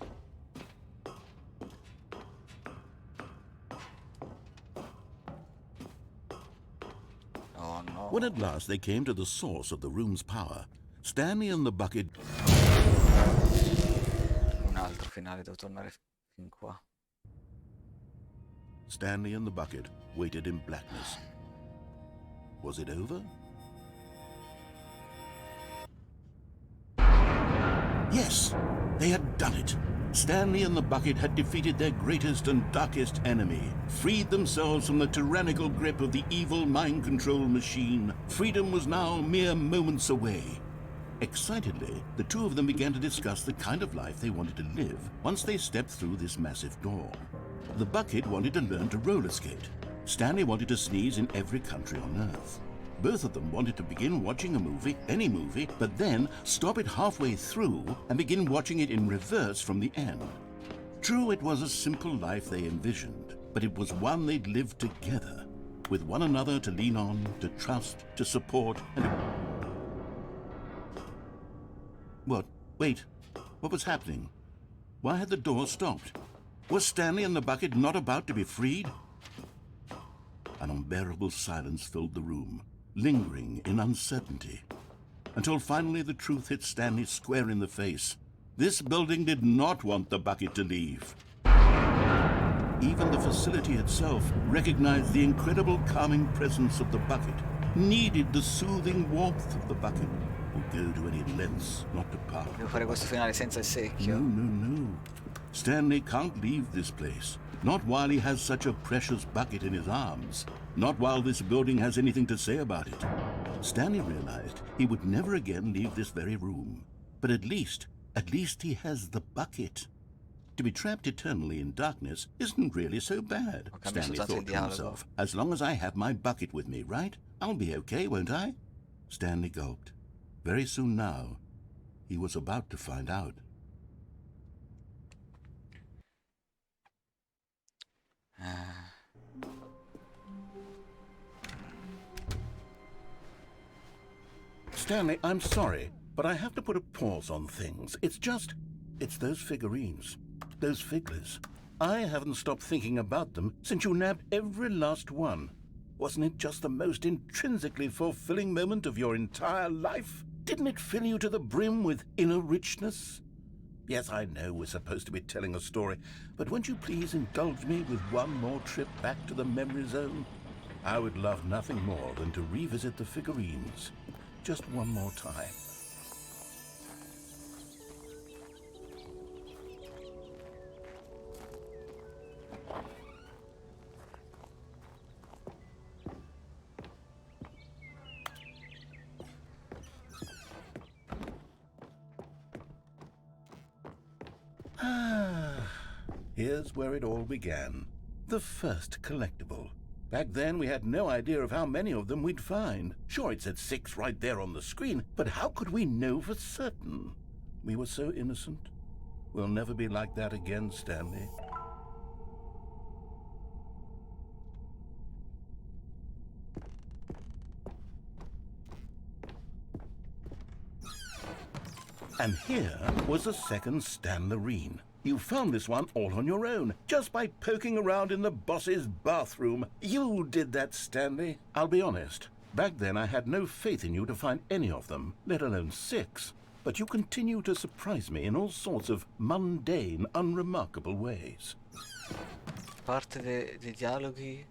Oh no. When at last they came to the source of the room's power, Stanley and the bucket... Un altro finale, devo tornare fin qua. Stanley and the bucket waited in blackness. Was it over? Yes, they had done it. Stanley and the bucket had defeated their greatest and darkest enemy, freed themselves from the tyrannical grip of the evil mind control machine. Freedom was now mere moments away. Excitedly, the two of them began to discuss the kind of life they wanted to live once they stepped through this massive door. The bucket wanted to learn to roller skate. Stanley wanted to sneeze in every country on Earth. Both of them wanted to begin watching a movie, any movie, but then stop it halfway through and begin watching it in reverse from the end. True, it was a simple life they envisioned, but it was one they'd lived together, with one another to lean on, to trust, to support, and... What? Wait. What was happening? Why had the door stopped? Was Stanley and the bucket not about to be freed? An unbearable silence filled the room, lingering in uncertainty, until finally the truth hit Stanley square in the face. This building did not want the bucket to leave. Even the facility itself recognized the incredible calming presence of the bucket, needed the soothing warmth of the bucket, would go to any lengths not to part. Devo fare questo finale senza il secchio. No. Stanley can't leave this place. Not while he has such a precious bucket in his arms. Not while this building has anything to say about it. Stanley realized he would never again leave this very room. But at least he has the bucket. To be trapped eternally in darkness isn't really so bad, Stanley thought to himself. As long as I have my bucket with me, right? I'll be okay, won't I? Stanley gulped. Very soon now, he was about to find out. Stanley, I'm sorry, but I have to put a pause on things. It's those figurines, those figglers. I haven't stopped thinking about them since you nabbed every last one. Wasn't it just the most intrinsically fulfilling moment of your entire life? Didn't it fill you to the brim with inner richness? Yes, I know we're supposed to be telling a story, but won't you please indulge me with one more trip back to the memory zone? I would love nothing more than to revisit the figurines. Just one more time. Here's where it all began. The first collectible. Back then, we had no idea of how many of them we'd find. Sure, it said 6 right there on the screen, but how could we know for certain? We were so innocent. We'll never be like that again, Stanley. And here was the second Stanlerine. You found this one all on your own, just by poking around in the boss's bathroom. You did that, Stanley. I'll be honest. Back then, I had no faith in you to find any of them, let alone 6. But you continue to surprise me in all sorts of mundane, unremarkable ways. Parte dei dialoghi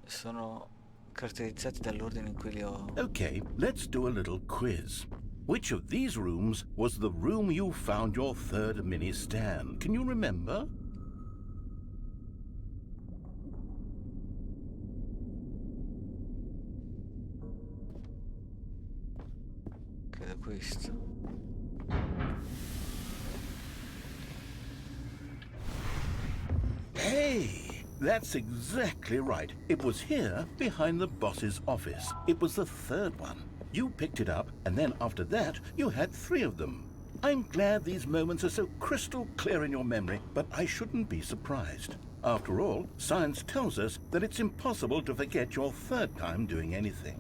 sono caratterizzati dall'ordine in cui li ho. Okay, let's do a little quiz. Which of these rooms was the room you found your third mini Stan? Can you remember? Credo questo. Hey! That's exactly right. It was here, behind the boss's office. It was the third one. You picked it up, and then after that, you had 3 of them. I'm glad these moments are so crystal clear in your memory, but I shouldn't be surprised. After all, science tells us that it's impossible to forget your third time doing anything.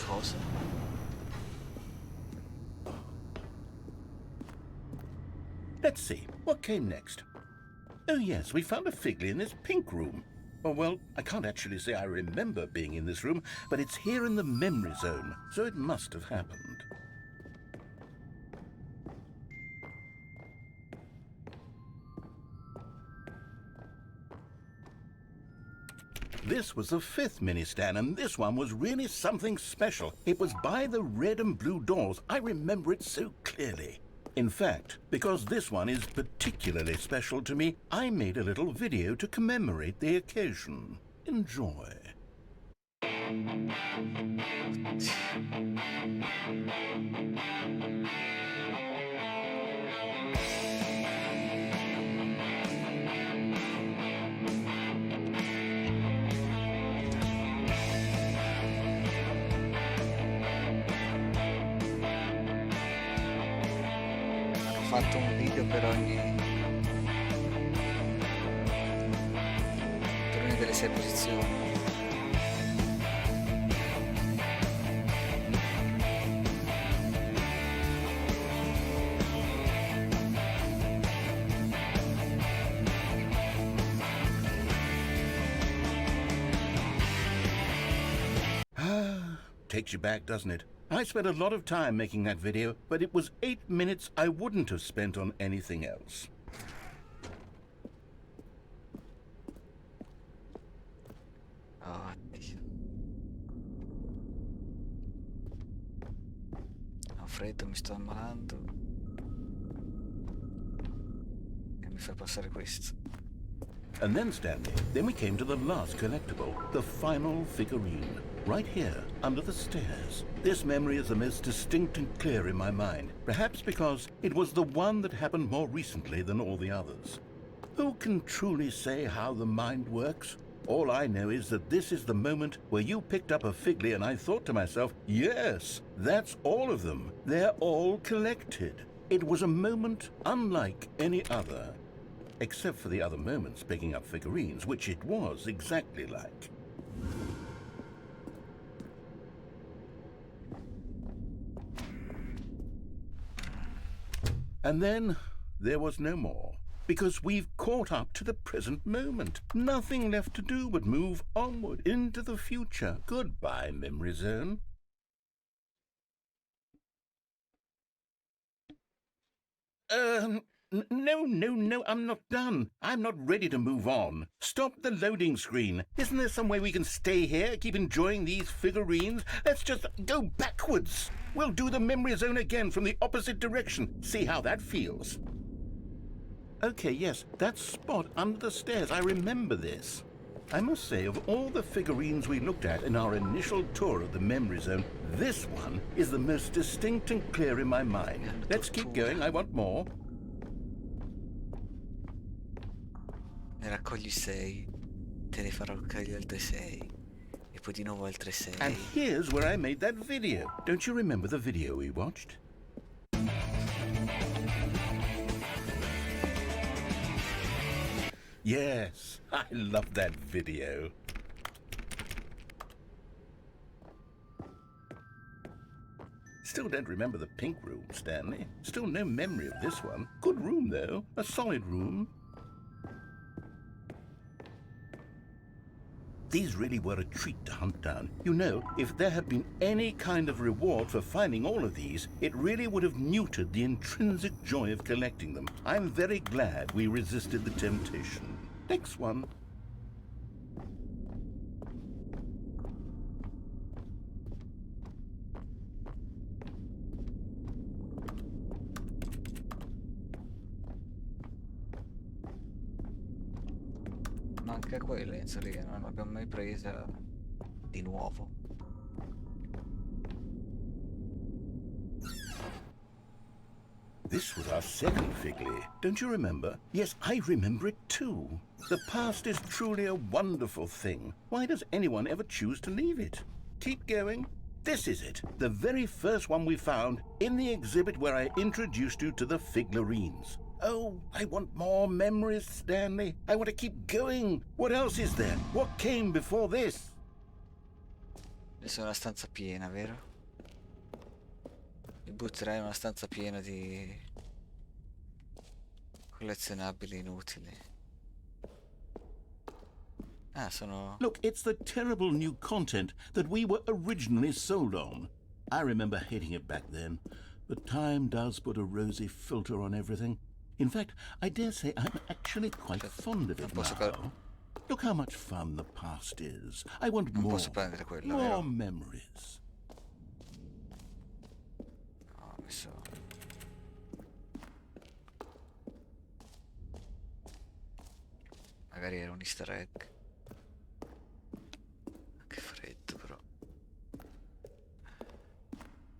Cosa? Let's see, what came next? Oh yes, we found a Figley in this pink room. Oh, well, I can't actually say I remember being in this room, but it's here in the memory zone, so it must have happened. This was the 5th mini-Stan, and this one was really something special. It was by the red and blue doors. I remember it so clearly. In fact, because this one is particularly special to me, I made a little video to commemorate the occasion. Enjoy. Ho fatto un video per ogni delle 6 posizioni. Takes you back, doesn't it? I spent a lot of time making that video, but it was 8 minutes I wouldn't have spent on anything else. Oh, Dio. Ho freddo, mi sto ammalando. E mi fa passare questo. And then, Stanley, then we came to the last collectible, the final figurine, right here, under the stairs. This memory is the most distinct and clear in my mind, perhaps because it was the one that happened more recently than all the others. Who can truly say how the mind works? All I know is that this is the moment where you picked up a Figley and I thought to myself, yes, that's all of them. They're all collected. It was a moment unlike any other. except for the other moments picking up figurines, which it was exactly like. And then there was no more, because we've caught up to the present moment. Nothing left to do but move onward into the future. Goodbye, Memory Zone. No, I'm not done. I'm not ready to move on. Stop the loading screen. Isn't there some way we can stay here, keep enjoying these figurines? Let's just go backwards. We'll do the Memory Zone again from the opposite direction. See how that feels. Okay, yes, that spot under the stairs. I remember this. I must say, of all the figurines we looked at in our initial tour of the Memory Zone, this one is the most distinct and clear in my mind. Let's keep going. I want more. Ne raccogli 6, te ne farò raccogliere altre 6, e poi di nuovo altre 6. And here's where I made that video. Don't you remember the video we watched? Yes, I love that video. Still don't remember the pink room, Stanley. Still no memory of this one. Good room, though. A solid room. These really were a treat to hunt down. You know, if there had been any kind of reward for finding all of these, it really would have neutered the intrinsic joy of collecting them. I'm very glad we resisted the temptation. Next one. Manca quella, insomma, che non l'abbiamo mai presa di nuovo. This was our second Figley. Don't you remember? Yes, I remember it too. The past is truly a wonderful thing. Why does anyone ever choose to leave it? Keep going. This is it. The very first one we found in the exhibit where I introduced you to the figurines. Oh, I want more memories, Stanley. I want to keep going. What else is there? What came before this? Adesso è una stanza piena, vero? Mi butterai in una stanza piena di collezionabili inutili. Ah, sono... Look, it's the terrible new content that we were originally sold on. I remember hating it back then, but time does put a rosy filter on everything. In fact, I dare say I'm actually quite fond of it now. Look how much fun the past is. I want more memories. Ho messo... Magari era un easter egg. Che freddo però.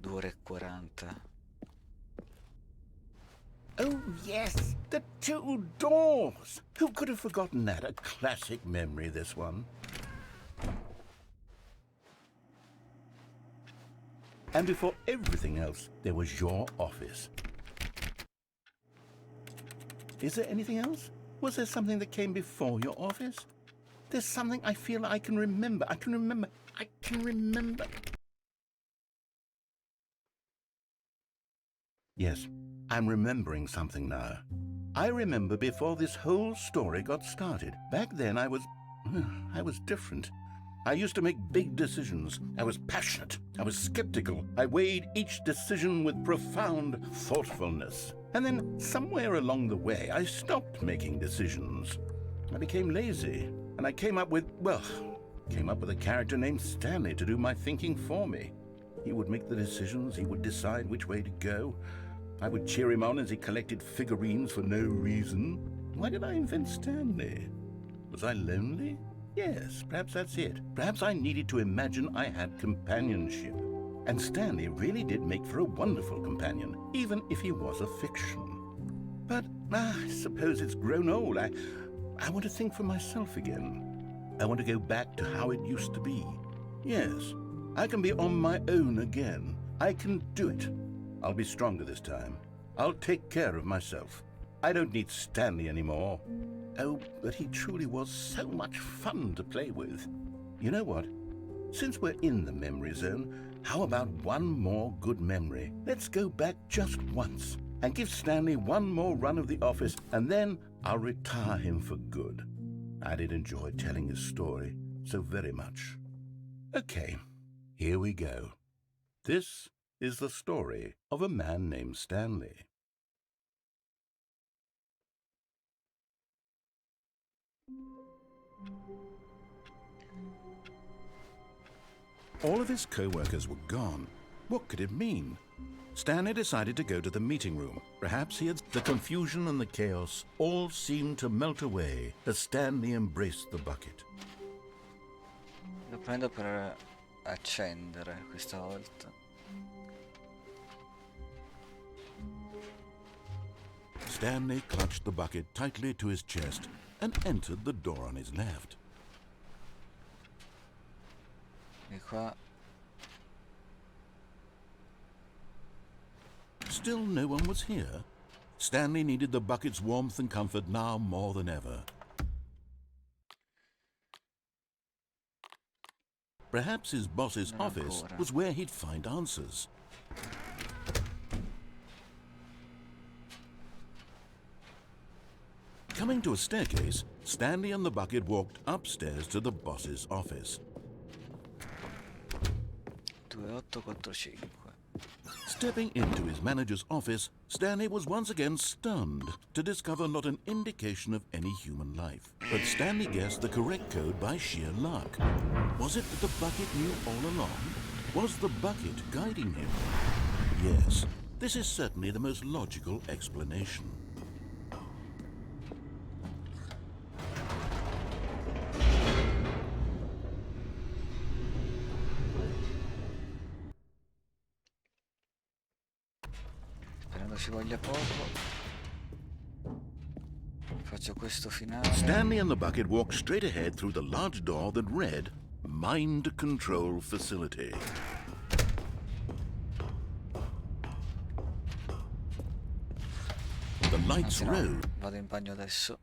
2 ore e 40. Oh, yes, the 2 doors. Who could have forgotten that? A classic memory, this one. And before everything else, there was your office. Is there anything else? Was there something that came before your office? There's something I feel I can remember. I can remember. Yes. I'm remembering something now. I remember before this whole story got started. Back then I was different. I used to make big decisions. I was passionate. I was skeptical. I weighed each decision with profound thoughtfulness. And then somewhere along the way, I stopped making decisions. I became lazy. And I came up with a character named Stanley to do my thinking for me. He would make the decisions. He would decide which way to go. I would cheer him on as he collected figurines for no reason. Why did I invent Stanley? Was I lonely? Yes, perhaps that's it. Perhaps I needed to imagine I had companionship. And Stanley really did make for a wonderful companion, even if he was a fiction. But I suppose it's grown old. I want to think for myself again. I want to go back to how it used to be. Yes, I can be on my own again. I can do it. I'll be stronger this time. I'll take care of myself. I don't need Stanley anymore. Oh, but he truly was so much fun to play with. You know what? Since we're in the memory zone, how about one more good memory? Let's go back just once and give Stanley one more run of the office, and then I'll retire him for good. I did enjoy telling his story so very much. Okay, here we go. This is the story of a man named Stanley. All of his co-workers were gone. What could it mean? Stanley decided to go to the meeting room. Perhaps he had... The confusion and the chaos all seemed to melt away as Stanley embraced the bucket. Lo prendo per accendere questa volta. Stanley clutched the bucket tightly to his chest and entered the door on his left. E qua Still no one was here. Stanley needed the bucket's warmth and comfort now more than ever. Perhaps his boss's office was where he'd find answers. Coming to a staircase, Stanley and the bucket walked upstairs to the boss's office. 2845. Stepping into his manager's office, Stanley was once again stunned to discover not an indication of any human life. But Stanley guessed the correct code by sheer luck. Was it that the bucket knew all along? Was the bucket guiding him? Yes, this is certainly the most logical explanation. Sperando ci voglia poco. Faccio questo finale. Stanley and the bucket walked straight ahead through the large door that read, Mind Control Facility. The lights rose. Vado in bagno adesso.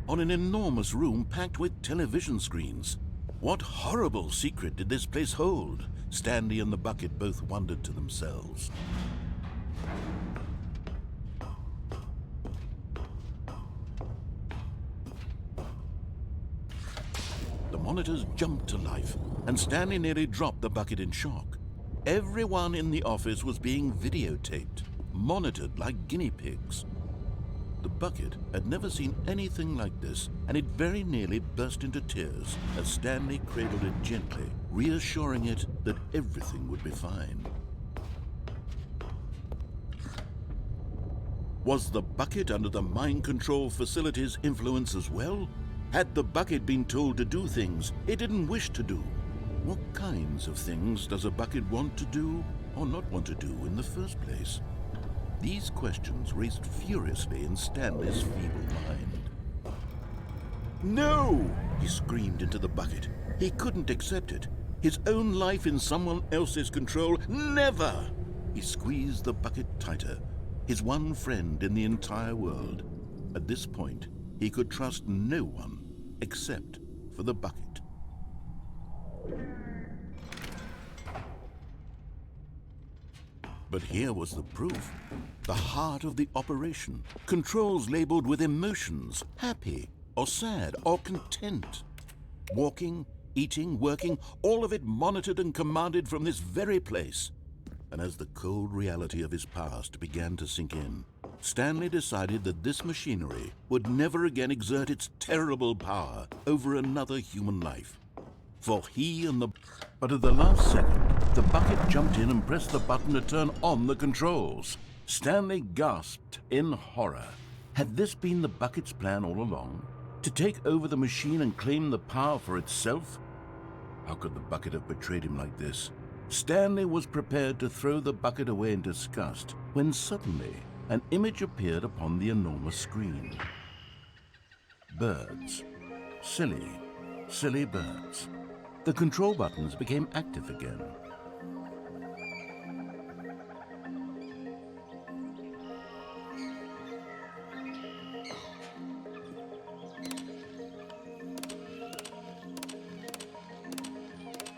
On an enormous room packed with television screens. What horrible secret did this place hold? Stanley and the bucket both wondered to themselves. monitors jumped to life, and Stanley nearly dropped the bucket in shock. Everyone in the office was being videotaped, monitored like guinea pigs. The bucket had never seen anything like this, and it very nearly burst into tears as Stanley cradled it gently, reassuring it that everything would be fine. Was the bucket under the mind control facility's influence as well? Had the bucket been told to do things it didn't wish to do? What kinds of things does a bucket want to do or not want to do in the first place? These questions raced furiously in Stanley's feeble mind. No! He screamed into the bucket. He couldn't accept it. His own life in someone else's control, never! He squeezed the bucket tighter, his one friend in the entire world. At this point, he could trust no one except for the bucket. But here was the proof. The heart of the operation. Controls labeled with emotions, happy or sad or content. Walking, eating, working, all of it monitored and commanded from this very place. And as the cold reality of his past began to sink in, Stanley decided that this machinery would never again exert its terrible power over another human life. For he and the... But at the last second, the bucket jumped in and pressed the button to turn on the controls. Stanley gasped in horror. Had this been the bucket's plan all along? To take over the machine and claim the power for itself? How could the bucket have betrayed him like this? Stanley was prepared to throw the bucket away in disgust when suddenly an image appeared upon the enormous screen. Birds. Silly, silly birds. The control buttons became active again.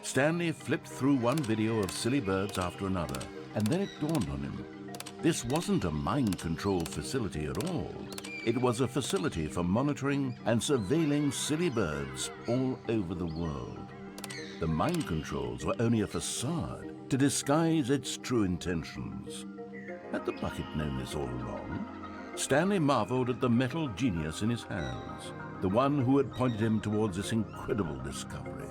Stanley flipped through one video of silly birds after another, and then it dawned on him. This wasn't a mind control facility at all. It was a facility for monitoring and surveilling silly birds all over the world. The mind controls were only a facade to disguise its true intentions. Had the bucket known this all along? Stanley marveled at the metal genius in his hands, the one who had pointed him towards this incredible discovery.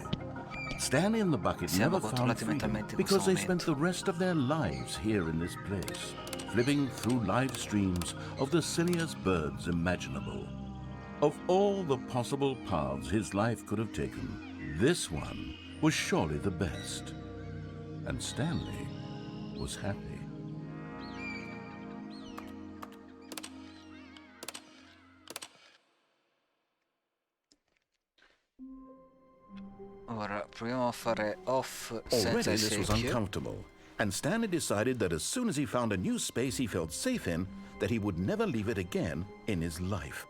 Stanley and the bucket never found freedom because they spent the rest of their lives here in this place, flipping through live streams of the silliest birds imaginable. Of all the possible paths his life could have taken, this one was surely the best. And Stanley was happy. Ora, proviamo a fare off senza Already il this was secchio. uncomfortable, and Stanley decided that as soon as he found a new space he felt safe in, that he would never leave it again in his life.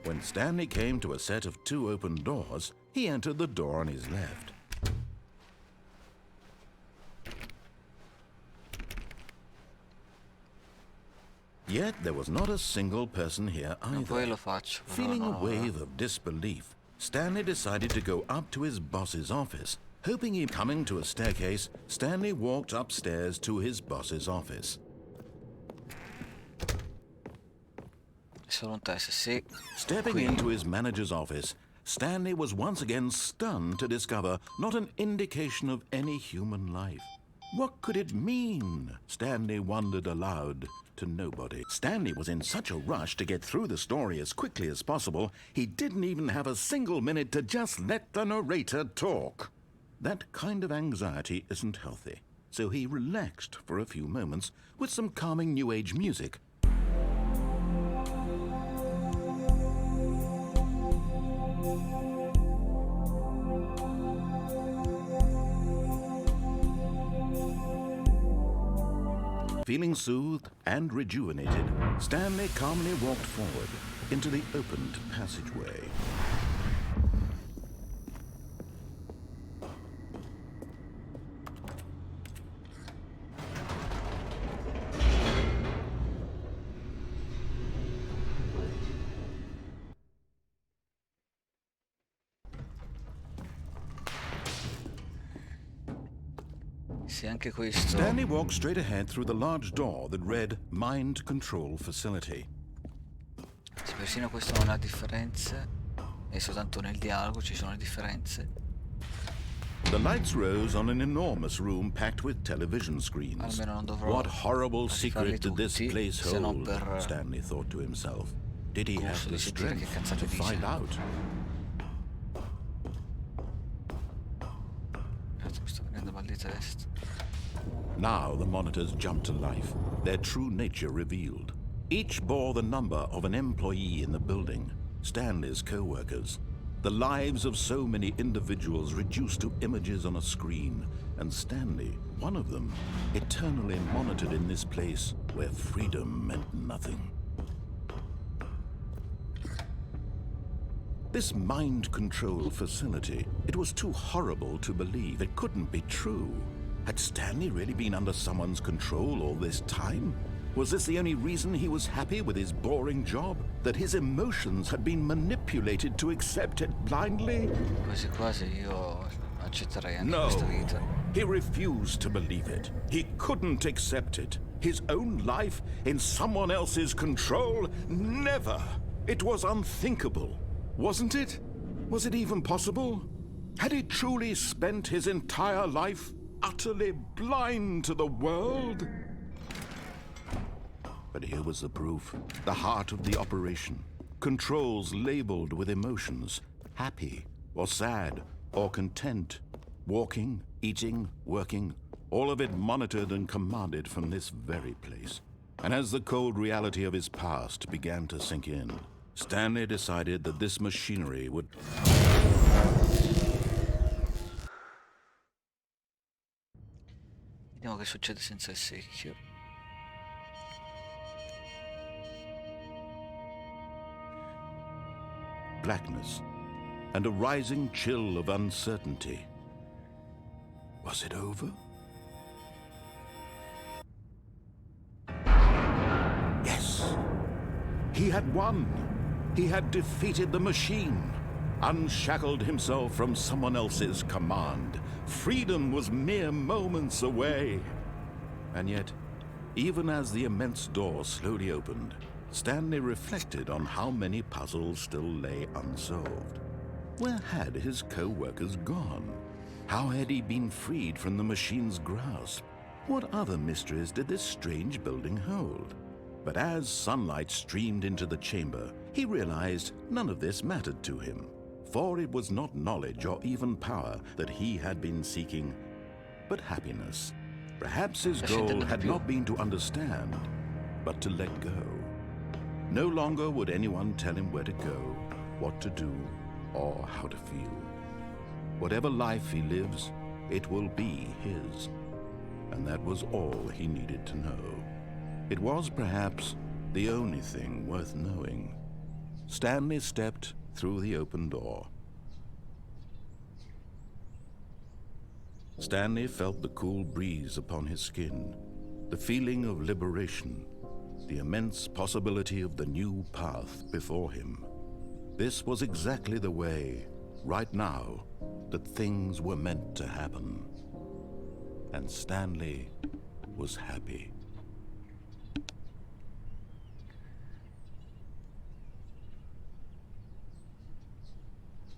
When Stanley came to a set of 2 open doors, he entered the door on his left. Yet there was not a single person here Poi either. lo faccio. Però Feeling a no. wave of disbelief, Stanley decided to go up to his boss's office. Hoping he'd coming to a staircase, Stanley walked upstairs to his boss's office. Solo un test, sì. Stepping Qui. into his manager's office, Stanley was once again stunned to discover not an indication of any human life. What could it mean? Stanley wondered aloud to nobody. Stanley was in such a rush to get through the story as quickly as possible, he didn't even have a single minute to just let the narrator talk. That kind of anxiety isn't healthy, so he relaxed for a few moments with some calming New Age music. Feeling soothed and rejuvenated, Stanley calmly walked forward into the opened passageway. Sì, anche questo. Stanley walked straight ahead through the large door that read Mind Control Facility. Se persino questo non ha differenze, e soltanto nel dialogo ci sono le differenze. The lights rose on an enormous room packed with television screens. Almeno non dovrò What horrible attivarli secret did this tutti, place se non hold? per Stanley thought to himself. Did he have gusto the di sentire che strength cazzate to dice. find out? Cazzo, mi sto venendo mal di testa. Now the monitors jumped to life, their true nature revealed. Each bore the number of an employee in the building, Stanley's co-workers. The lives of so many individuals reduced to images on a screen, and Stanley, one of them, eternally monitored in this place where freedom meant nothing. This mind control facility, it was too horrible to believe. It couldn't be true. Had Stanley really been under someone's control all this time? Was this the only reason he was happy with his boring job? That his emotions had been manipulated to accept it blindly? Quasi quasi io accetterei anche No, questa vita. he refused to believe it. He couldn't accept it. His own life in someone else's control? Never! It was unthinkable. Wasn't it? Was it even possible? Had he truly spent his entire life utterly blind to the world? But here was the proof, the heart of the operation. Controls labeled with emotions, happy or sad or content. Walking, eating, working, all of it monitored and commanded from this very place. And as the cold reality of his past began to sink in, Stanley decided that this machinery would... Vediamo che succede senza il secchio. blackness and a rising chill of uncertainty. Was it over? Yes. He had won. He had defeated the machine, unshackled himself from someone else's command. Freedom was mere moments away. And yet, even as the immense door slowly opened, Stanley reflected on how many puzzles still lay unsolved. Where had his co-workers gone? How had he been freed from the machine's grasp? What other mysteries did this strange building hold? But as sunlight streamed into the chamber, he realized none of this mattered to him, for it was not knowledge or even power that he had been seeking, but happiness. Perhaps his goal had not been to understand, but to let go. No longer would anyone tell him where to go, what to do, or how to feel. Whatever life he lives, it will be his. And that was all he needed to know. It was perhaps the only thing worth knowing. Stanley stepped through the open door. Stanley felt the cool breeze upon his skin, the feeling of liberation, the immense possibility of the new path before him. This was exactly the way, right now, that things were meant to happen. And Stanley was happy.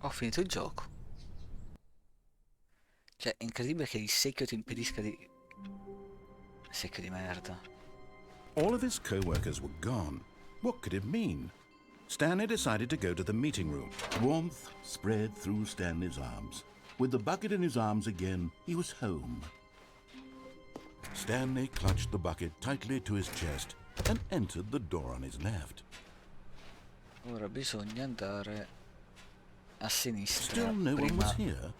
Ho finito il gioco. Cioè, è incredibile che il secchio ti impedisca di... Secchio di merda. All of his co-workers were gone. What could it mean? Stanley decided to go to the meeting room. Warmth spread through Stanley's arms. With the bucket in his arms again, he was home. Stanley clutched the bucket tightly to his chest and entered the door on his left. Ora bisogna andare a sinistra. Still no one was here.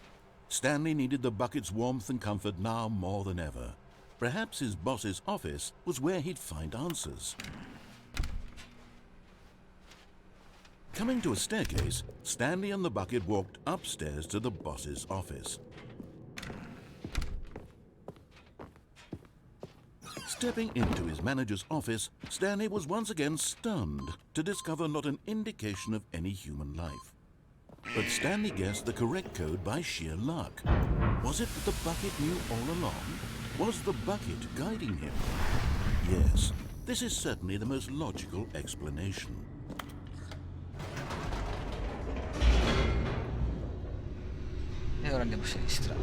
Stanley needed the bucket's warmth and comfort now more than ever. Perhaps his boss's office was where he'd find answers. Coming to a staircase, Stanley and the bucket walked upstairs to the boss's office. Stepping into his manager's office, Stanley was once again stunned to discover not an indication of any human life. But Stanley guessed the correct code by sheer luck. Was it that the bucket knew all along? Was the bucket guiding him? Yes, this is certainly the most logical explanation. E ora andiamo a sinistra.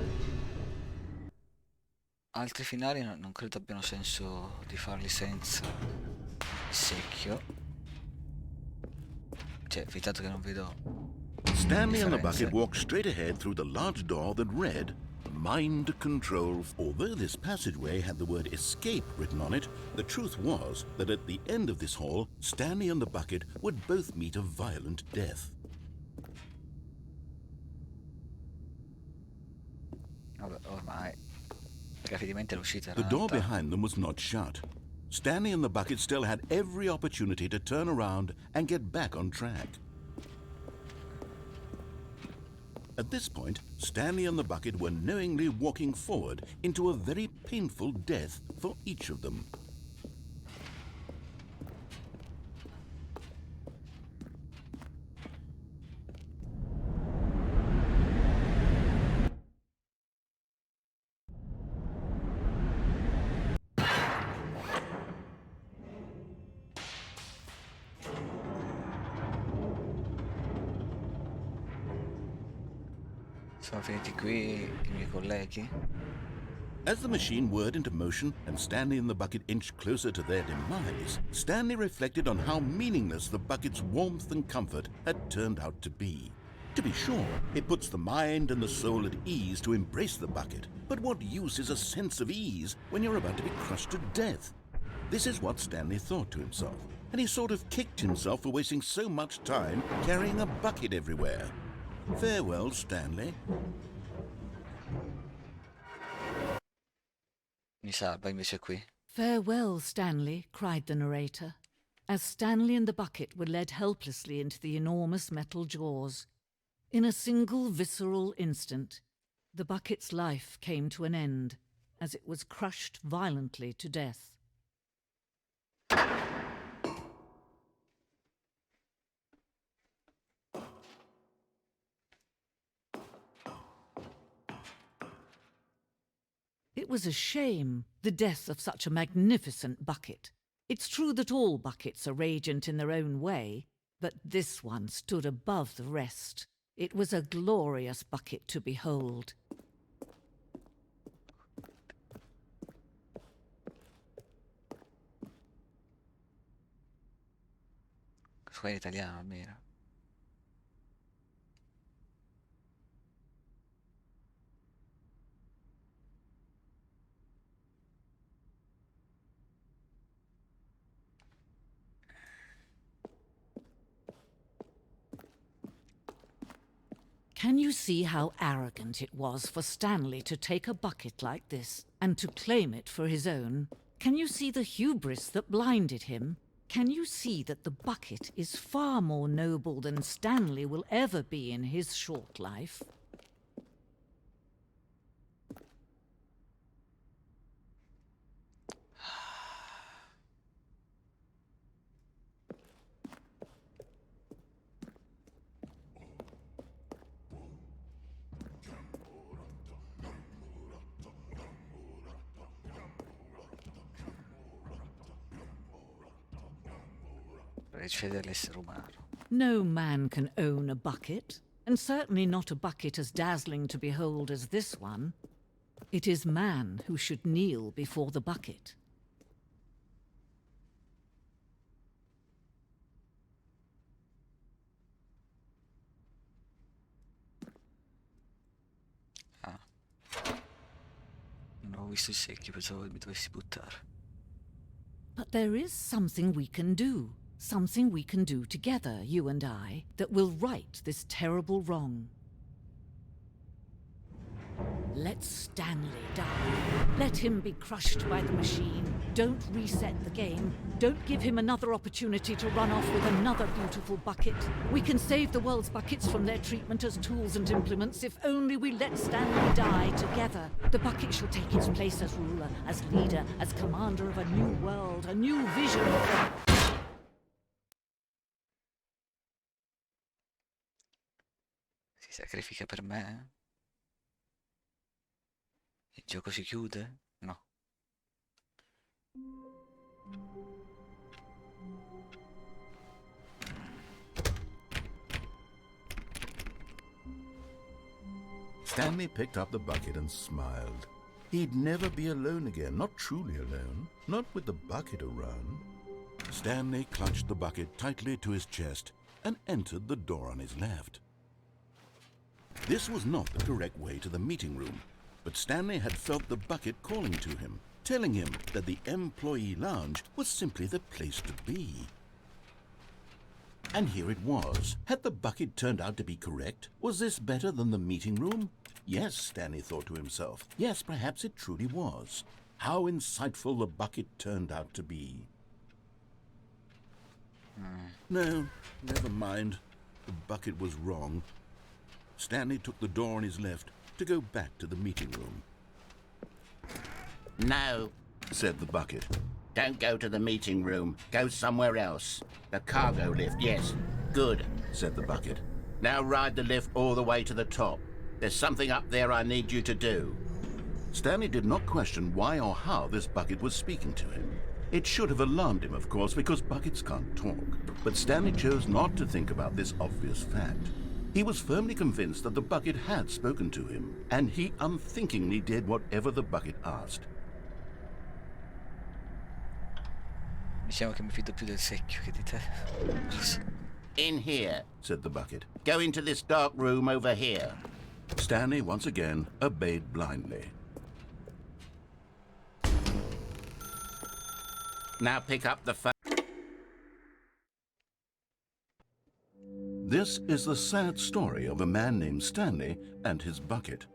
Altri finali non credo abbiano senso di farli senza il secchio. Cioè, evitato che non vedo Stanley and the differenze. bucket walked straight ahead through the large door that read Mind Control. Although this passageway had the word escape written on it, the truth was that at the end of this hall, Stanley and the bucket would both meet a violent death. Vabbè, ormai rapidamente l'uscita era The door alta. behind them was not shut. Stanley and the bucket still had every opportunity to turn around and get back on track. At this point, Stanley and the bucket were knowingly walking forward into a very painful death for each of them. Sono finiti qui i miei colleghi. As the machine whirred into motion and Stanley and the bucket inched closer to their demise, Stanley reflected on how meaningless the bucket's warmth and comfort had turned out to be. To be sure, it puts the mind and the soul at ease to embrace the bucket, but what use is a sense of ease when you're about to be crushed to death? This is what Stanley thought to himself, and he sort of kicked himself for wasting so much time carrying a bucket everywhere. Farewell, Stanley. Mi salva invece qui. Farewell, Stanley, cried the narrator, as Stanley and the bucket were led helplessly into the enormous metal jaws. In a single visceral instant, the bucket's life came to an end as it was crushed violently to death. It was a shame, the death of such a magnificent bucket. It's true that all buckets are radiant in their own way, but this one stood above the rest. It was a glorious bucket to behold. Qua è italiano almeno. Can you see how arrogant it was for Stanley to take a bucket like this and to claim it for his own? Can you see the hubris that blinded him? Can you see that the bucket is far more noble than Stanley will ever be in his short life? Recede l'essere umano. No man can own a bucket, and certainly not a bucket as dazzling to behold as this one. It is man who should kneel before the bucket. Ah. Non ho visto il secchio, pensavo che mi dovessi buttare. But there is something we can do. Something we can do together, you and I, that will right this terrible wrong. Let Stanley die. Let him be crushed by the machine. Don't reset the game. Don't give him another opportunity to run off with another beautiful bucket. We can save the world's buckets from their treatment as tools and implements if only we let Stanley die together. The bucket shall take its place as ruler, as leader, as commander of a new world, a new vision of the... Si sacrifica per me? Il gioco si chiude? No. Stanley picked up the bucket and smiled. He'd never be alone again, not truly alone, not with the bucket around. Stanley clutched the bucket tightly to his chest and entered the door on his left. This was not the correct way to the meeting room, but Stanley had felt the bucket calling to him, telling him that the employee lounge was simply the place to be. And here it was. Had the bucket turned out to be correct? Was this better than the meeting room? Yes, Stanley thought to himself. Yes, perhaps it truly was. How insightful the bucket turned out to be. No, never mind. The bucket was wrong. Stanley took the door on his left to go back to the meeting room. No, said the bucket. don't go to the meeting room. Go somewhere else. The cargo lift, yes. Good, said the bucket. Now ride the lift all the way to the top. There's something up there I need you to do. Stanley did not question why or how this bucket was speaking to him. It should have alarmed him, of course, because buckets can't talk. But Stanley chose not to think about this obvious fact. He was firmly convinced that the bucket had spoken to him, and he unthinkingly did whatever the bucket asked. Diciamo che mi fido più del secchio che di te. In here, said the bucket. Go into this dark room over here. Stanley once again obeyed blindly. Now pick up the phone. This is the sad story of a man named Stanley and his bucket.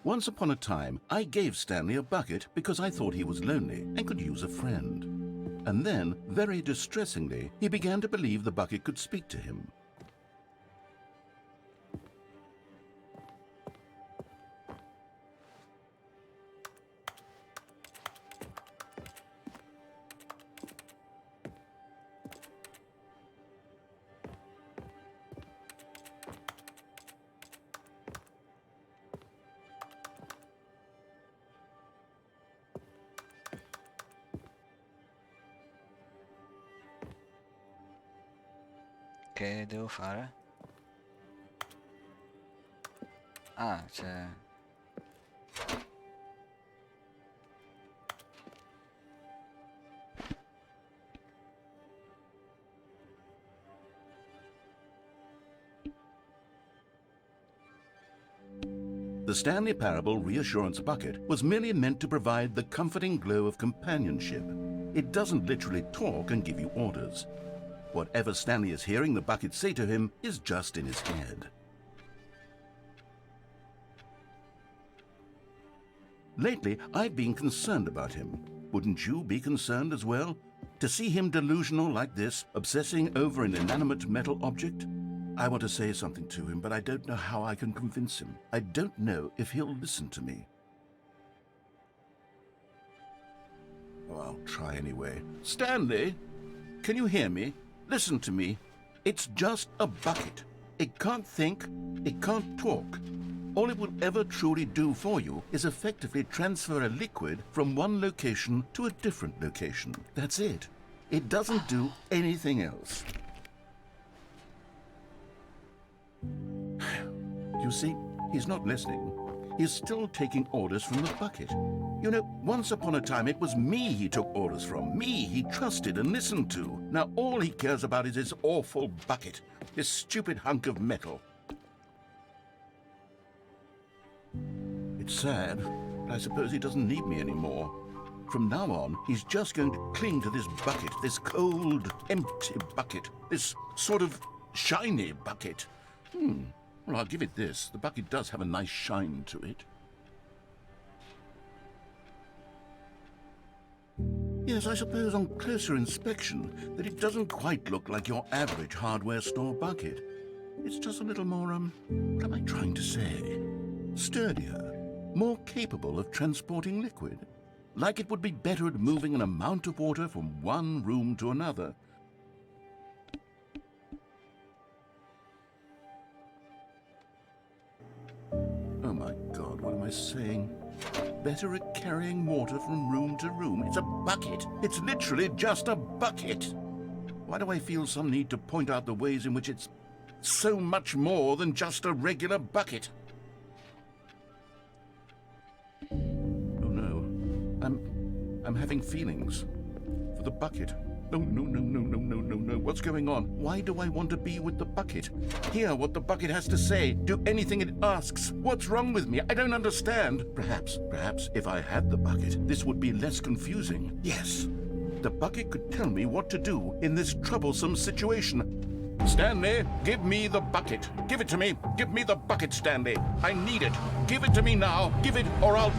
Once upon a time, I gave Stanley a bucket because I thought he was lonely and could use a friend. And then, very distressingly, he began to believe the bucket could speak to him. Che devo fare? Ah, c'è... The Stanley Parable Reassurance Bucket was merely meant to provide the comforting glow of companionship. It doesn't literally talk and give you orders. Whatever Stanley is hearing the bucket say to him is just in his head. Lately, I've been concerned about him. Wouldn't you be concerned as well? To see him delusional like this, obsessing over an inanimate metal object? I want to say something to him, but I don't know how I can convince him. I don't know if he'll listen to me. Oh, I'll try anyway. Stanley, can you hear me? Listen to me. It's just a bucket. It can't think, it can't talk. All it will ever truly do for you is effectively transfer a liquid from one location to a different location. That's it. It doesn't do anything else. You see, he's not listening. He's still taking orders from the bucket. You know, once upon a time, it was me he took orders from. Me he trusted and listened to. Now all he cares about is his awful bucket. His stupid hunk of metal. It's sad, but I suppose he doesn't need me anymore. From now on, he's just going to cling to this bucket, this cold, empty bucket, this sort of shiny bucket. Well, I'll give it this. The bucket does have a nice shine to it. Yes, I suppose on closer inspection that it doesn't quite look like your average hardware store bucket. It's just a little more, what am I trying to say? Sturdier, more capable of transporting liquid. Like it would be better at moving an amount of water from one room to another. Oh my God, what am I saying? Better at carrying water from room to room. It's a bucket. It's literally just a bucket. Why do I feel some need to point out the ways in which it's so much more than just a regular bucket? I'm having feelings. For the bucket. No, no, no, no, no, no, no, no. What's going on? Why do I want to be with the bucket? Hear what the bucket has to say. Do anything it asks. What's wrong with me? I don't understand. Perhaps if I had the bucket, this would be less confusing. Yes. The bucket could tell me what to do in this troublesome situation. Stanley, give me the bucket. Give it to me. Give me the bucket, Stanley. I need it. Give it to me now. Give it or I'll...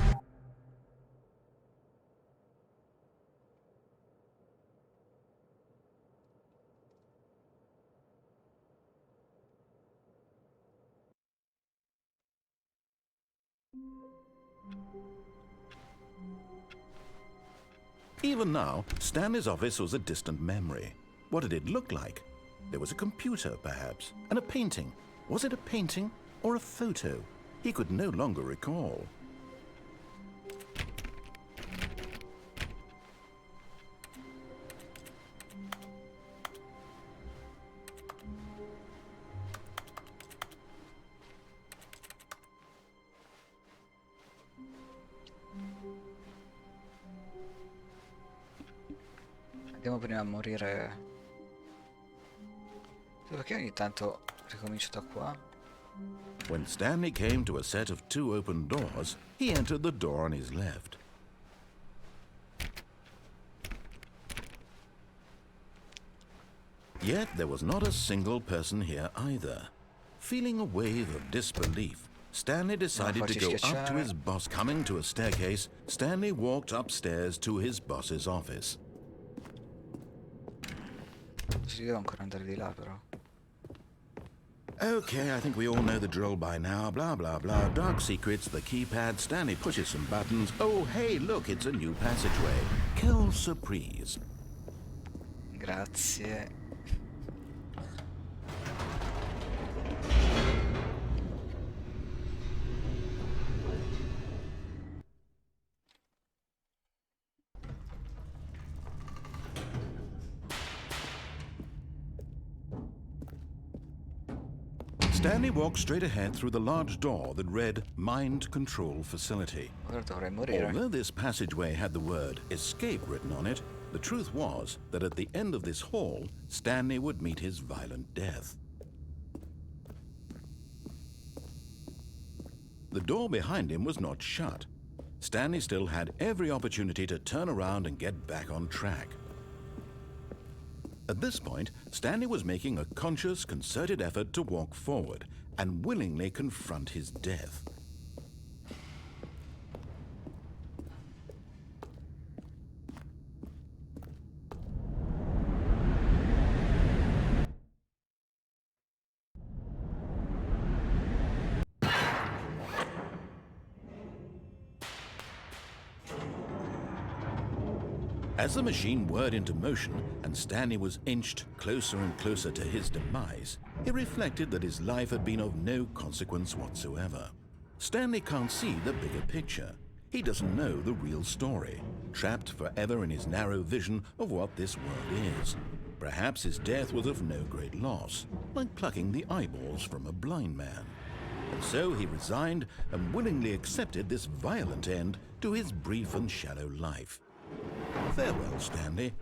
Even now, Stanley's office was a distant memory. What did it look like? There was a computer, perhaps, and a painting. Was it a painting or a photo? He could no longer recall. Andiamo prima a morire. Perché ogni tanto ricomincio da qua? When Stanley came to a set of 2 open doors, he entered the door on his left. Yet there was not a single person here either. Feeling a wave of disbelief, Stanley decided to go up to his boss. Coming to a staircase, Stanley walked upstairs to his boss's office. Ci devo ancora andare di là, però. Okay, I think we all know the drill by now. Blah, blah, blah. Dark secrets, the keypad. Stanley pushes some buttons. Oh, hey, look, it's a new passageway. Quelle surprise. Grazie. Stanley walked straight ahead through the large door that read Mind Control Facility. Although this passageway had the word Escape written on it, the truth was that at the end of this hall, Stanley would meet his violent death. The door behind him was not shut. Stanley still had every opportunity to turn around and get back on track. At this point, Stanley was making a conscious, concerted effort to walk forward and willingly confront his death. As the machine whirred into motion and Stanley was inched closer and closer to his demise, he reflected that his life had been of no consequence whatsoever. Stanley can't see the bigger picture. He doesn't know the real story, trapped forever in his narrow vision of what this world is. Perhaps his death was of no great loss, like plucking the eyeballs from a blind man. And so he resigned and willingly accepted this violent end to his brief and shallow life. Farewell, Stanley.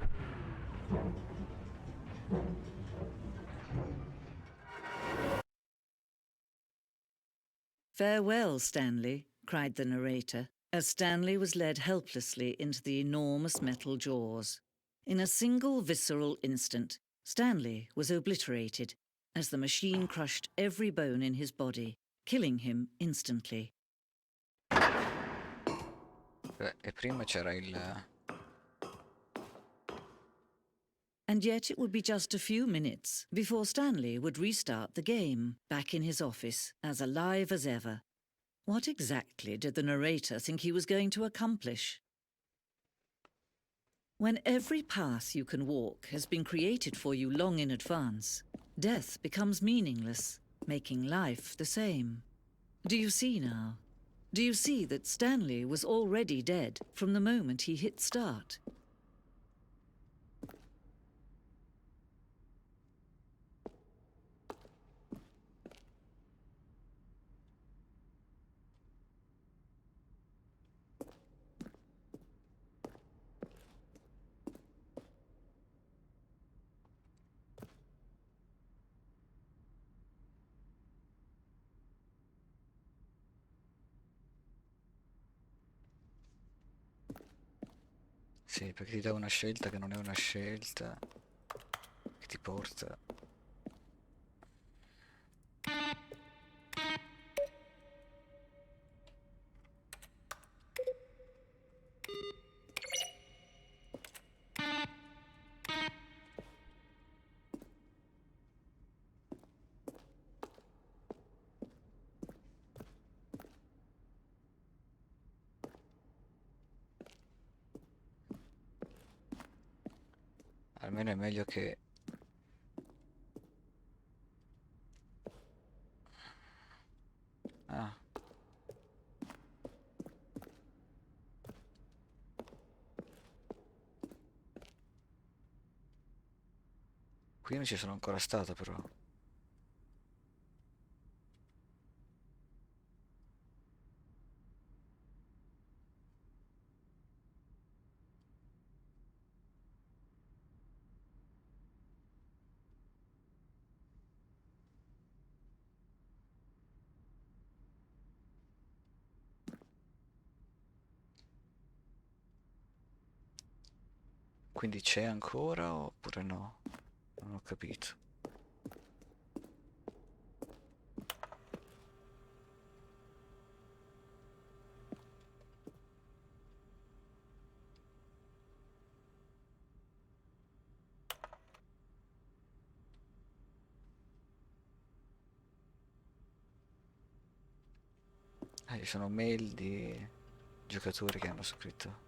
Farewell, Stanley, cried the narrator, as Stanley was led helplessly into the enormous metal jaws. In a single visceral instant, Stanley was obliterated as the machine crushed every bone in his body, killing him instantly. E prima c'era il... And yet it would be just a few minutes before Stanley would restart the game, back in his office, as alive as ever. What exactly did the narrator think he was going to accomplish? When every path you can walk has been created for you long in advance, death becomes meaningless, making life the same. Do you see now? Do you see that Stanley was already dead from the moment he hit start? Sì, perché ti dà una scelta che non è una scelta, che ti porta. Almeno è meglio che... Ah. Qui non ci sono ancora stato però. Quindi c'è ancora oppure no? Non ho capito. Ci sono mail di giocatori che hanno scritto.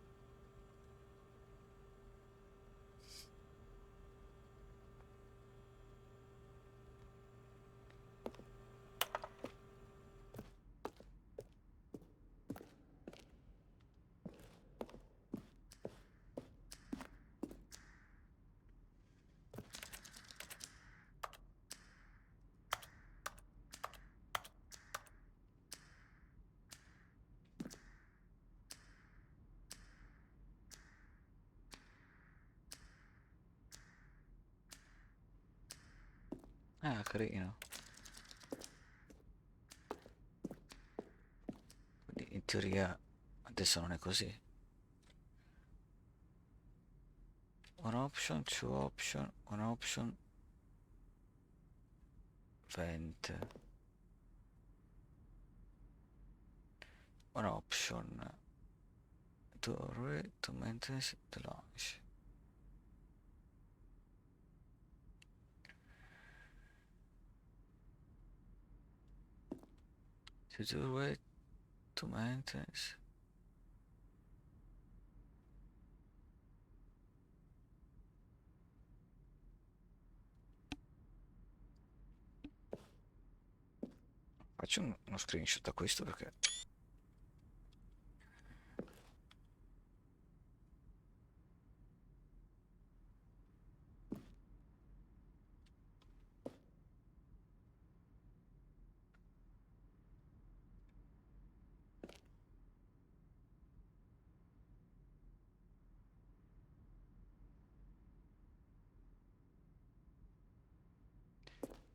Ah, carino. Quindi in teoria adesso non è così. One option, two option, one option. Vent. One option. To maintenance the launch. To do it to maintenance. Faccio uno screenshot a questo perché...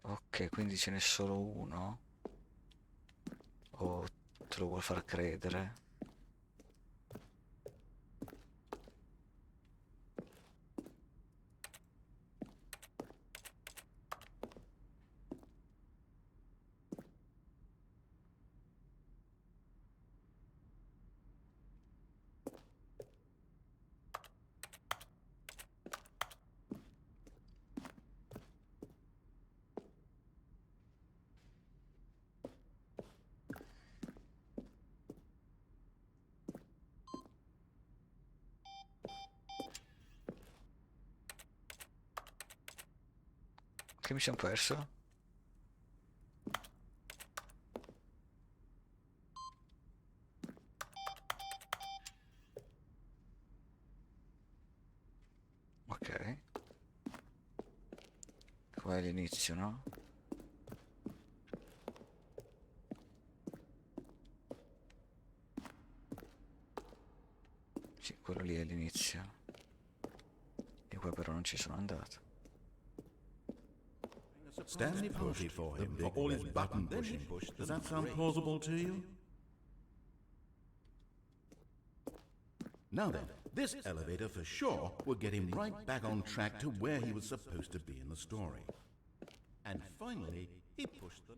Ok, quindi ce n'è solo uno? O te lo vuol far credere? Che mi sono perso? Ok. Qua è l'inizio, no? Sì, quello lì è l'inizio. E qua però non ci sono andato. Stanley pushed for him for all his button pushing. Does that sound plausible to you? Now then, This elevator for sure would get him right back on track to where he was supposed to be in the story. And finally, he pushed the...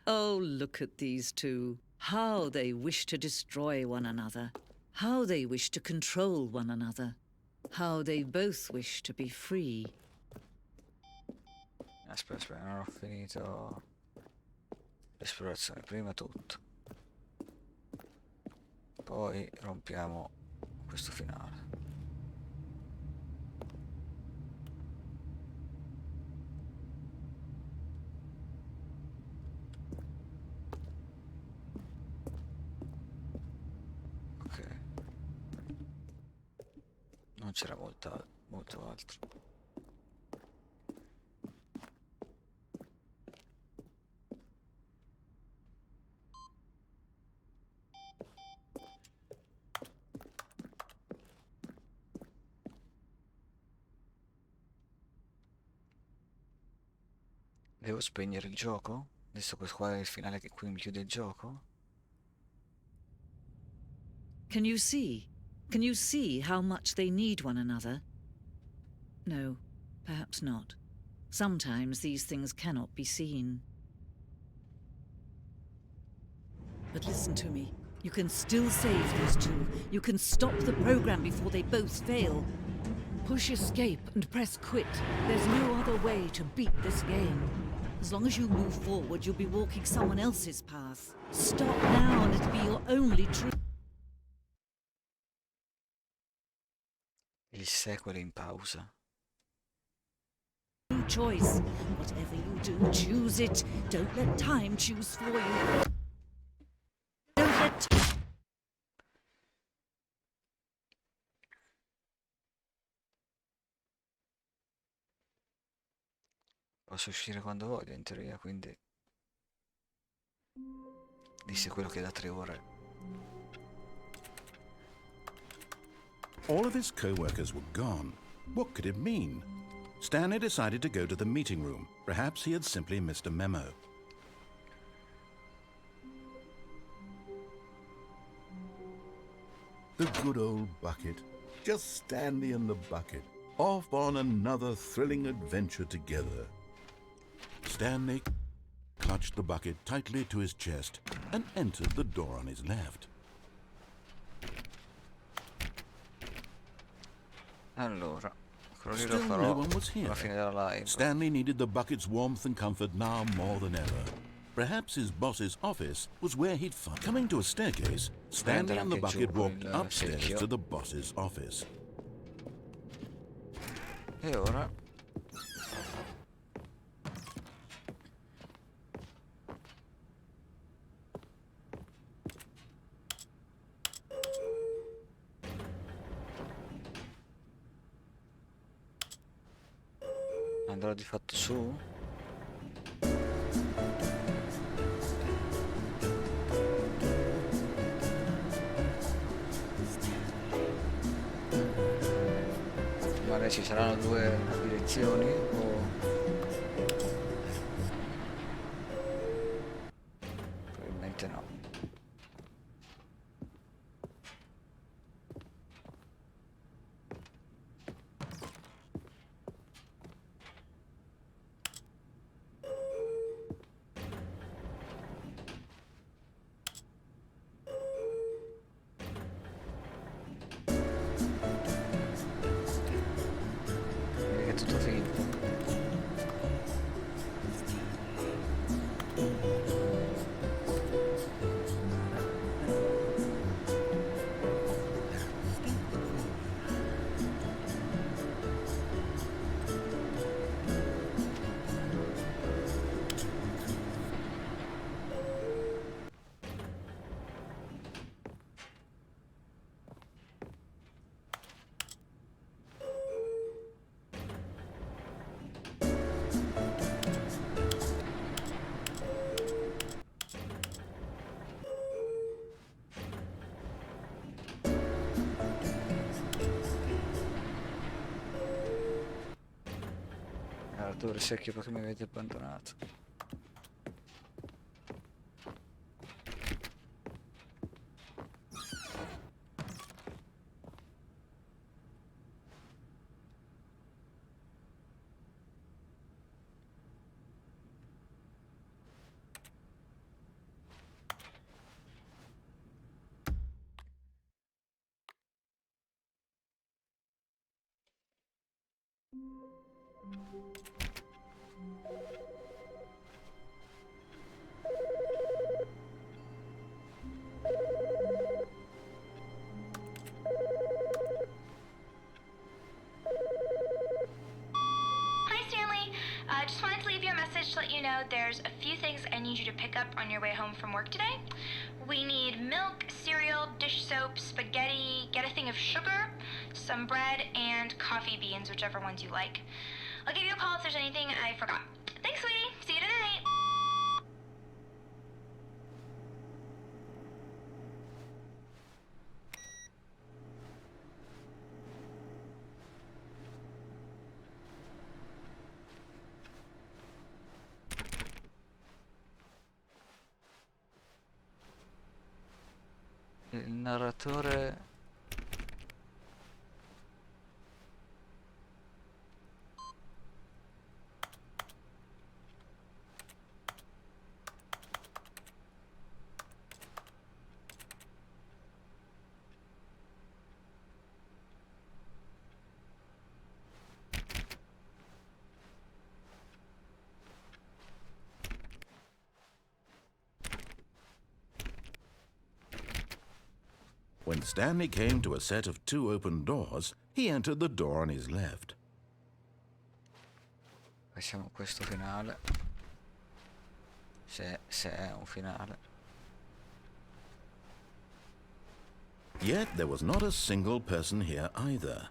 Oh, look at these two. How they wish to destroy one another. How they wish to control one another. How they both wish to be free. Aspetta, non ho finito l'esplorazione. Prima tutto. Poi rompiamo questo finale. Non c'era molto altro. Devo spegnere il gioco? Adesso questo qua è il finale che qui mi chiude il gioco? Can you see? Can you see how much they need one another? No, perhaps not. Sometimes these things cannot be seen. But listen to me. You can still save these two. You can stop the program before they both fail. Push escape and press quit. There's no other way to beat this game. As long as you move forward, you'll be walking someone else's path. Stop now and it'll be your only true... Il sequel in pausa. choice. Whatever you do, choose it. Don't let time choose for you. Don't let... Posso uscire quando voglio, in teoria, quindi... Disse quello che da 3 ore. All of his co-workers were gone. What could it mean? Stanley decided to go to the meeting room. Perhaps he had simply missed a memo. The good old bucket. Just Stanley and the bucket. Off on another thrilling adventure together. Stanley clutched the bucket tightly to his chest and entered the door on his left. Allora, quello lì lo Still farò no one was here. alla fine della live. Stanley needed the bucket's warmth and comfort now more than ever. Perhaps his boss's office was where he'd find. Coming to a staircase, Stanley and the bucket walked upstairs to the boss's office. E ora? Andrò di fatto su? Magari ci saranno 2 direzioni o... Probabilmente no. È tutto finto. Dove secchio perché mi avete abbandonato? Hi, Stanley. Just wanted to leave you a message to let you know there's a few things I need you to pick up on your way home from work today. We need milk, cereal, dish soap, spaghetti, get a thing of sugar, some bread, and coffee beans, whichever ones you like. I'll give you a call if there's anything I forgot. Thanks, sweetie. See you tonight. Il narratore... When Stanley came to a set of 2 open doors, he entered the door on his left. Facciamo questo finale. Se è un finale. Yet there was not a single person here either.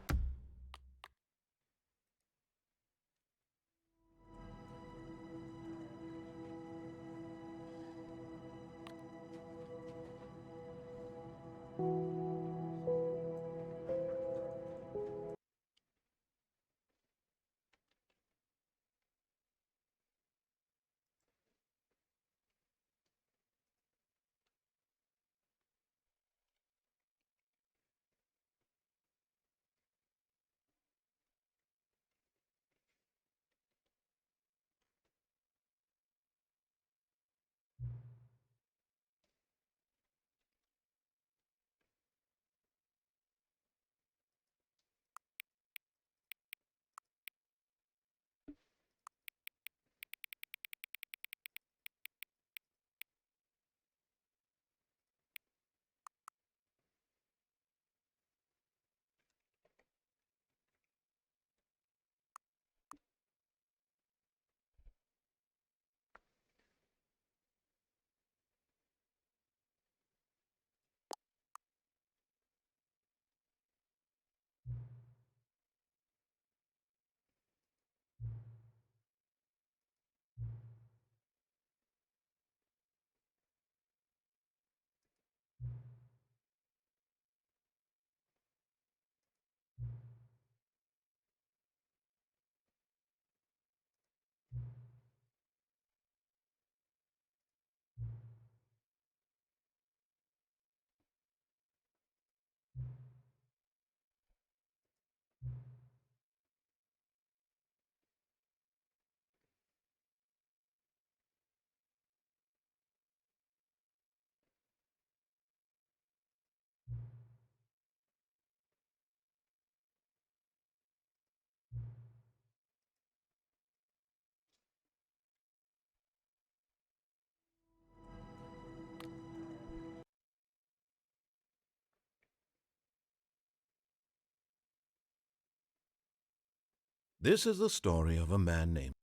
This is the story of a man named...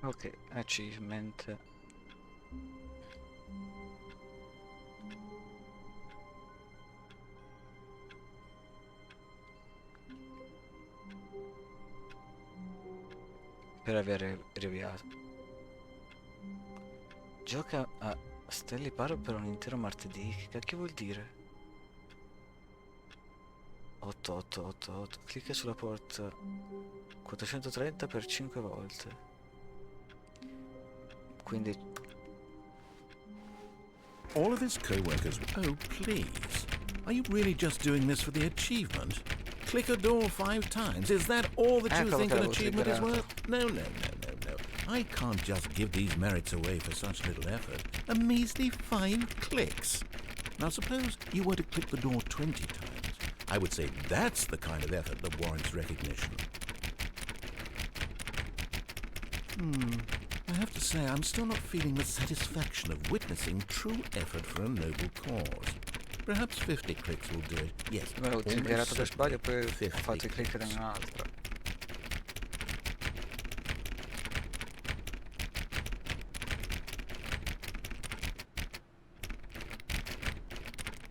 Ok, achievement. Per aver riavviato. Gioca a Stanley Parable per un intero martedì. Che cacchio vuol dire? 8, 8, 8, 8. Clicca sulla porta 430 per 5 volte. Quindi All of his co-workers... Oh, please. Are you really just doing this for the achievement? Click a door 5 times. Is that all that you think an achievement is worth? No. I can't just give these merits away for such little effort. A measly 5 clicks. Now suppose you were to click the door 20 times. I would say that's the kind of effort that warrants recognition. I have to say I'm still not feeling the satisfaction of witnessing true effort for a noble cause. Perhaps 50 clicks will do it. Yes. me l'ho almost triggerato per sbaglio e poi ho 50 fatto i click da clicks. un'altra.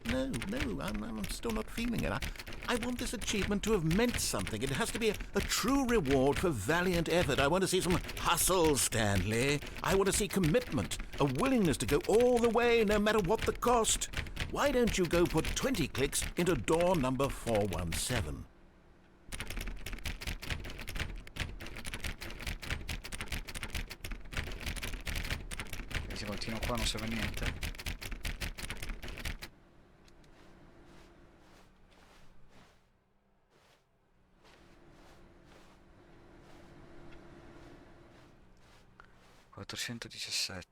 No, I'm still not feeling it. I want this achievement to have meant something. It has to be a true reward for valiant effort. I want to see some hustle, Stanley. I want to see commitment, a willingness to go all the way, no matter what the cost. Why don't you go put 20 clicks into door number 417? Se continuo qua non serve a niente. $417.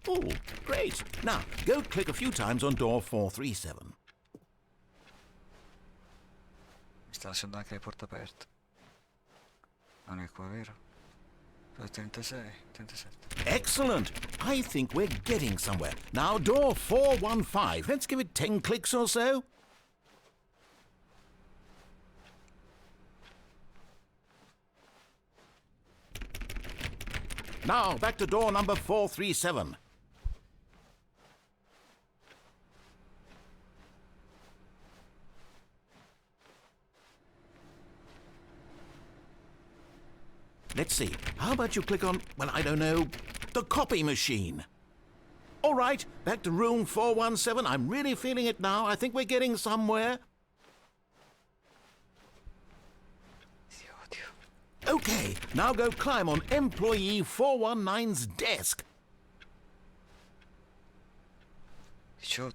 Oh, great. Now, go click a few times on door 437. Mi sta lasciando anche le porte aperte. Non è qua, vero? 36, 37. Excellent. I think we're getting somewhere. Now, door 415. Let's give it 10 clicks or so. Now, back to door number 437. Let's see. How about you click on, well, I don't know, the copy machine? All right, back to room 417. I'm really feeling it now. I think we're getting somewhere. Okay, now go climb on employee 419's desk. 18.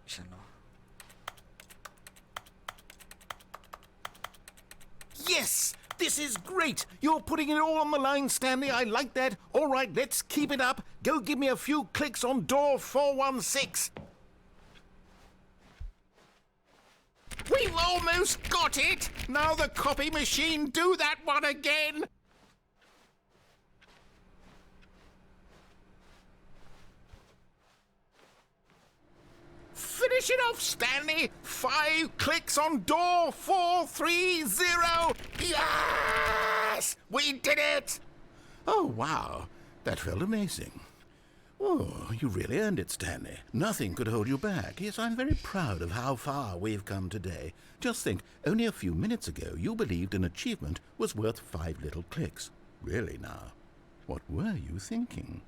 19. Yes! This is great! You're putting it all on the line, Stanley. I like that. All right, let's keep it up. Go give me a few clicks on door 416. We've almost got it! Now the copy machine, do that one again! Finish it off, Stanley! 5 clicks on door 430! Yes! We did it! Oh, wow. That felt amazing. Oh, you really earned it, Stanley. Nothing could hold you back. Yes, I'm very proud of how far we've come today. Just think, only a few minutes ago you believed an achievement was worth 5 little clicks. Really now, what were you thinking?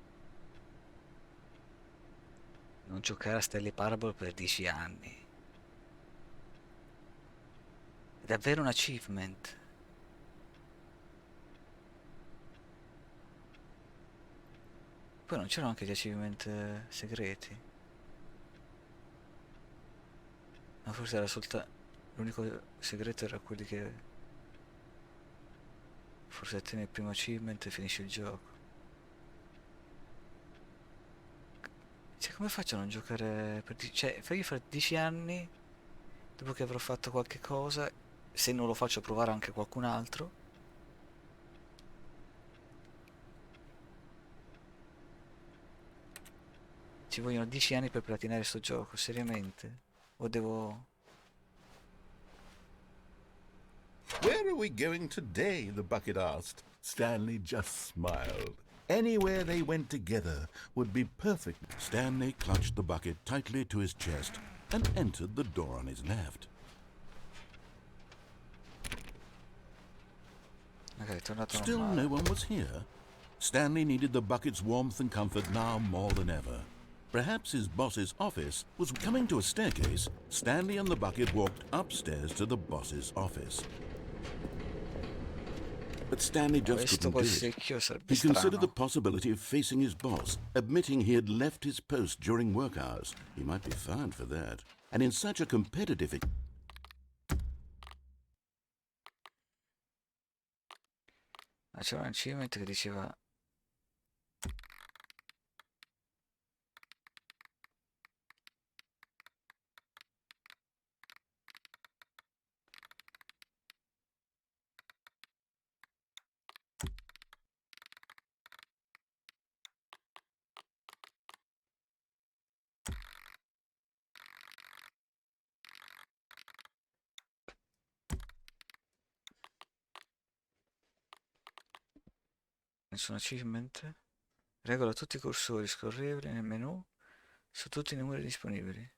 Non giocare a Stanley Parable per 10 anni. È davvero un achievement. Poi non c'erano anche gli achievement segreti? Ma forse era soltanto... L'unico segreto era quelli che... Forse ottieni il primo achievement e finisci il gioco. Cioè, come faccio a non giocare per... Cioè, fai fra 10 anni, dopo che avrò fatto qualche cosa, se non lo faccio provare anche qualcun altro. Ci vogliono 10 anni per platinare sto gioco, seriamente? O devo... Where are we going today? The bucket asked. Stanley just smiled. Anywhere they went together would be perfect. Stanley clutched the bucket tightly to his chest and entered the door on his left. Ok, è tornato Still normale. no one was here. Stanley needed the bucket's warmth and comfort now more than ever. Perhaps his boss's office was coming to a staircase. Stanley and the bucket walked upstairs to the boss's office. But Stanley just Visto couldn't col do it. secchio sarebbe He considered the strano. possibility of facing his boss, admitting he had left his post during work hours. He might be fined for that. And in such a competitive... Ma c'era un achievement che diceva... Nessun achievement? Regola tutti i cursori scorrevoli nel menu su tutti i numeri disponibili.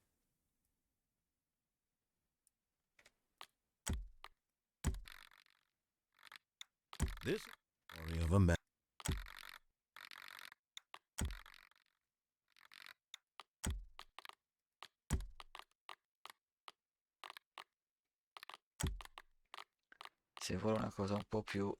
This story of a man... Se vuole una cosa un po' più...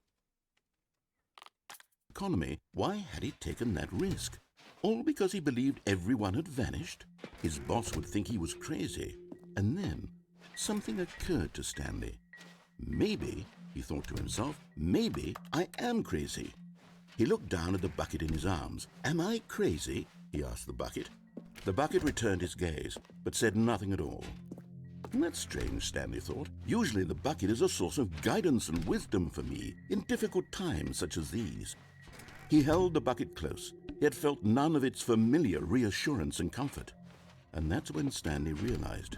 economy, why had he taken that risk? All because he believed everyone had vanished? His boss would think he was crazy. And then something occurred to Stanley. Maybe, he thought to himself, maybe I am crazy. He looked down at the bucket in his arms. Am I crazy? He asked the bucket. The bucket returned his gaze, but said nothing at all. That's strange, Stanley thought. Usually the bucket is a source of guidance and wisdom for me in difficult times such as these. He held the bucket close, yet felt none of its familiar reassurance and comfort. And that's when Stanley realized,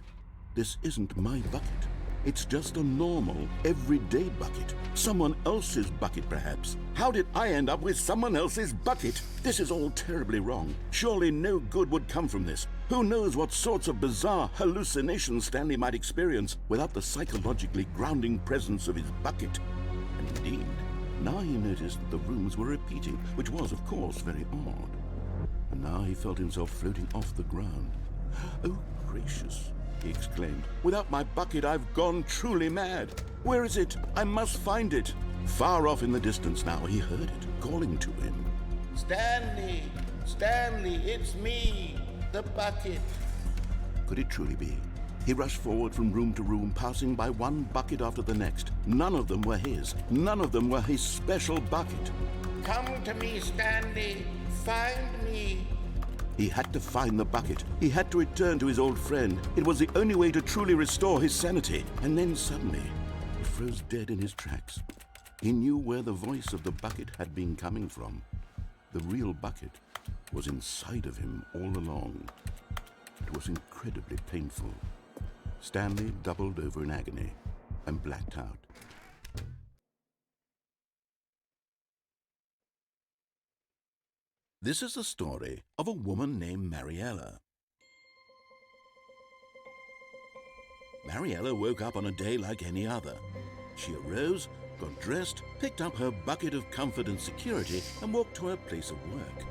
this isn't my bucket. It's just a normal, everyday bucket. Someone else's bucket, perhaps. How did I end up with someone else's bucket? This is all terribly wrong. Surely no good would come from this. Who knows what sorts of bizarre hallucinations Stanley might experience without the psychologically grounding presence of his bucket. And indeed, now he noticed that the rooms were repeating, which was, of course, very odd. And now he felt himself floating off the ground. Oh, gracious, he exclaimed. Without my bucket, I've gone truly mad. Where is it? I must find it. Far off in the distance now, he heard it, calling to him. Stanley! Stanley, it's me! The bucket! Could it truly be? He rushed forward from room to room, passing by one bucket after the next. None of them were his. None of them were his special bucket. Come to me, Stanley! Find me! He had to find the bucket. He had to return to his old friend. It was the only way to truly restore his sanity. And then suddenly, he froze dead in his tracks. He knew where the voice of the bucket had been coming from. The real bucket was inside of him all along. It was incredibly painful. Stanley doubled over in agony and blacked out. This is the story of a woman named Mariella. Mariella woke up on a day like any other. She arose, got dressed, picked up her bucket of comfort and security, and walked to her place of work.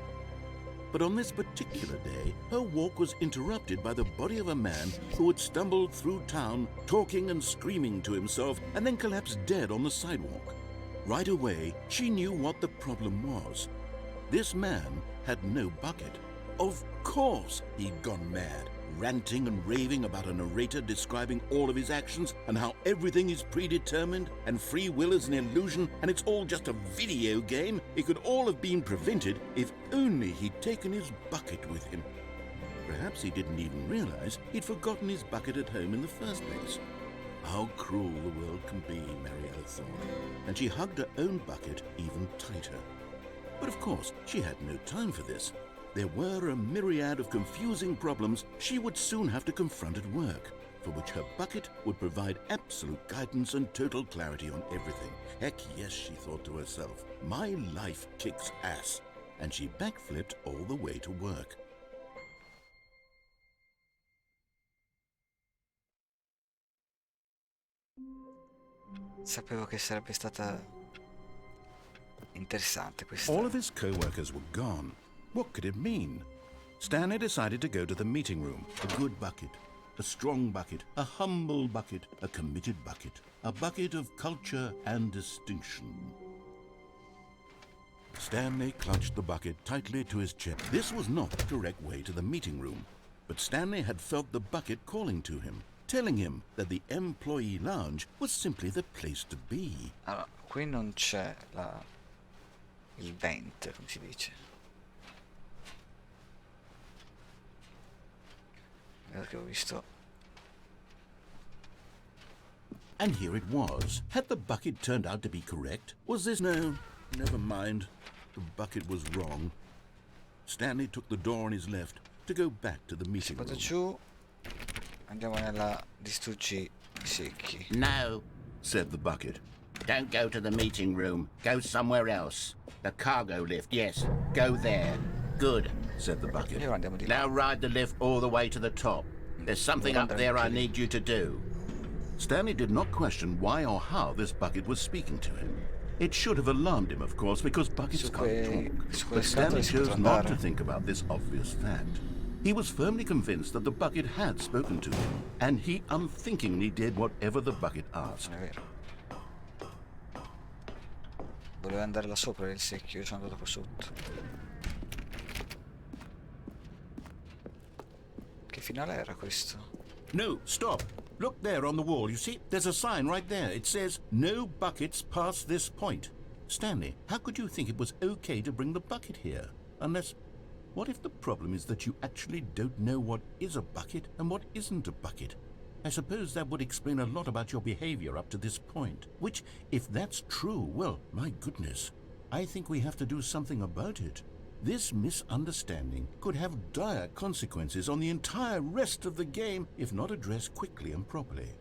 But on this particular day, her walk was interrupted by the body of a man who had stumbled through town, talking and screaming to himself, and then collapsed dead on the sidewalk. Right away, she knew what the problem was. This man had no bucket. Of course he'd gone mad, ranting and raving about a narrator describing all of his actions and how everything is predetermined and free will is an illusion and it's all just a video game. It could all have been prevented if only he'd taken his bucket with him. Perhaps he didn't even realize he'd forgotten his bucket at home in the first place. How cruel the world can be, Mariella thought, and she hugged her own bucket even tighter. But of course, she had no time for this. There were a myriad of confusing problems she would soon have to confront at work, for which her bucket would provide absolute guidance and total clarity on everything. Heck yes, she thought to herself, my life kicks ass. And she backflipped all the way to work. Sapevo che sarebbe stata Interessante questa. All of his co-workers were gone. What could it mean? Stanley decided to go to the meeting room. A good bucket, a strong bucket, a humble bucket, a committed bucket, a bucket of culture and distinction. Stanley clutched the bucket tightly to his chest. This was not the correct way to the meeting room, but Stanley had felt the bucket calling to him, telling him that the employee lounge was simply the place to be. Allora, qui non c'è il vent, come si dice. Perché ho visto. And here it was. Had the bucket turned out to be correct? Was this... No, never mind. The bucket was wrong. Stanley took the door on his left to go back to the meeting room. Giù. Andiamo nella distruggi i secchi. No, said the bucket. don't go to the meeting room. Go somewhere else. The cargo lift, yes. Go there. Good, said the bucket. Now ride the lift all the way to the top. There's something up there I need you to do. Stanley did not question why or how this bucket was speaking to him. It should have alarmed him, of course, because buckets can't talk. But Stanley chose not to think about this obvious fact. He was firmly convinced that the bucket had spoken to him, and he unthinkingly did whatever the bucket asked. Non è vero. Volevo andare là sopra il secchio, io sono andato qua sotto. Che finale era questo? No, stop. Look there on the wall, you see? There's a sign right there. It says, no buckets past this point. Stanley, how could you think it was okay to bring the bucket here? Unless, what if the problem is that you actually don't know what is a bucket and what isn't a bucket? I suppose that would explain a lot about your behavior up to this point. Which, if that's true, well, my goodness, I think we have to do something about it. This misunderstanding could have dire consequences on the entire rest of the game if not addressed quickly and properly.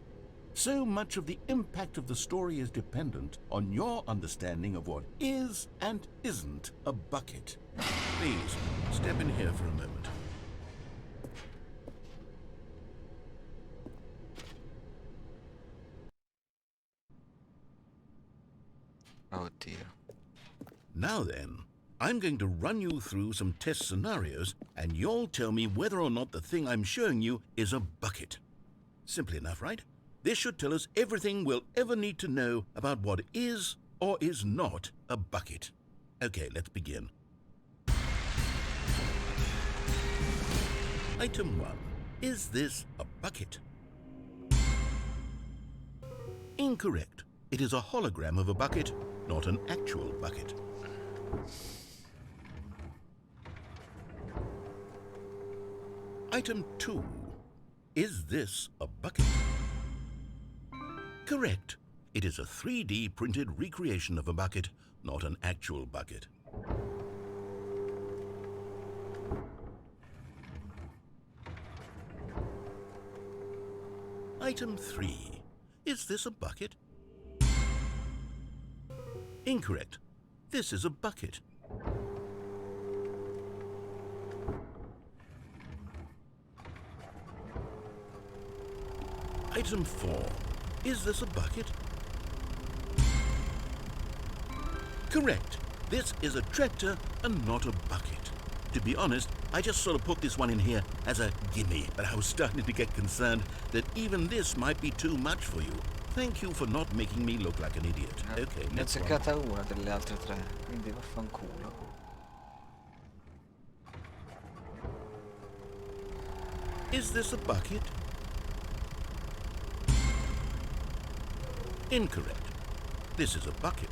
So much of the impact of the story is dependent on your understanding of what is and isn't a bucket. Please, step in here for a moment. Oh dear. Now then, I'm going to run you through some test scenarios, and you'll tell me whether or not the thing I'm showing you is a bucket. Simple enough, right? This should tell us everything we'll ever need to know about what is or is not a bucket. Okay, let's begin. Item 1. Is this a bucket? Incorrect. It is a hologram of a bucket, not an actual bucket. Item 2. Is this a bucket? Correct. It is a 3D printed recreation of a bucket, not an actual bucket. Item 3. Is this a bucket? Incorrect. This is a bucket. Item 4. Is this a bucket? Correct. This is a tractor and not a bucket. To be honest, I just sort of put this one in here as a gimme, but I was starting to get concerned that even this might be too much for you. Thank you for not making me look like an idiot. Okay, Ne ho next one. azzeccata una delle altre tre, quindi vaffanculo. Is this a bucket? Incorrect. This is a bucket.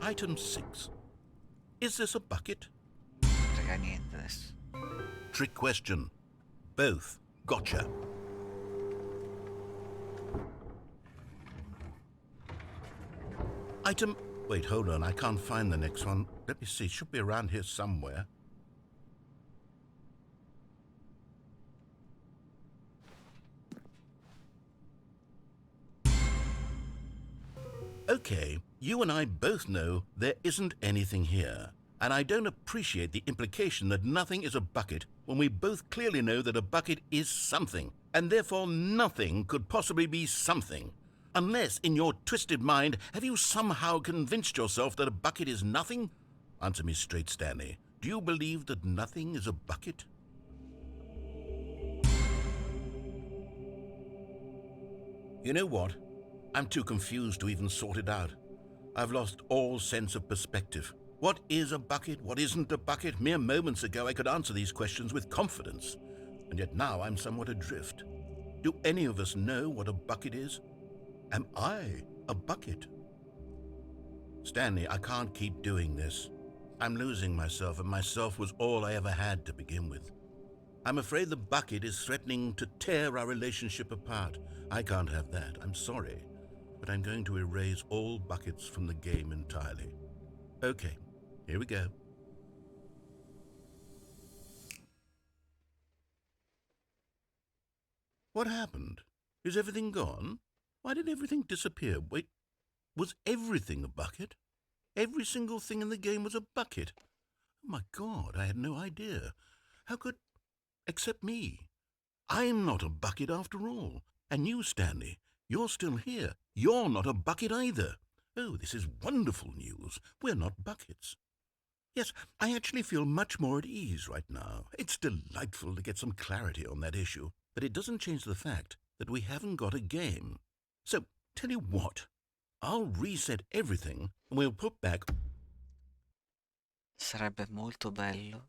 Item 6. Is this a bucket? Frega niente adesso. Trick question. Both. Gotcha. Item... Wait, hold on. I can't find the next one. Let me see. It should be around here somewhere. Okay, you and I both know there isn't anything here. And I don't appreciate the implication that nothing is a bucket when we both clearly know that a bucket is something. and therefore nothing could possibly be something. Unless, in your twisted mind, have you somehow convinced yourself that a bucket is nothing? Answer me straight, Stanley. Do you believe that nothing is a bucket? You know what? I'm too confused to even sort it out. I've lost all sense of perspective. What is a bucket? What isn't a bucket? Mere moments ago I could answer these questions with confidence, and yet now I'm somewhat adrift. Do any of us know what a bucket is? Am I a bucket? Stanley, I can't keep doing this. I'm losing myself, and myself was all I ever had to begin with. I'm afraid the bucket is threatening to tear our relationship apart. I can't have that. I'm sorry, but I'm going to erase all buckets from the game entirely. Okay, here we go. What happened? Is everything gone? Why did everything disappear? Wait, was everything a bucket? Every single thing in the game was a bucket. Oh my God, I had no idea. How could... except me. I'm not a bucket after all. And you, Stanley, you're still here. You're not a bucket either. Oh, this is wonderful news. We're not buckets. Yes, I actually feel much more at ease right now. It's delightful to get some clarity on that issue. But it doesn't change the fact that we haven't got a game. So, tell you what, I'll reset everything and we'll put back... Sarebbe molto bello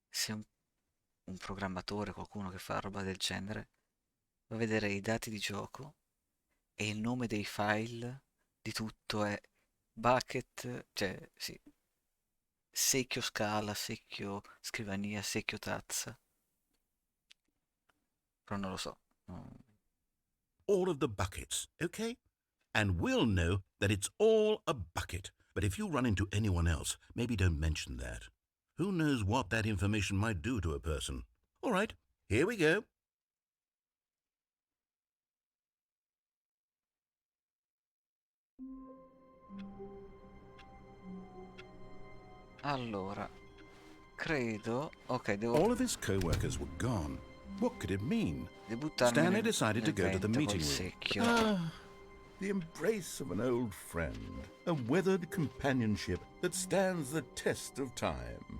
se un programmatore, qualcuno che fa roba del genere, va a vedere i dati di gioco e il nome dei file di tutto è bucket, cioè sì, secchio scala, secchio scrivania, secchio tazza. Però non lo so. all of the buckets, okay? And we'll know that it's all a bucket. But if you run into anyone else, maybe don't mention that. Who knows what that information might do to a person? All right, here we go. Allora, credo... Ok, devo... All of his co-workers were gone. What could it mean? Debuttarmi Stanley decided to go to the nel meeting vento room. col secchio. Ah, the embrace of an old friend. A weathered companionship that stands the test of time.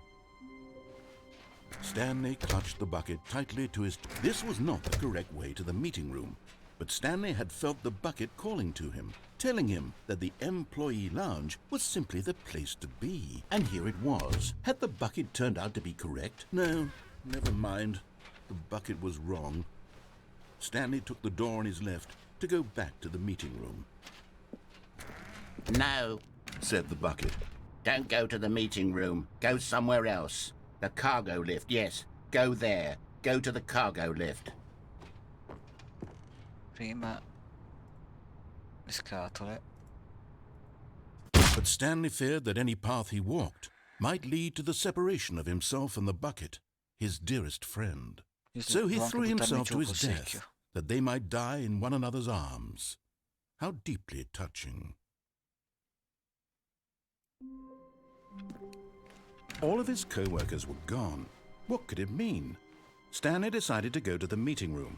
Stanley clutched the bucket tightly to his... This was not the correct way to the meeting room. But Stanley had felt the bucket calling to him, telling him that the employee lounge was simply the place to be. And here it was. Had the bucket turned out to be correct? No, never mind. The bucket was wrong. Stanley took the door on his left to go back to the meeting room. No, said the bucket. Don't go to the meeting room. Go somewhere else. The cargo lift, yes. Go there. Go to the cargo lift. Prima le scatole. But Stanley feared that any path he walked might lead to the separation of himself and the bucket, his dearest friend. So he threw himself to his death, that they might die in one another's arms. How deeply touching. All of his co-workers were gone. What could it mean? Stanley decided to go to the meeting room.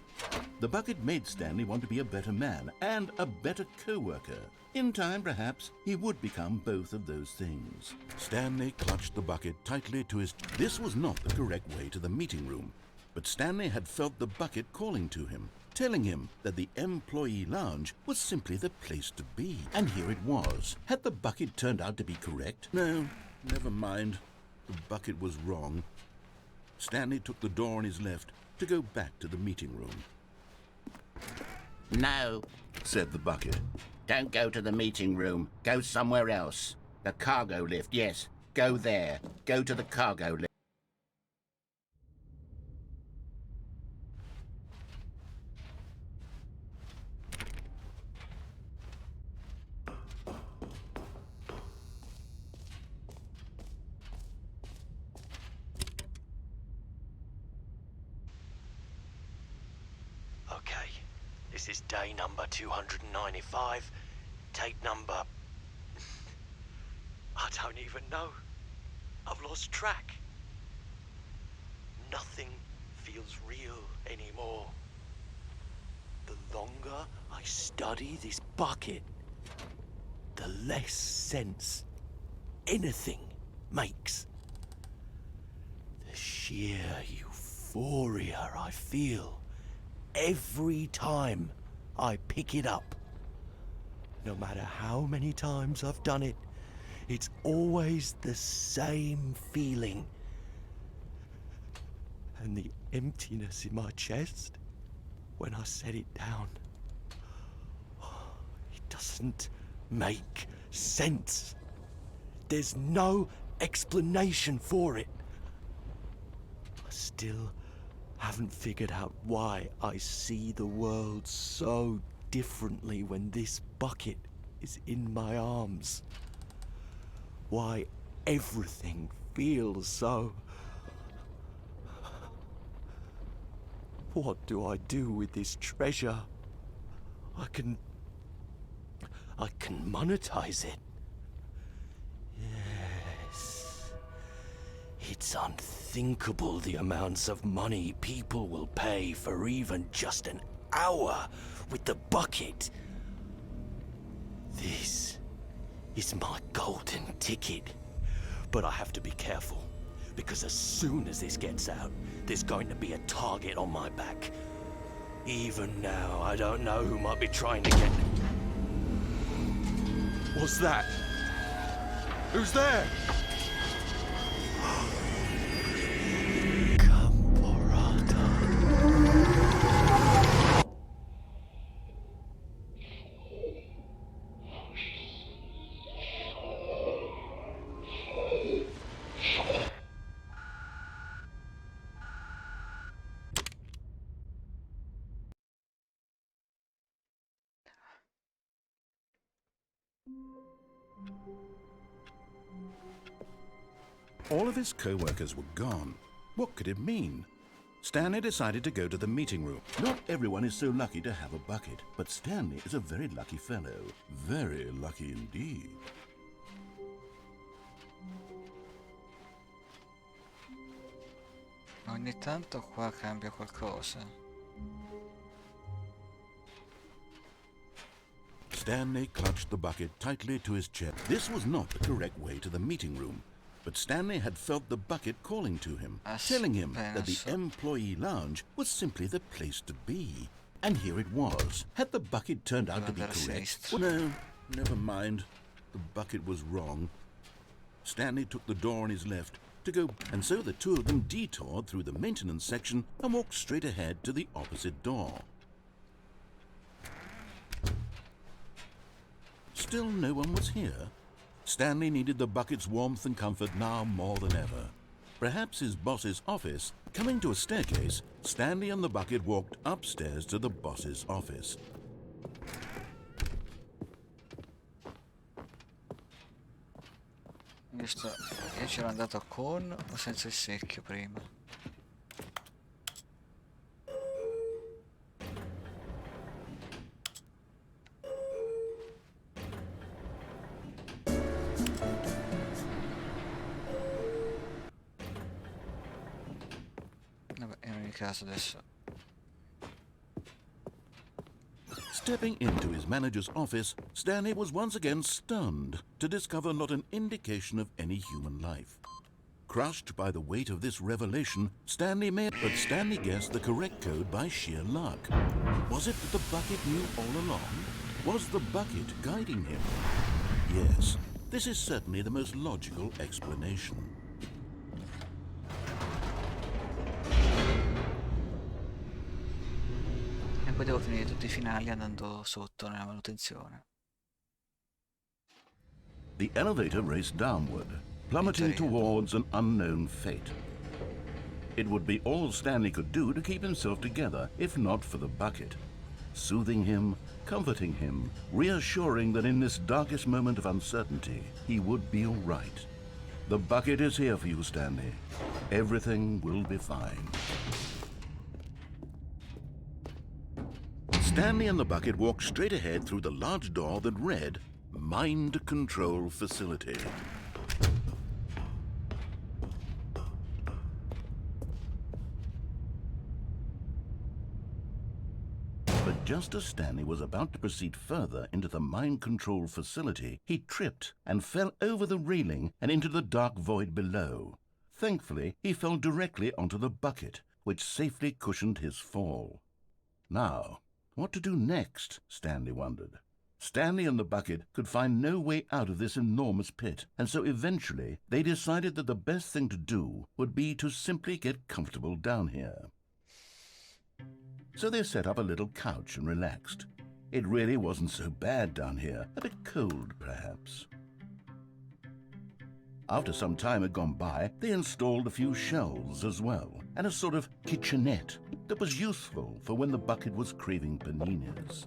The bucket made Stanley want to be a better man and a better co-worker. In time, perhaps, he would become both of those things. Stanley clutched the bucket tightly to his... This was not the correct way to the meeting room. But Stanley had felt the bucket calling to him, telling him that the employee lounge was simply the place to be. And here it was. Had the bucket turned out to be correct? No, never mind. The bucket was wrong. Stanley took the door on his left to go back to the meeting room. No, said the bucket. Don't go to the meeting room. Go somewhere else. The cargo lift, yes. Go there. Go to the cargo lift. Okay, this is day number 295, tape number... I don't even know. I've lost track. Nothing feels real anymore. The longer I study this bucket, the less sense anything makes. The sheer euphoria I feel every time I pick it up. No matter how many times I've done it, it's always the same feeling. And the emptiness in my chest when I set it down, it doesn't make sense. There's no explanation for it. I still haven't figured out why I see the world so differently when this bucket is in my arms. Why everything feels so... What do I do with this treasure? I can monetize it. Yes. It's unthinkable the amounts of money people will pay for even just an hour with the bucket. This is my golden ticket. But I have to be careful, because as soon as this gets out, there's going to be a target on my back. Even now, I don't know who might be trying to get... What's that? Who's there? All of his co-workers were gone. What could it mean? Stanley decided to go to the meeting room. Not everyone is so lucky to have a bucket, but Stanley is a very lucky fellow. Very lucky indeed. Ogni tanto qua cambia qualcosa. Stanley clutched the bucket tightly to his chest. This was not the correct way to the meeting room, but Stanley had felt the bucket calling to him, telling him that the employee lounge was simply the place to be. And here it was. Had the bucket turned out to be correct? Well, no, never mind. The bucket was wrong. Stanley took the door on his left to go, and so the two of them detoured through the maintenance section and walked straight ahead to the opposite door. Still no one was here. Stanley needed the bucket's warmth and comfort now more than ever. Perhaps his boss's office. Coming to a staircase, Stanley and the bucket walked upstairs to the boss's office. Io c'ero andato con o senza il secchio prima? Vabbè, in ogni caso adesso. Stepping into his manager's office, Stanley was once again stunned to discover not an indication of any human life. Crushed by the weight of this revelation, Stanley guessed the correct code by sheer luck. Was it that the bucket knew all along? Was the bucket guiding him? Yes, this is certainly the most logical explanation. E poi devo finire tutti i finali andando sotto nella manutenzione. The elevator raced downward, plummeting towards an unknown fate. It would be all Stanley could do to keep himself together, if not for the bucket. Soothing him, comforting him, reassuring that in this darkest moment of uncertainty, he would be all right. The bucket is here for you, Stanley. Everything will be fine. Stanley and the bucket walked straight ahead through the large door that read, Mind Control Facility. Just as Stanley was about to proceed further into the mind control facility, he tripped and fell over the railing and into the dark void below. Thankfully, he fell directly onto the bucket, which safely cushioned his fall. Now, what to do next? Stanley wondered. Stanley and the bucket could find no way out of this enormous pit, and so eventually they decided that the best thing to do would be to simply get comfortable down here. So they set up a little couch and relaxed. It really wasn't so bad down here, a bit cold perhaps. After some time had gone by, they installed a few shelves as well, and a sort of kitchenette that was useful for when the bucket was craving paninis.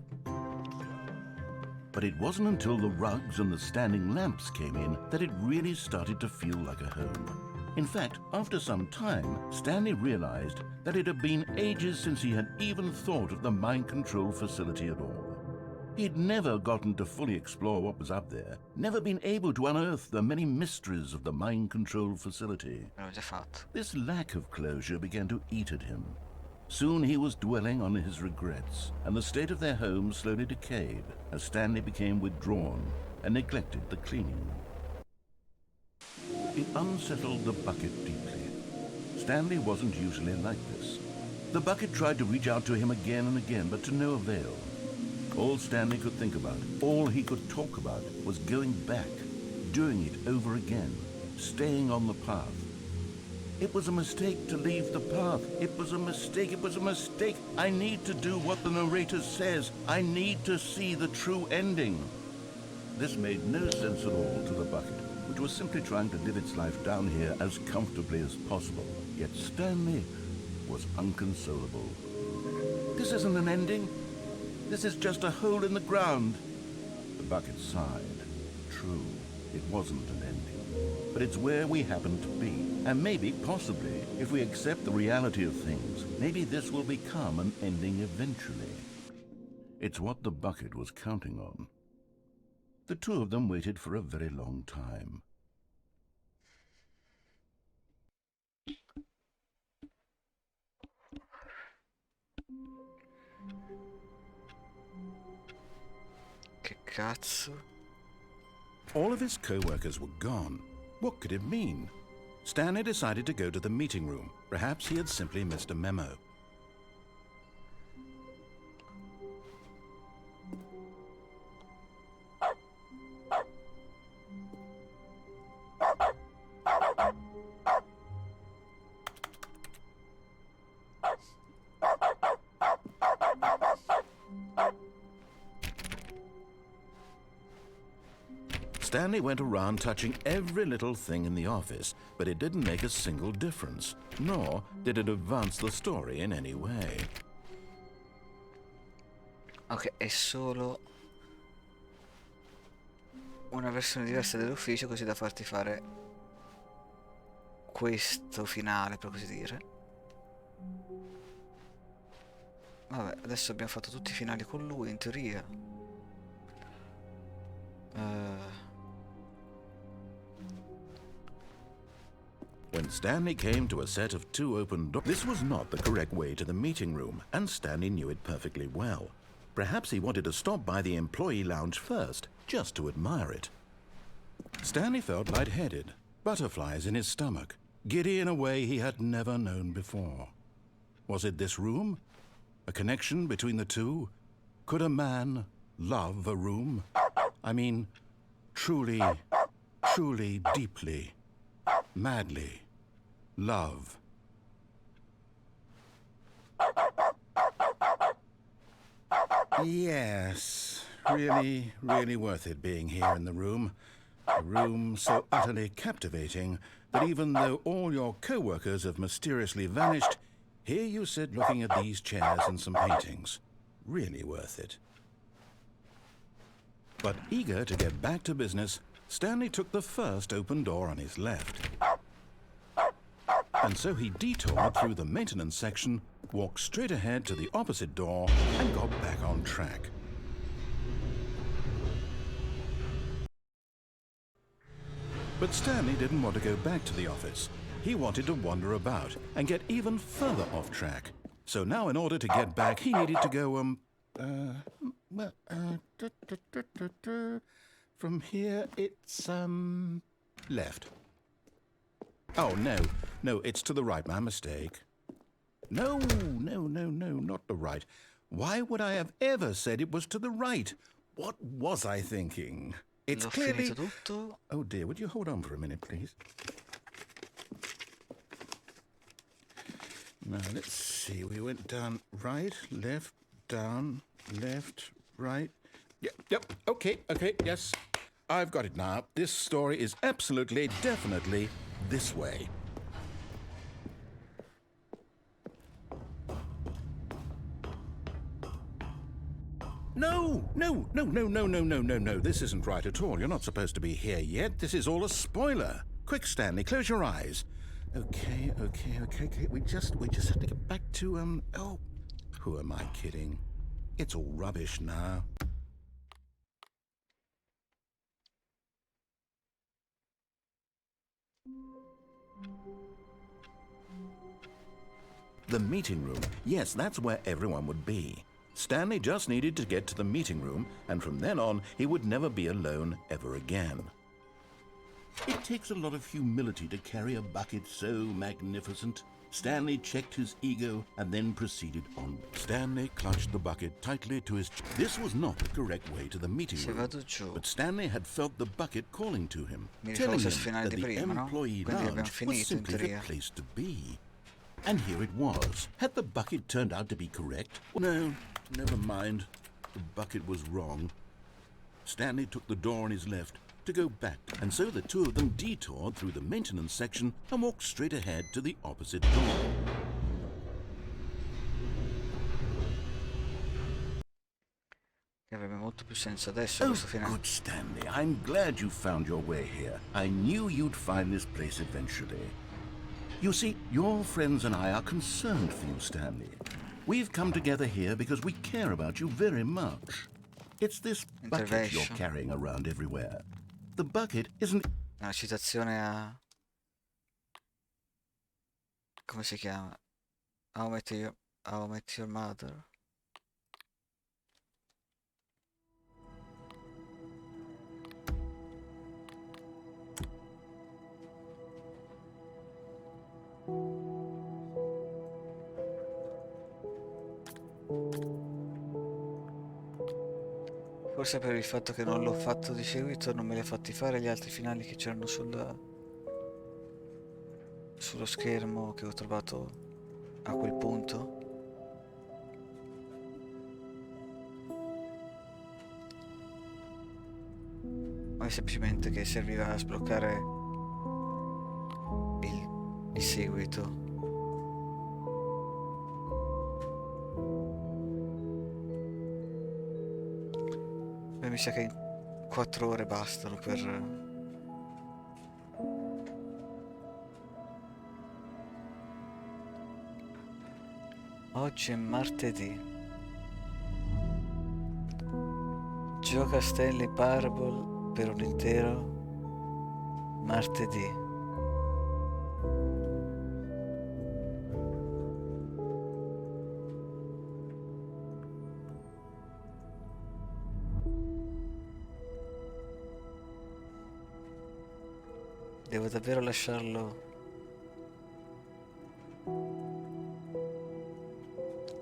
But it wasn't until the rugs and the standing lamps came in that it really started to feel like a home. In fact, after some time, Stanley realized that it had been ages since he had even thought of the mind control facility at all. He'd never gotten to fully explore what was up there, never been able to unearth the many mysteries of the mind control facility. This lack of closure began to eat at him. Soon he was dwelling on his regrets, and the state of their home slowly decayed as Stanley became withdrawn and neglected the cleaning. It unsettled the bucket deeply. Stanley wasn't usually like this. The bucket tried to reach out to him again and again, but to no avail. All Stanley could think about, all he could talk about, was going back, doing it over again, staying on the path. It was a mistake to leave the path. It was a mistake. It was a mistake. I need to do what the narrator says. I need to see the true ending. This made no sense at all to the bucket, which was simply trying to live its life down here as comfortably as possible. Yet Stanley was unconsolable. This isn't an ending. This is just a hole in the ground. The bucket sighed. True, it wasn't an ending. But it's where we happen to be. And maybe, possibly, if we accept the reality of things, maybe this will become an ending eventually. It's what the bucket was counting on. The two of them waited for a very long time. Che cazzo? All of his co-workers were gone. What could it mean? Stanley decided to go to the meeting room. Perhaps he had simply missed a memo. Stanley went around touching every little thing in the office, but it didn't make a single difference, nor did it advance the story in any way. Ok, è solo una versione diversa dell'ufficio, così da farti fare questo finale, per così dire. Vabbè, adesso abbiamo fatto tutti i finali con lui, in teoria. When Stanley came to a set of two open doors, this was not the correct way to the meeting room, and Stanley knew it perfectly well. Perhaps he wanted to stop by the employee lounge first, just to admire it. Stanley felt lightheaded, butterflies in his stomach, giddy in a way he had never known before. Was it this room? A connection between the two? Could a man love a room? I mean, truly, truly, deeply, madly love. Yes, really, really worth it being here in the room. A room so utterly captivating that even though all your co-workers have mysteriously vanished, here you sit looking at these chairs and some paintings. Really worth it. But eager to get back to business, Stanley took the first open door on his left. And so he detoured through the maintenance section, walked straight ahead to the opposite door, and got back on track. But Stanley didn't want to go back to the office. He wanted to wander about and get even further off track. So now in order to get back, he needed to go, From here, it's, left. Oh, no, it's to the right, my mistake. No, not the right. Why would I have ever said it was to the right? What was I thinking? It's L'ho clearly... finito tutto. Oh dear, would you hold on for a minute, please? Now, let's see. We went down right, left, down, left, right. Yep, okay, yes. I've got it now. This story is absolutely, definitely this way. No. This isn't right at all. You're not supposed to be here yet. This is all a spoiler. Quick, Stanley, close your eyes. Okay. We just have to get back to, oh, who am I kidding? It's all rubbish now. The meeting room. Yes, that's where everyone would be. Stanley just needed to get to the meeting room, and from then on, he would never be alone ever again. It takes a lot of humility to carry a bucket so magnificent. Stanley checked his ego and then proceeded on. Stanley clutched the bucket tightly to his chest. This was not the correct way to the meeting room, but Stanley had felt the bucket calling to him, telling him that the employee lounge was simply the place to be. And here it was. Had the bucket turned out to be correct? No, never mind. The bucket was wrong. Stanley took the door on his left to go back, and so the two of them detoured through the maintenance section and walked straight ahead to the opposite door. Avrebbe molto più senso adesso questo finale. Good, Stanley. I'm glad you found your way here. I knew you'd find this place eventually. You see, your friends and I are concerned for you, Stanley. We've come together here because we care about you very much. It's this bucket you're carrying around everywhere. The bucket isn't... Una citazione a... come si chiama? How I Met Your Mother. Forse per il fatto che non l'ho fatto di seguito non me li ha fatti fare gli altri finali che c'erano sullo schermo che ho trovato a quel punto. O è semplicemente che serviva a sbloccare il seguito. Mi sa che 4 ore bastano per... Oggi è martedì. Gioca Stanley Parable per un intero martedì. Devo davvero lasciarlo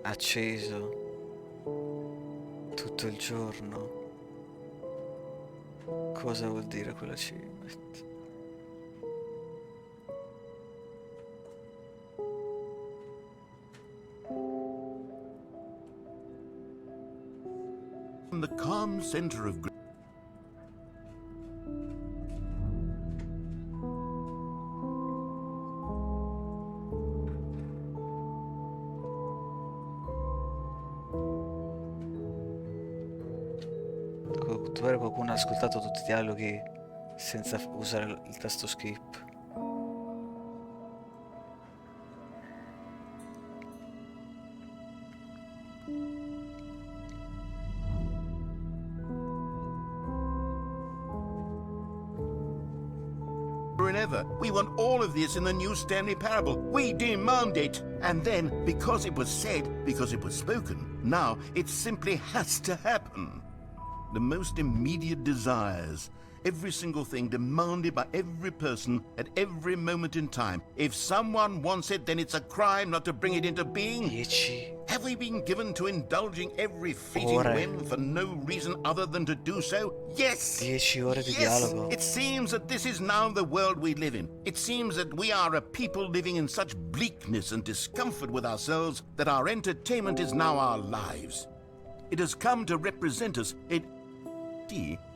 acceso tutto il giorno? Cosa vuol dire quell'achievement? In the calm center of... Qualcuno ha ascoltato tutti i dialoghi senza usare il tasto skip. and ever. We want all of this in the new Stanley Parable. We demand it. And then, because it was said, because it was spoken, now it simply has to happen. The most immediate desires, every single thing demanded by every person at every moment in time. If someone wants it, then it's a crime not to bring it into being. 10 Have we been given to indulging every fleeting ore. whim for no reason other than to do so? Yes! 10 ore di Yes! dialogo. It seems that this is now the world we live in. It seems that we are a people living in such bleakness and discomfort with ourselves that our entertainment is now our lives. It has come to represent us. It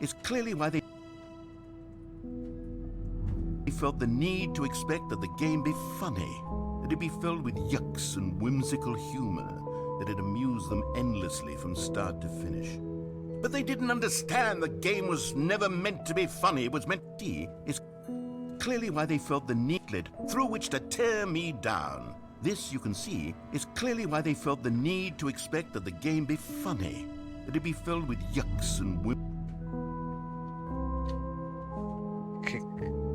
is clearly why they felt the need to expect that the game be funny, that it be filled with yucks and whimsical humor, that it amused them endlessly from start to finish. But they didn't understand the game was never meant to be funny. It was meant to is clearly why they felt the need through which to tear me down. This, you can see, is clearly why they felt the need to expect that the game be funny, that it be filled with yucks and Che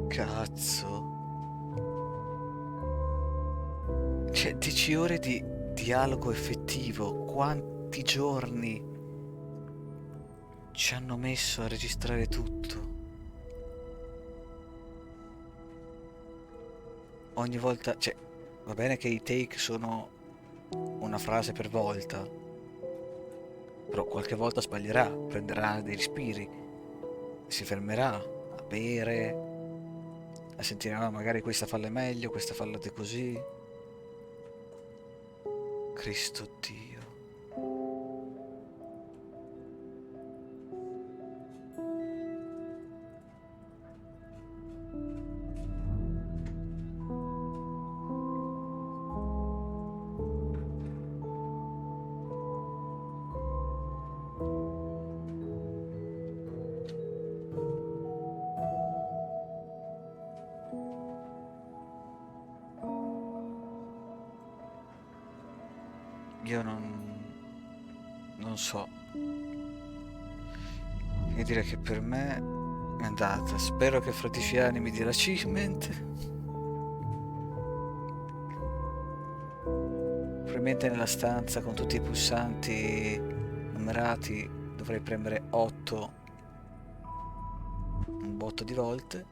cazzo? Cioè, 10 ore di dialogo effettivo. Quanti giorni ci hanno messo a registrare tutto? Ogni volta, cioè, va bene che i take sono una frase per volta, però qualche volta sbaglierà, prenderà dei respiri, si fermerà a bere, a sentire, "Ah, magari questa falla meglio, questa falla di così". Cristo Dio. Io non so che dire, che per me è andata. Spero che fra 10 anni mi dia l'achievement. Probabilmente nella stanza con tutti i pulsanti numerati dovrei premere 8 un botto di volte.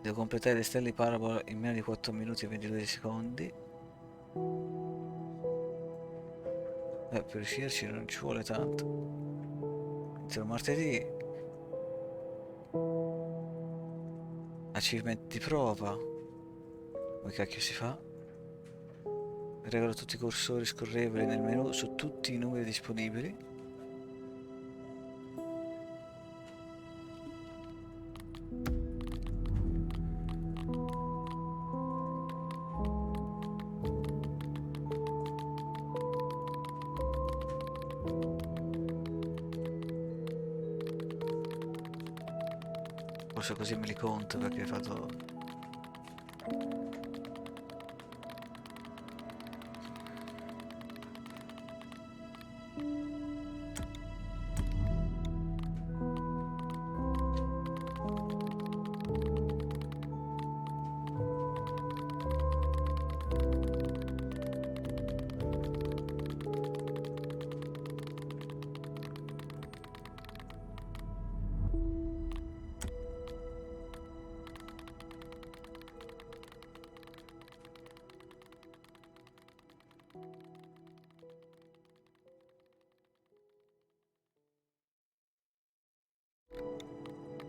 Devo completare le Stanley Parable in meno di 4 minuti e 22 secondi. Per riuscirci non ci vuole tanto. Inizio martedì. Achievement di prova. Come cacchio si fa? Regolo tutti i cursori scorrevoli nel menu su tutti i numeri disponibili. Forse così me li conto, perché vado...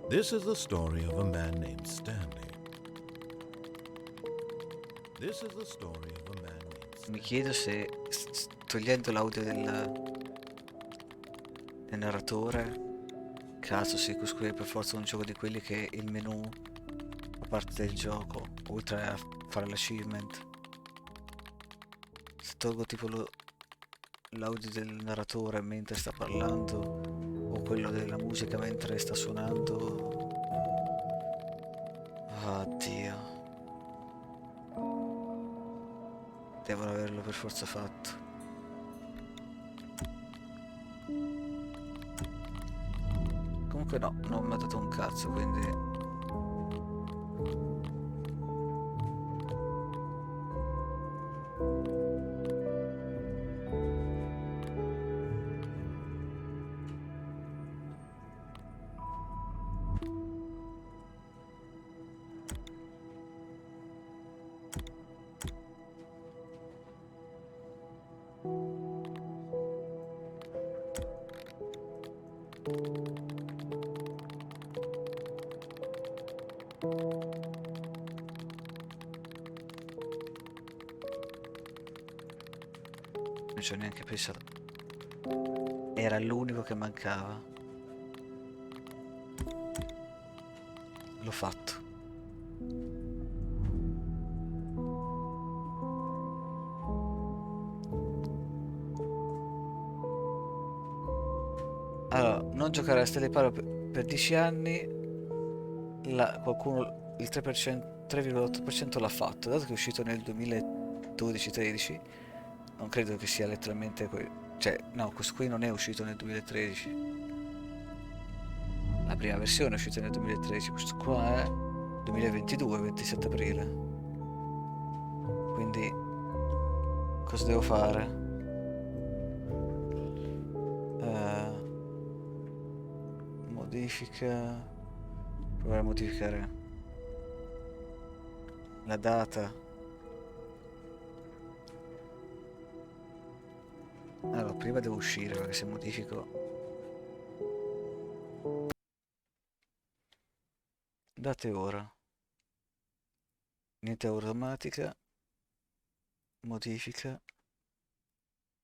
This is the story of a man named Stanley. This is the story of a man named Stanley. Mi chiedo se togliendo l'audio del narratore, caso si costruisce per forza un gioco di quelli che il menu fa parte del gioco, oltre a fare l'achievement. Se tolgo tipo l'audio del narratore mentre sta parlando, o quello della musica mentre sta suonando, oddio, devono averlo per forza fatto. Comunque no, non mi ha dato un cazzo, quindi Non ci ho neanche pensato. Era l'unico che mancava. L'ho fatto. Allora, non giocare a Stelle Paro per 10 anni. Qualcuno, il 3%, 3,8% l'ha fatto. Dato che è uscito nel 2012-13, non credo che sia letteralmente... Cioè, no, questo qui non è uscito nel 2013. La prima versione è uscita nel 2013, questo qua è 2022, 27 aprile. Quindi, cosa devo fare? Modifica... Provare a modificare la data. Allora, prima devo uscire perché se modifico data e ora, niente automatica, modifica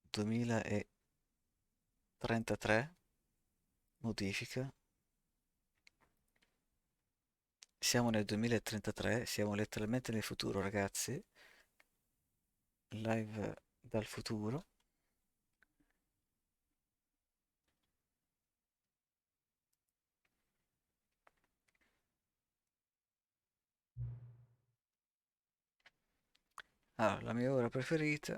2033, modifica. Siamo nel 2033, siamo letteralmente nel futuro, ragazzi. Live dal futuro. Allora, la mia ora preferita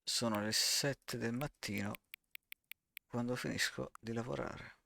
sono le 7 del mattino quando finisco di lavorare.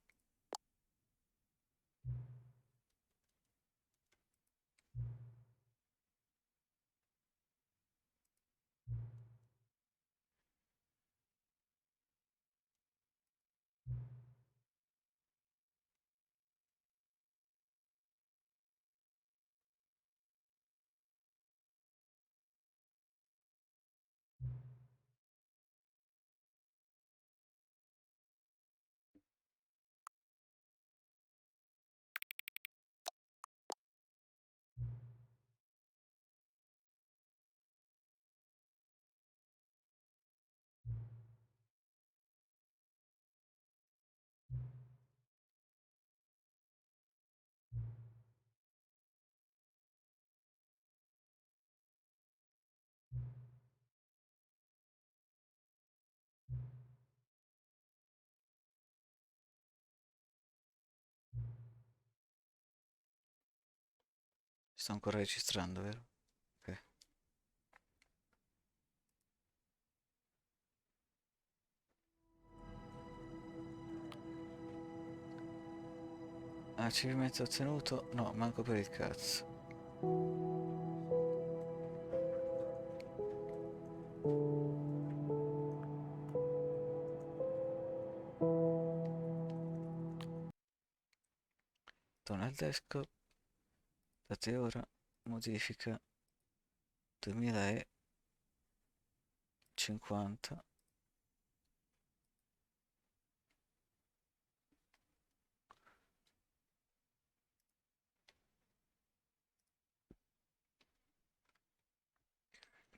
Sto ancora registrando, vero? Ok. Achievement ottenuto? No, manco per il cazzo. Torna al desktop. Date ora. Modifica 2050.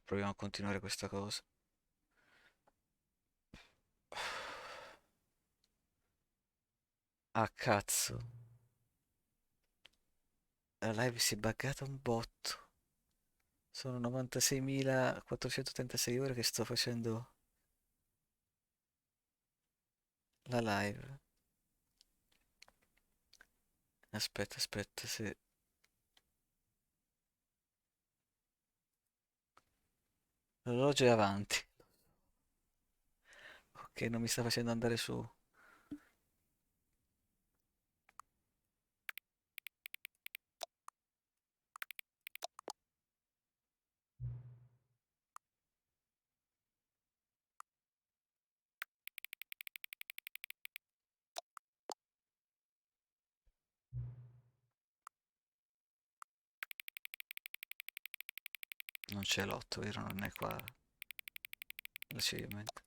Proviamo a continuare questa cosa. Ah, cazzo. La live si è buggata un botto. Sono 96.436 ore che sto facendo la live. Aspetta, aspetta, se... L'orologio è avanti. Ok, non mi sta facendo andare su. Non c'è l'otto, vero? Non è qua l'achievement.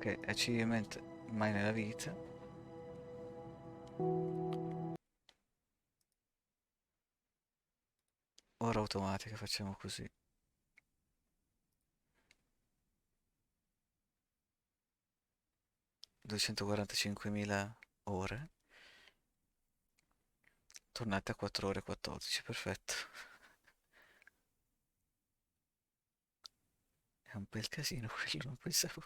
Ok, achievement mai nella vita. Ora automatica, facciamo così. $245.000 ore. Tornate a 4 ore e 14, perfetto. È un bel casino quello, non pensavo.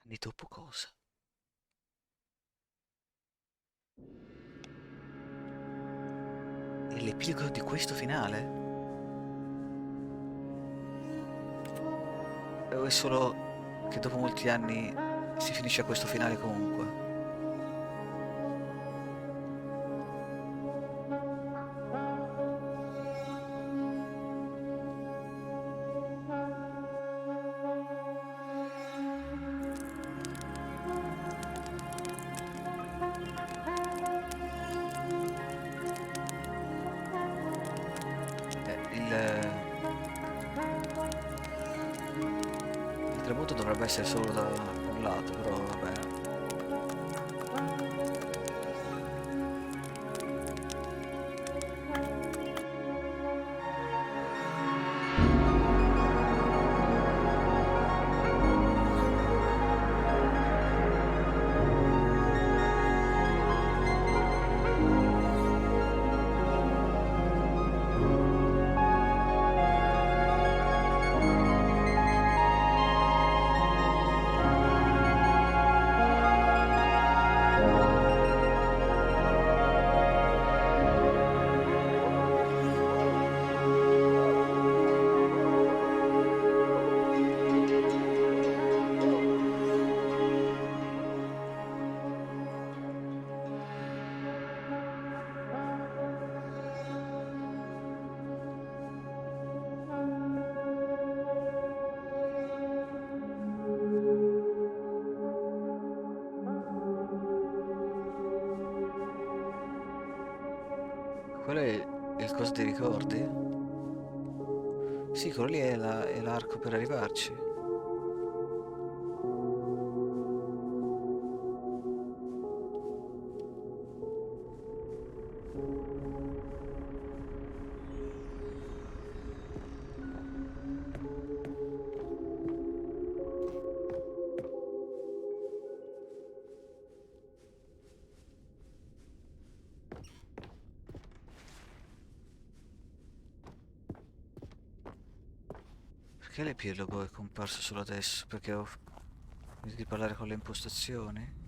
Anni dopo cosa? È l'epilogo di questo finale? O è solo che dopo molti anni si finisce a questo finale comunque? Il tramonto dovrebbe essere solo da un lato, però vabbè. Quello è il coso dei ricordi? Sì, quello lì è l'arco per arrivarci. Perché l'epilogo è comparso solo adesso? Perché ho finito di parlare con le impostazioni?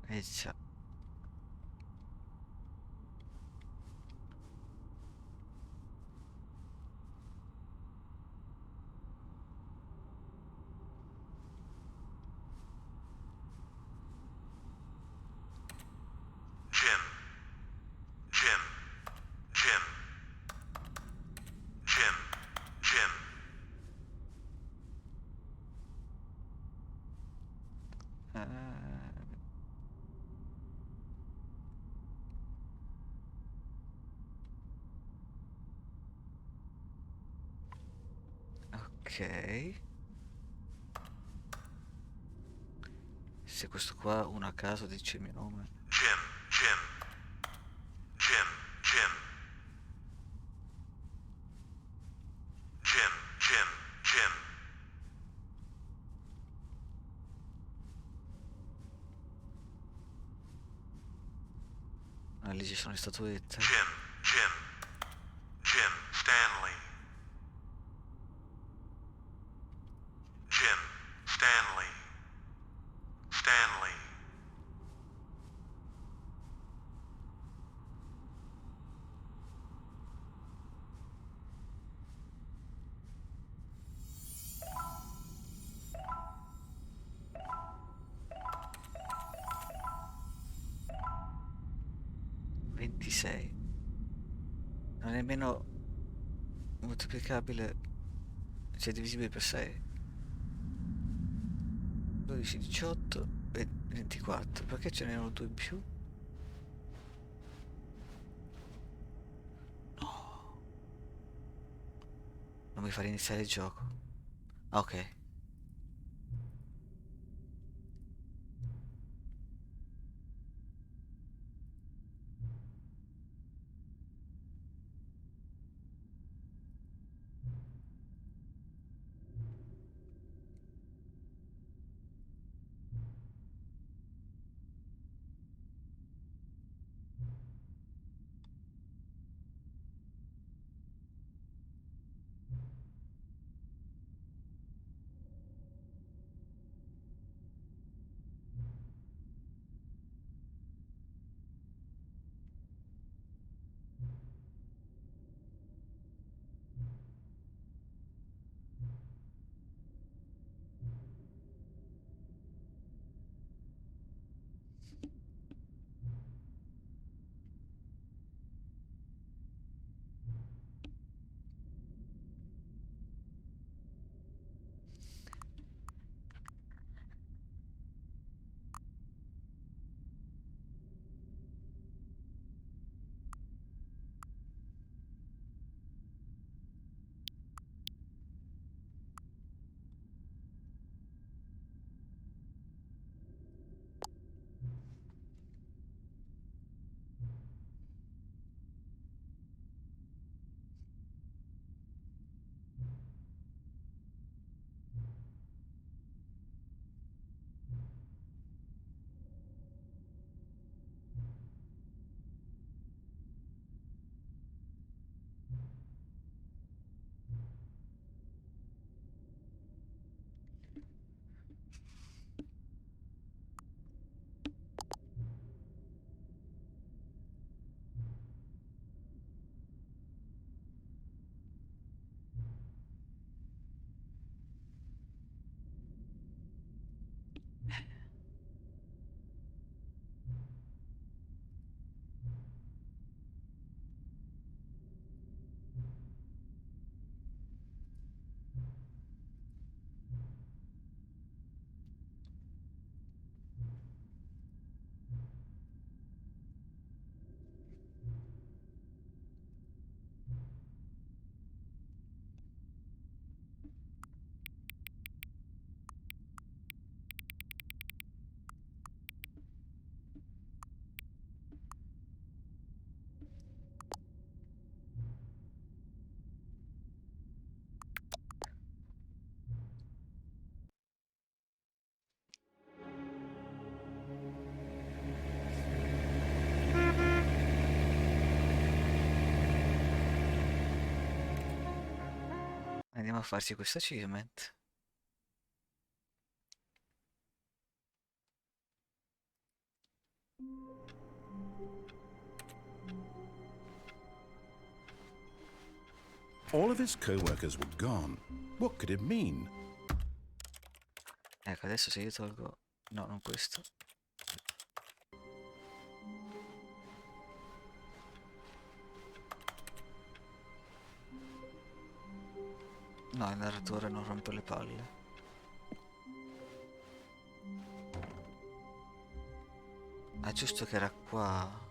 Già. Jim. Jim. Jim. Jim. Jim. Ok. Se questo qua uno a caso dice il mio nome. Jim. Jim. Jim. Jim. Jim. Jim. Jim. Ah, lì ci sono le statuette. Jim. Jim. Jim. Stanley. Jim. Stanley. Stanley. Ventisei. Non è nemmeno moltiplicabile, cioè divisibile per 6. 12, 18 e 24. Perché ce n'erano due in più? No. Non mi fa iniziare il gioco. Ah, ok. Andiamo a farci questo achievement. All of his co-workers were gone. What could it mean? Ecco, adesso se io tolgo... No, non questo. No, il narratore non rompe le palle. Ah, giusto che era qua.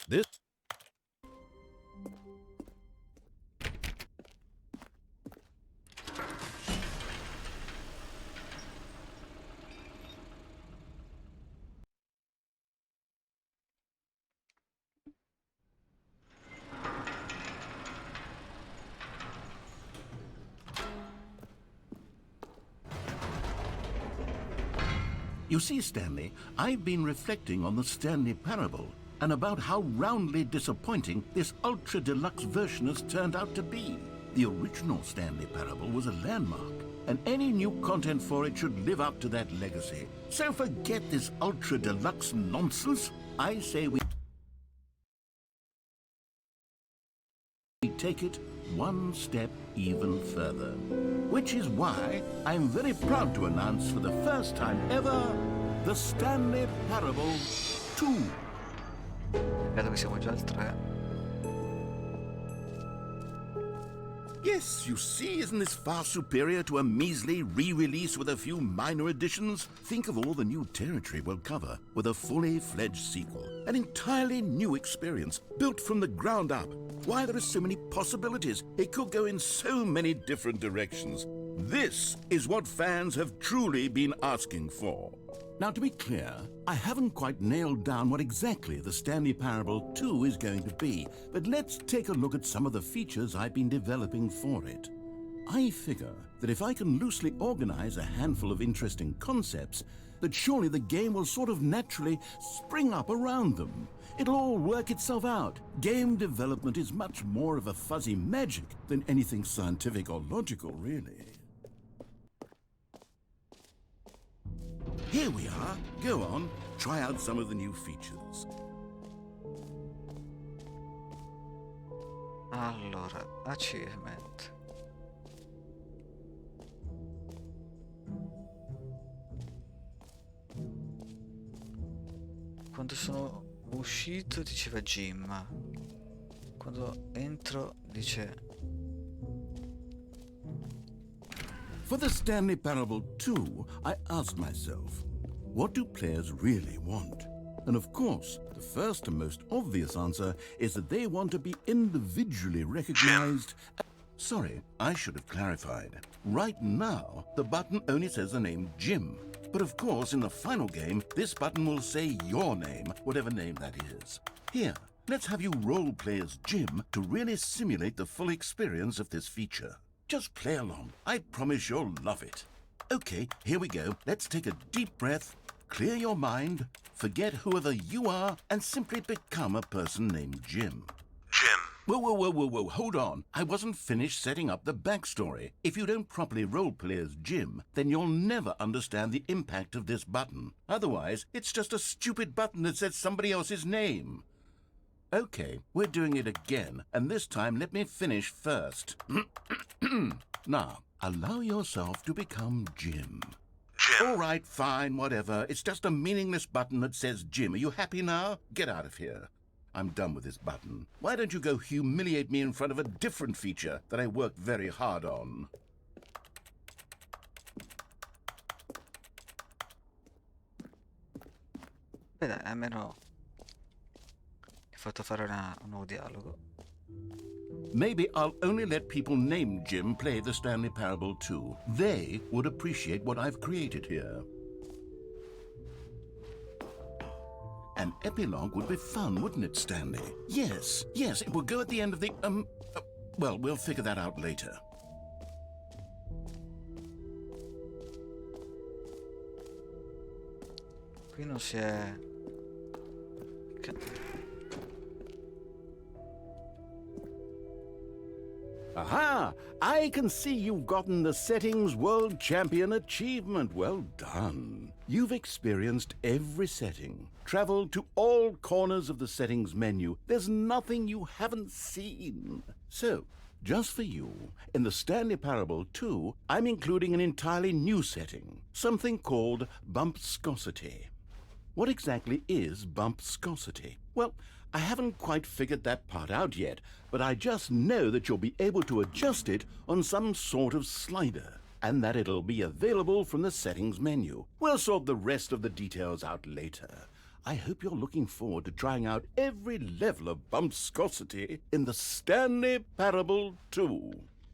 This... You see, Stanley, I've been reflecting on the Stanley Parable and about how roundly disappointing this ultra-deluxe version has turned out to be. The original Stanley Parable was a landmark, and any new content for it should live up to that legacy. So forget this ultra-deluxe nonsense. I say we take it one step even further. Which is why I'm very proud to announce for the first time ever, the Stanley Parable 2. Vedo che siamo già al 3. Yes, you see, isn't this far superior to a measly re-release with a few minor additions? Think of all the new territory we'll cover with a fully fledged sequel. An entirely new experience, built from the ground up. Why, there are so many possibilities. It could go in so many different directions. This is what fans have truly been asking for. Now, to be clear, I haven't quite nailed down what exactly the Stanley Parable 2 is going to be, but let's take a look at some of the features I've been developing for it. I figure that if I can loosely organize a handful of interesting concepts, that surely the game will sort of naturally spring up around them. It'll all work itself out. Game development is much more of a fuzzy magic than anything scientific or logical, really. Here we are. Go on, try out some of the new features. Allora, achievement. Quando sono uscito diceva Jim. Quando entro dice... For the Stanley Parable 2, I asked myself, what do players really want? And of course, the first and most obvious answer is that they want to be individually recognized. Sorry, I should have clarified. Right now, the button only says the name Jim. But of course, in the final game, this button will say your name, whatever name that is. Here, let's have you role-play as Jim to really simulate the full experience of this feature. Just play along. I promise you'll love it. Okay, here we go. Let's take a deep breath, clear your mind, forget whoever you are, and simply become a person named Jim. Jim. Whoa, hold on. I wasn't finished setting up the backstory. If you don't properly roleplay as Jim, then you'll never understand the impact of this button. Otherwise, it's just a stupid button that says somebody else's name. Okay, we're doing it again, and this time let me finish first. Now, allow yourself to become Jim. Jim. All right, fine, whatever. It's just a meaningless button that says Jim. Are you happy now? Get out of here. I'm done with this button. Why don't you go humiliate me in front of a different feature that I worked very hard on? Beh dai, almeno mi ha fatto fare un nuovo dialogo. Maybe I'll only let people named Jim play the Stanley Parable 2. They would appreciate what I've created here. An epilogue would be fun, wouldn't it, Stanley? Yes, it would go at the end of the, well, we'll figure that out later. Qui non si è... Aha! I can see you've gotten the Settings World Champion achievement. Well done. You've experienced every setting, traveled to all corners of the settings menu. There's nothing you haven't seen. So, just for you, in the Stanley Parable 2, I'm including an entirely new setting, something called bumpscosity. What exactly is bumpscosity? Well, I haven't quite figured that part out yet, but I just know that you'll be able to adjust it on some sort of slider, and that it'll be available from the settings menu. We'll sort the rest of the details out later. I hope you're looking forward to trying out every level of bumpscosity in the Stanley Parable 2.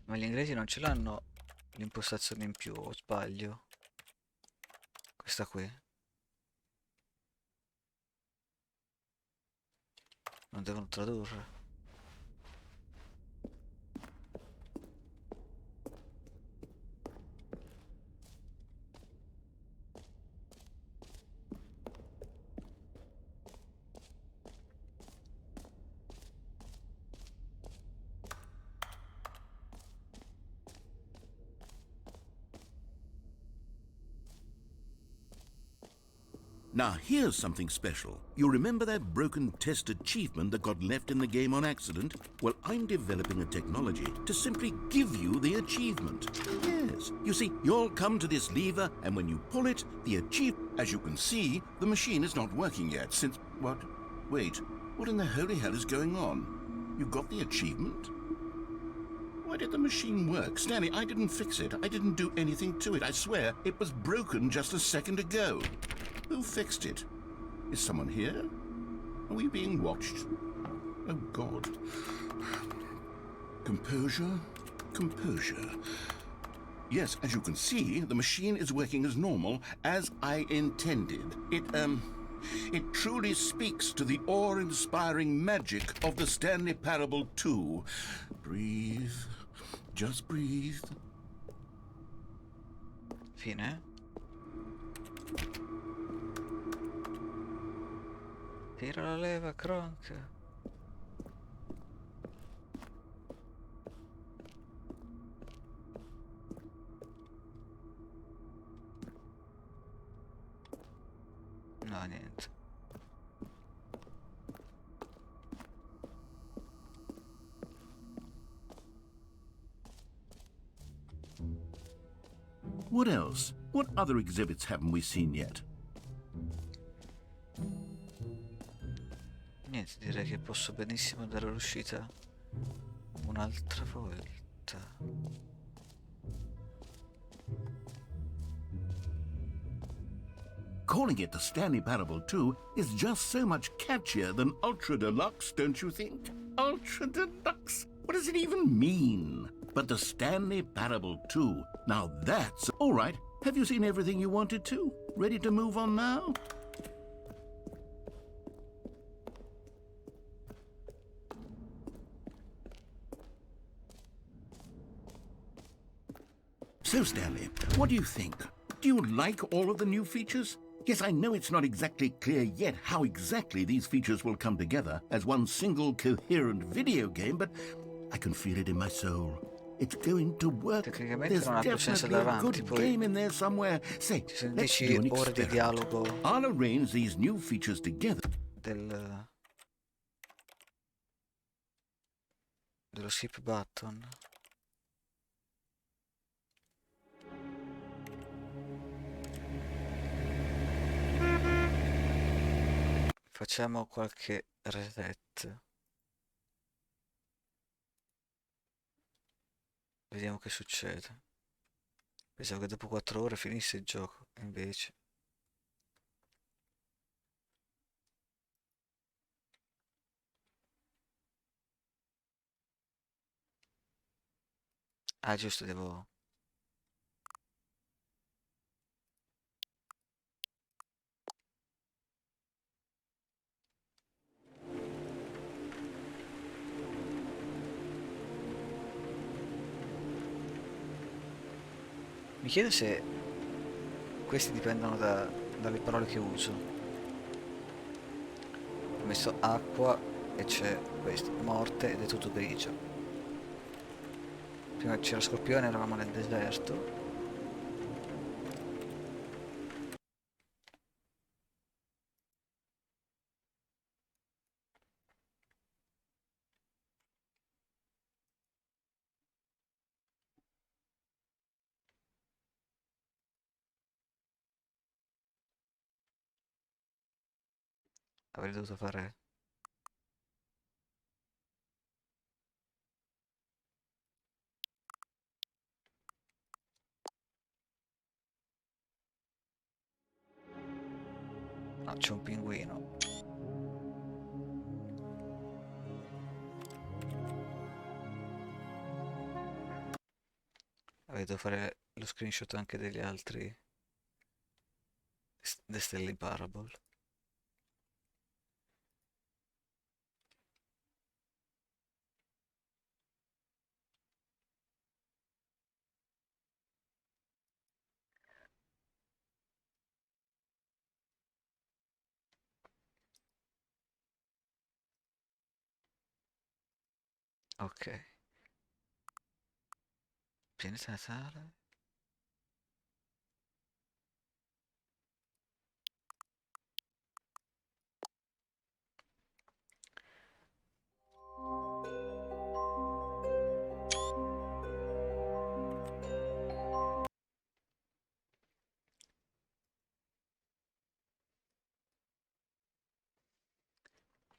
Ma gli inglesi non ce l'hanno l'impostazione in più, o sbaglio? Questa qui. Non devono tradurre. Now, here's something special. You remember that broken test achievement that got left in the game on accident? Well, I'm developing a technology to simply give you the achievement. Yes. You see, you'll come to this lever, and when you pull it, the achievement... As you can see, the machine is not working yet since... What? Wait. What in the holy hell is going on? You got the achievement? Why did the machine work? Stanley, I didn't fix it. I didn't do anything to it. I swear, it was broken just a second ago. Who fixed it? Is someone here? Are we being watched? Oh, God. Composure, composure. Yes, as you can see, the machine is working as normal, as I intended. It truly speaks to the awe-inspiring magic of the Stanley Parable 2. Breathe. Just breathe. Fine. Tira la leva, Kronk. No, niente. What else? What other exhibits haven't we seen yet? Niente, direi che posso benissimo dare l'uscita un'altra volta. Calling it the Stanley Parable 2 is just so much catchier than Ultra Deluxe, don't you think? Ultra Deluxe? What does it even mean? But the Stanley Parable 2, now that's... All right, have you seen everything you wanted to? Ready to move on now? So, Stanley, what do you think? Do you like all of the new features? Yes, I know it's not exactly clear yet how exactly these features will come together as one single coherent video game, but I can feel it in my soul. It's going to work. There's definitely a good game in there somewhere. Say, let's do an experiment. I'll arrange these new features together. Dello skip button. Facciamo qualche reset. Vediamo che succede. Pensavo che dopo 4 ore finisse il gioco, invece. Ah, giusto, devo... Mi chiedo se questi dipendono dalle parole che uso. Ho messo acqua e c'è questo, morte ed è tutto grigio. Prima c'era Scorpione, eravamo nel deserto. Avrei dovuto fare... No, c'è un pinguino. Avrei dovuto fare lo screenshot anche degli altri... The Stanley Parable. Ok. Pianeta Natale.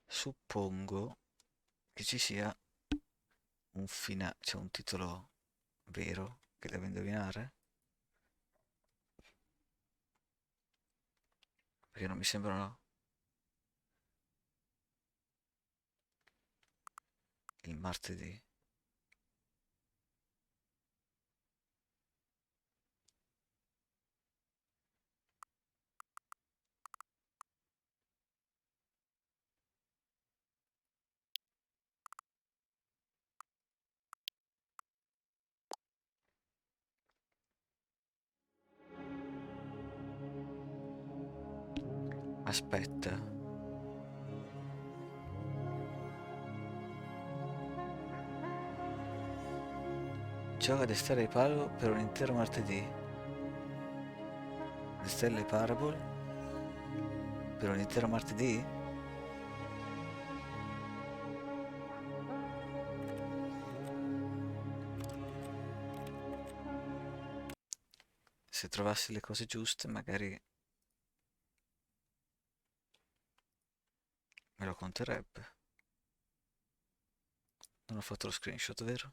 Suppongo che ci sia un c'è un titolo vero che devo indovinare? Perché non mi sembrano il martedì. Aspetta. Gioca a destare il palo per un intero martedì. The Stanley Parable per un intero martedì? Se trovassi le cose giuste magari me lo conterebbe. Non ho fatto lo screenshot, vero?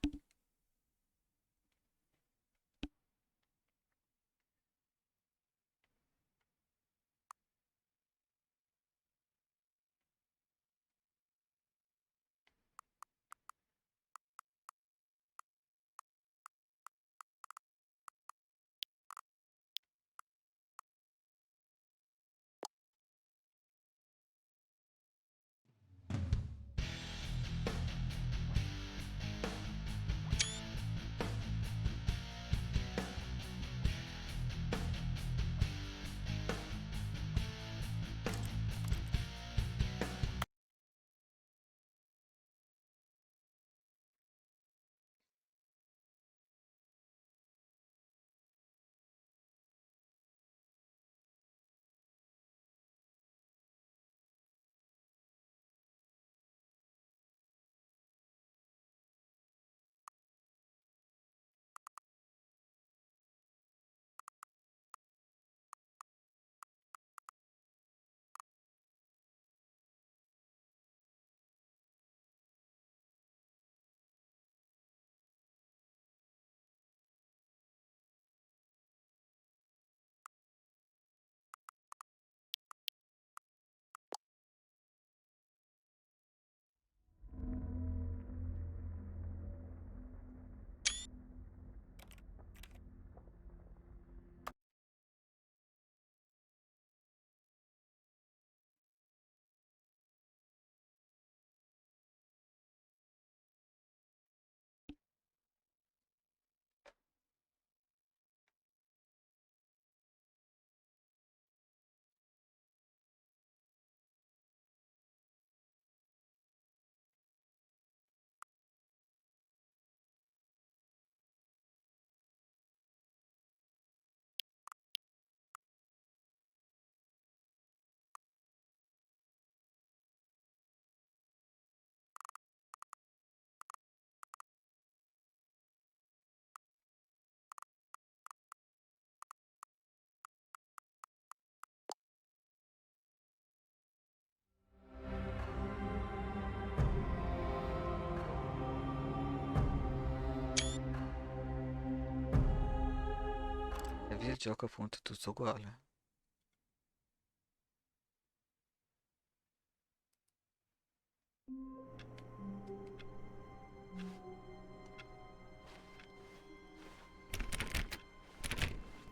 gioco appunto è tutto uguale.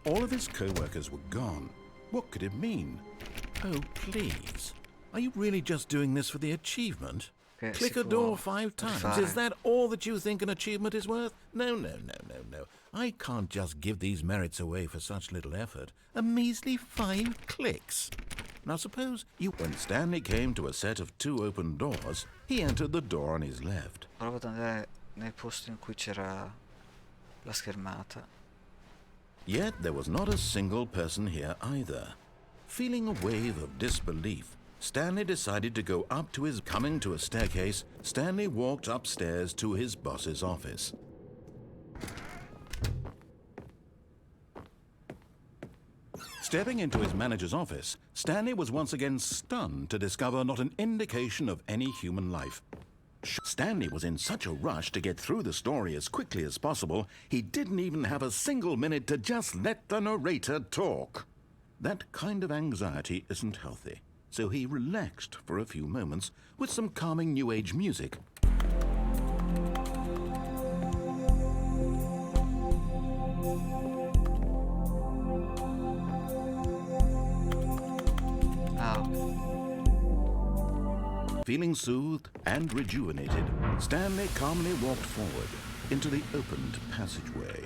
All of his co-workers were gone. What could it mean? Oh, please. Are you really just doing this for the achievement? Che Click si a door può 5 times. rifare. Is that all that you think an achievement is worth? No, no, no, no, no. I can't just give these merits away for such little effort. A measly 5 clicks. Now suppose you... When Stanley came to a set of 2 open doors, he entered the door on his left. Provo ad andare nel posto in cui c'era la schermata. Yet there was not a single person here either. Feeling a wave of disbelief, Stanley decided to go up to his... Coming to a staircase, Stanley walked upstairs to his boss's office. Stepping into his manager's office, Stanley was once again stunned to discover not an indication of any human life. Stanley was in such a rush to get through the story as quickly as possible, he didn't even have a single minute to just let the narrator talk. That kind of anxiety isn't healthy, so he relaxed for a few moments with some calming New Age music. Feeling soothed and rejuvenated, Stanley calmly walked forward into the opened passageway.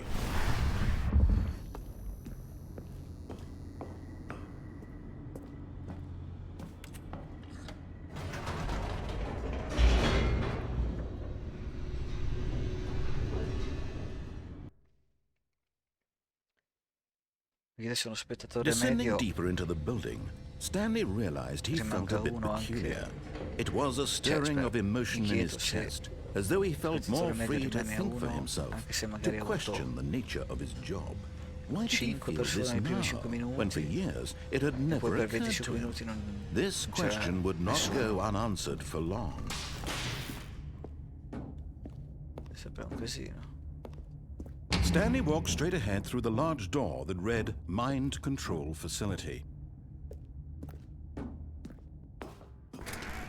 Perché sono spettatore Descending medio. deeper into the building, Stanley realized he felt a bit peculiar. It was a stirring of emotion in his chest, as though he felt more free to think for himself, to question the nature of his job. Why did he feel this now, when for years it had never occurred to him? This question would not go unanswered for long. Sembra un casino. Stanley walked straight ahead through the large door that read Mind Control Facility.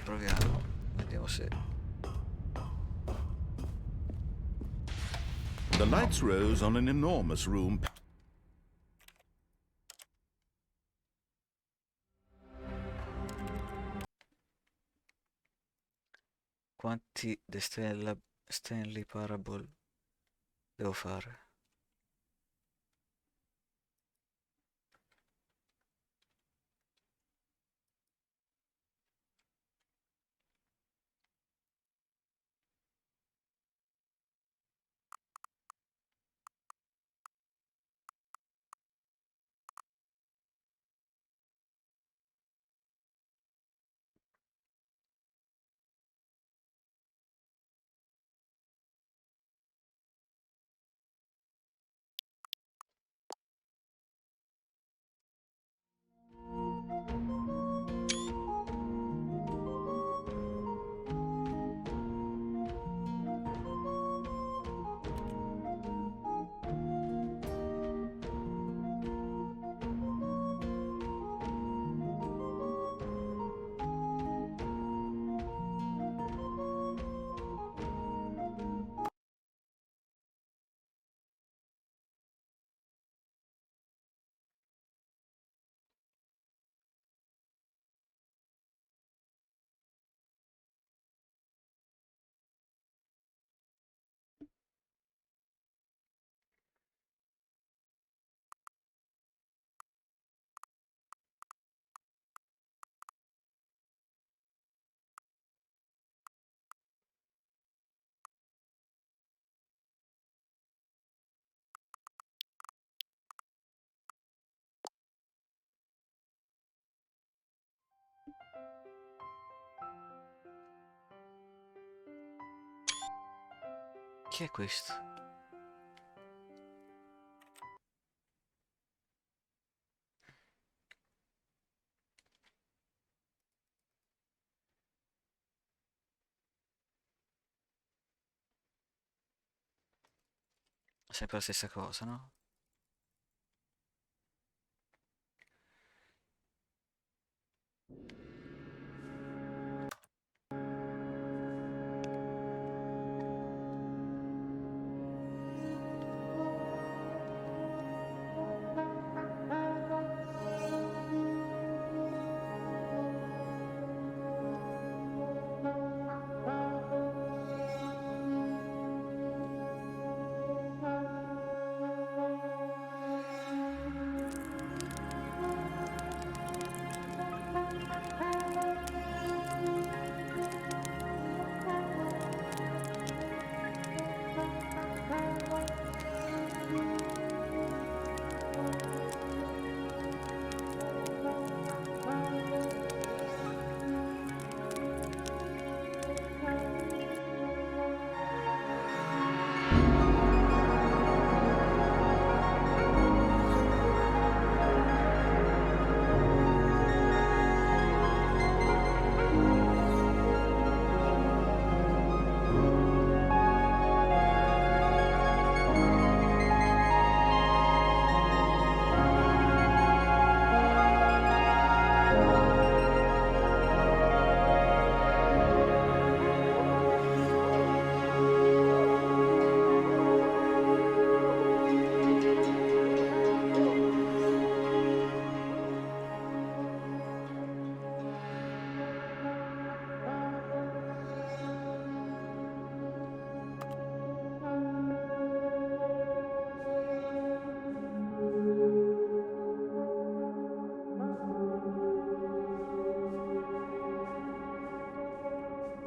Proviamo, vediamo se... The lights rose on an enormous room. Quanti The Stanley Parable devo fare? Chi è questo? Sempre la stessa cosa, no?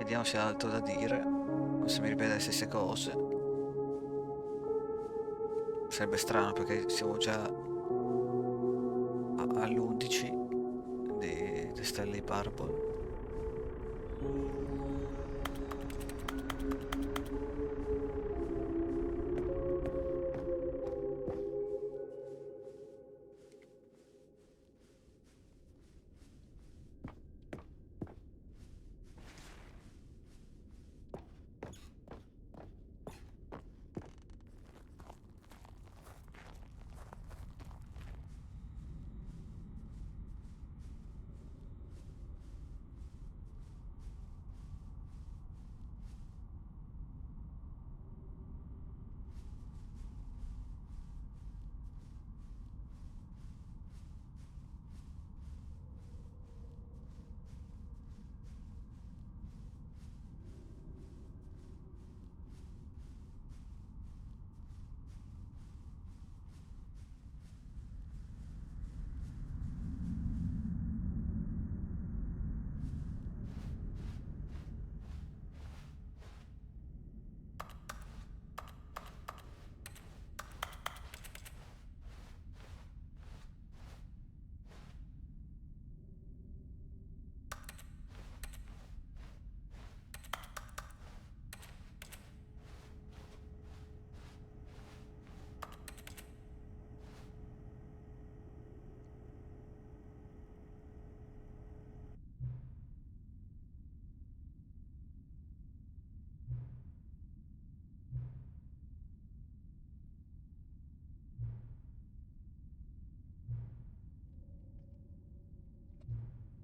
Vediamo se ha altro da dire o se mi ripete le stesse cose. Sarebbe strano perché siamo già all'11 di The Stanley Parable.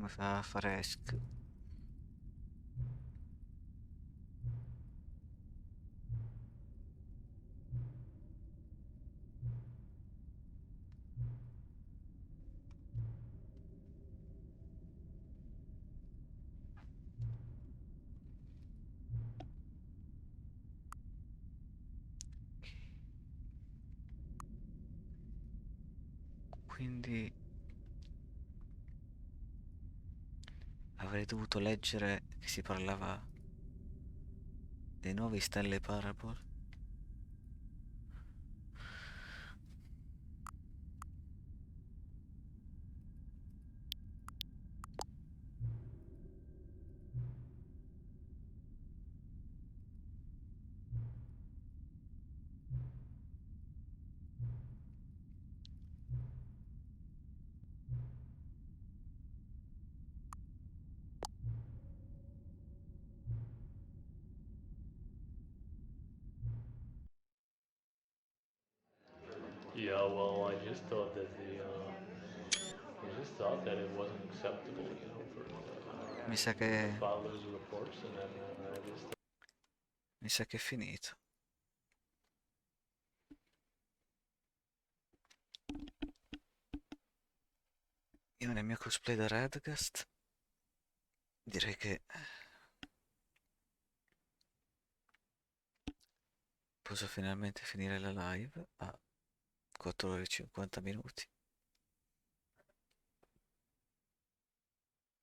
Come fa a fare esc? Quindi avrei dovuto leggere che si parlava dei nuovi Stanley Parable. Yeah, well, I just thought that I just thought that it wasn't acceptable, you know, Mi sa for che file those reports, and then I just. mi sa che è finito. Io nel mio cosplay da Radgast direi che posso finalmente finire la live a 4 ore e 50 minuti.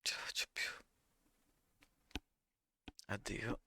Ce la faccio più. Addio.